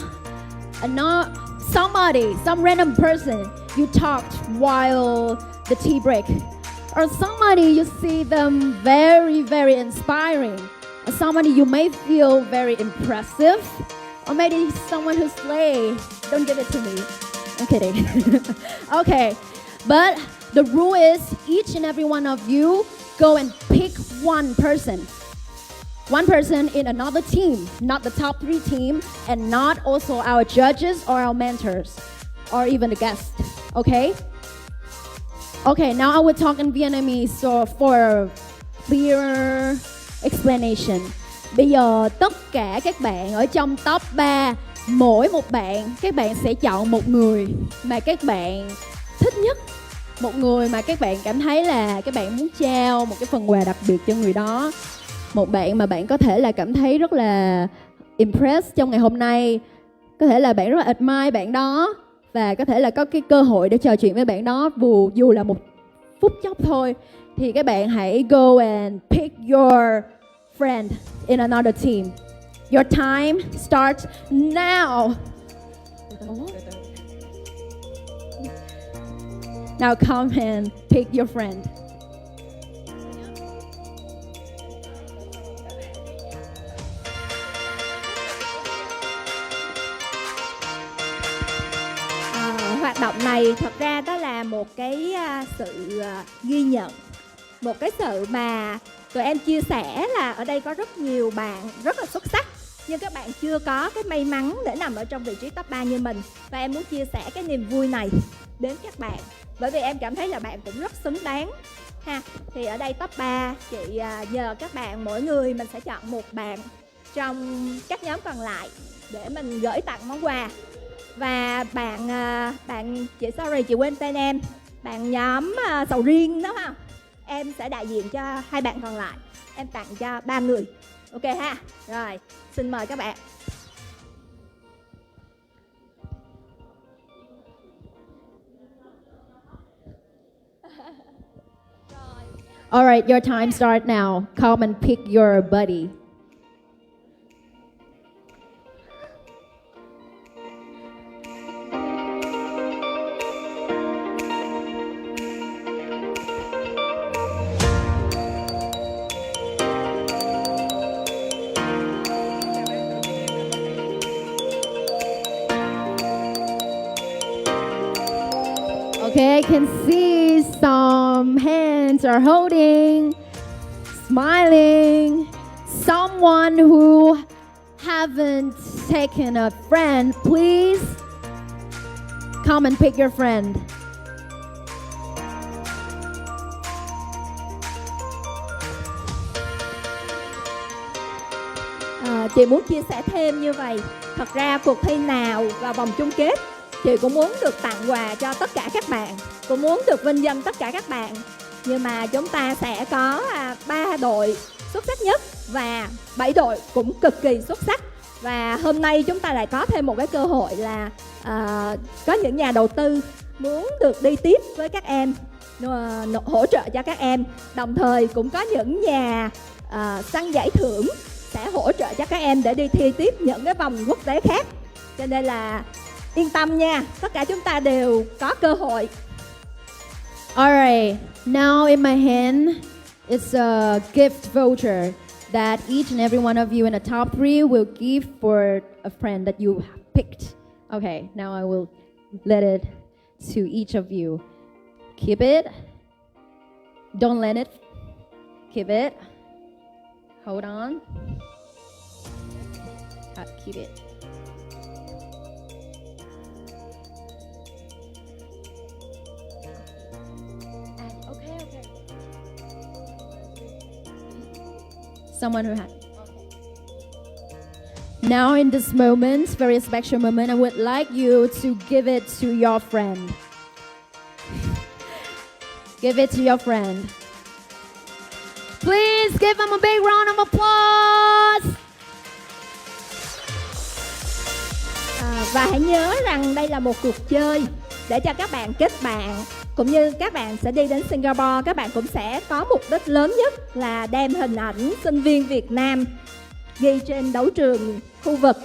some random person you talked while the tea break, or somebody you see them very, very inspiring, or somebody you may feel very impressive, or maybe someone who's slay. Don't give it to me. I'm kidding. Okay, but the rule is each and every one of you go and pick one person in another team, not the top 3 team, and not also our judges or our mentors, or even the guests, okay? Okay, now I will talk in Vietnamese so for clearer explanation. Bây giờ tất cả các bạn ở trong top 3, mỗi một bạn, các bạn sẽ chọn một người mà các bạn thích nhất. Một người mà các bạn cảm thấy là các bạn muốn trao một cái phần quà đặc biệt cho người đó. Một bạn mà bạn có thể là cảm thấy rất là impressed trong ngày hôm nay. Có thể là bạn rất là admire bạn đó. Và có thể là có cái cơ hội để trò chuyện với bạn đó dù là một phút chốc thôi. Thì các bạn hãy go and pick your friend in another team. Your time starts now. Now come and pick your friend. Hoạt động này thật ra đó là một cái sự ghi nhận, một cái sự mà tụi em chia sẻ là ở đây có rất nhiều bạn rất là xuất sắc, nhưng các bạn chưa có cái may mắn để nằm ở trong vị trí top 3 như mình. Và em muốn chia sẻ cái niềm vui này đến các bạn, bởi vì em cảm thấy là bạn cũng rất xứng đáng ha. Thì ở đây top 3 chị nhờ các bạn mỗi người mình sẽ chọn một bạn trong các nhóm còn lại để mình gửi tặng món quà. Và bạn chị sorry chị quên tên em, bạn nhóm sầu riêng đó ha, em sẽ đại diện cho 2 bạn còn lại, em tặng cho 3 người. Ok ha. Rồi, xin mời các bạn. All right, your time starts now. Come and pick your buddy. Okay, I can see some hands are holding, smiling. Someone who haven't taken a friend, please come and pick your friend. Chị muốn chia sẻ thêm như vậy. Thật ra cuộc thi nào vào vòng chung kết, chị cũng muốn được tặng quà cho tất cả các bạn, cũng muốn được vinh danh tất cả các bạn. Nhưng mà chúng ta sẽ có 3 đội xuất sắc nhất và 7 đội cũng cực kỳ xuất sắc. Và hôm nay chúng ta lại có thêm một cái cơ hội là có những nhà đầu tư muốn được đi tiếp với các em, hỗ trợ cho các em. Đồng thời cũng có những nhà săn giải thưởng sẽ hỗ trợ cho các em để đi thi tiếp những cái vòng quốc tế khác. Cho nên là yên tâm nha, tất cả chúng ta đều có cơ hội. Alright, now in my hand it's a gift voucher that each and every one of you in the top 3 will give for a friend that you picked. Okay, now I will let it to each of you. Keep it. Don't let it. Keep it. Hold on. Keep it. Okay. Someone who had. Now in this moment, very special moment, I would like you to give it to your friend. Give it to your friend. Please give them a big round of applause. Và hãy nhớ rằng đây là một cuộc chơi để cho các bạn kết bạn. Cũng như các bạn sẽ đi đến Singapore, các bạn cũng sẽ có mục đích lớn nhất là đem hình ảnh sinh viên Việt Nam ghi trên đấu trường khu vực.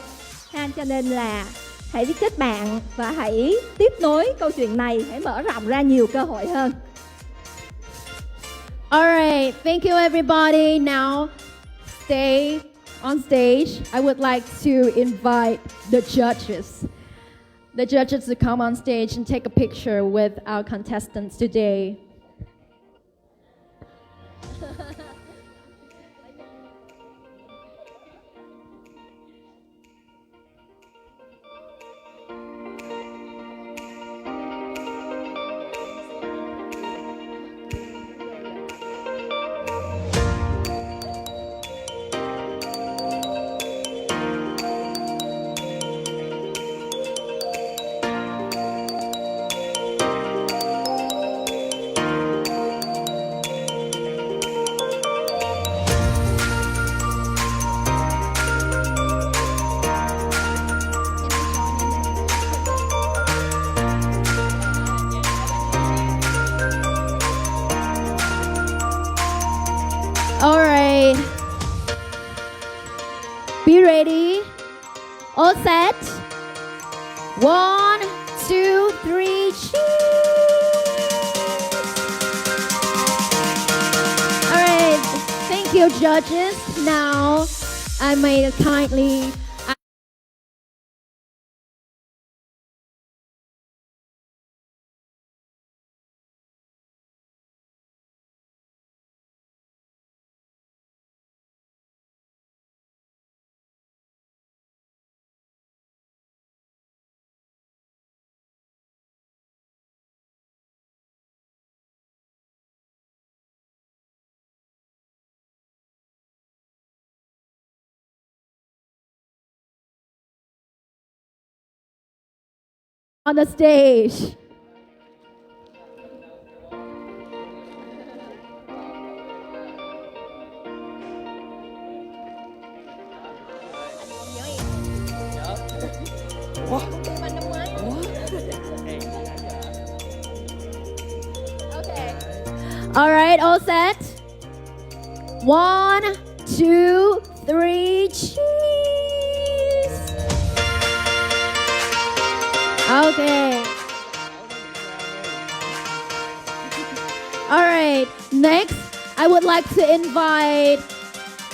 Cho nên là hãy kết bạn và hãy tiếp nối câu chuyện này, hãy mở rộng ra nhiều cơ hội hơn. Alright, thank you everybody. Now stay on stage. I would like to invite the judges. The judges to come on stage and take a picture with our contestants today. Alright. Be ready. All set. 1, 2, 3, cheers. Alright. Thank you, judges. Now, I may kindly on the stage. All right, all set. 1, 2, 3, cheese. Okay. All right, next, I would like to invite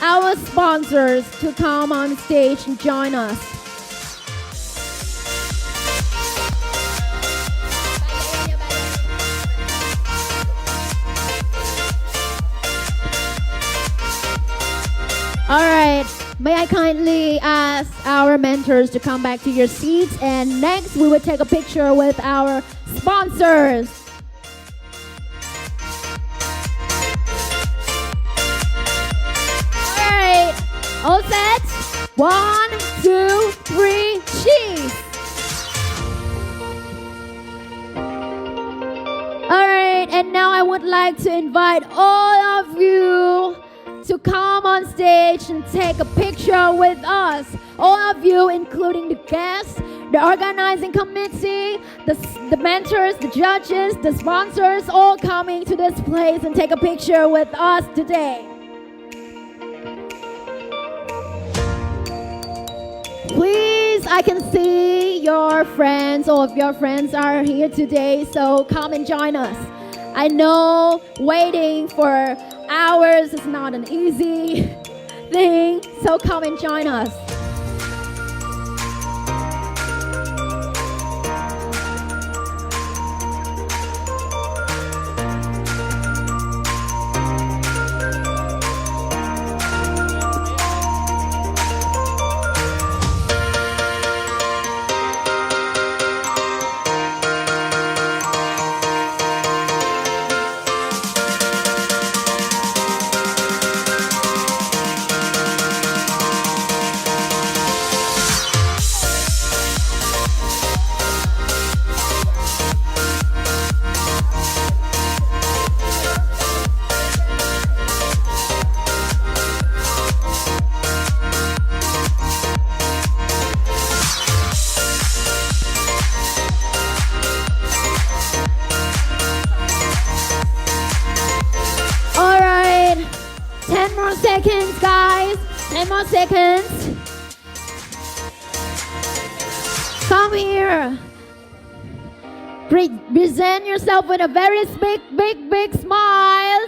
our sponsors to come on stage and join us. All right, may I kindly ask our mentors to come back to your seats, and next we will take a picture with our sponsors. All right, all set? 1, 2, 3, cheese. All right, and now I would like to invite all of you to come on stage and take a picture with us. All of you, including the guests, the organizing committee, the mentors, the judges, the sponsors, all coming to this place and take a picture with us today. Please, I can see your friends, all of your friends are here today, so come and join us. I know waiting for hours is not an easy thing, so come and join us. Seconds, guys. 10 more seconds. Come here. Present yourself with a very big smile.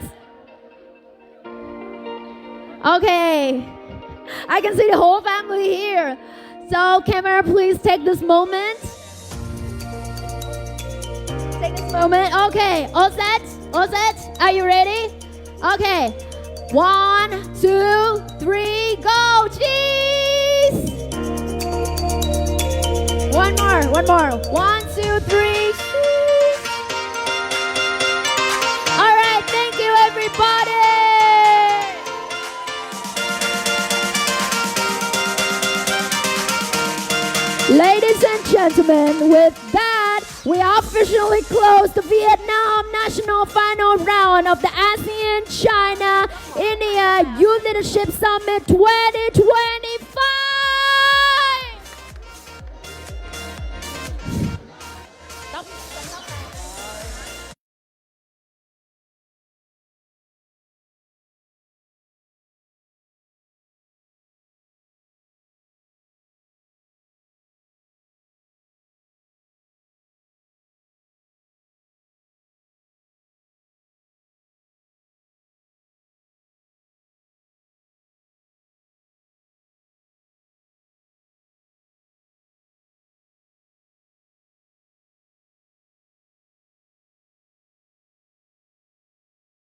Okay. I can see the whole family here. So, camera, please take this moment. Take this moment. Okay. All set? All set? Are you ready? Okay. 1, 2, 3, go! Cheese! One more. 1, 2, 3, cheese! All right, thank you, everybody! Ladies and gentlemen, with that, we officially close the Vietnam National Final Round of the ASEAN China India Youth Leadership Summit 2020.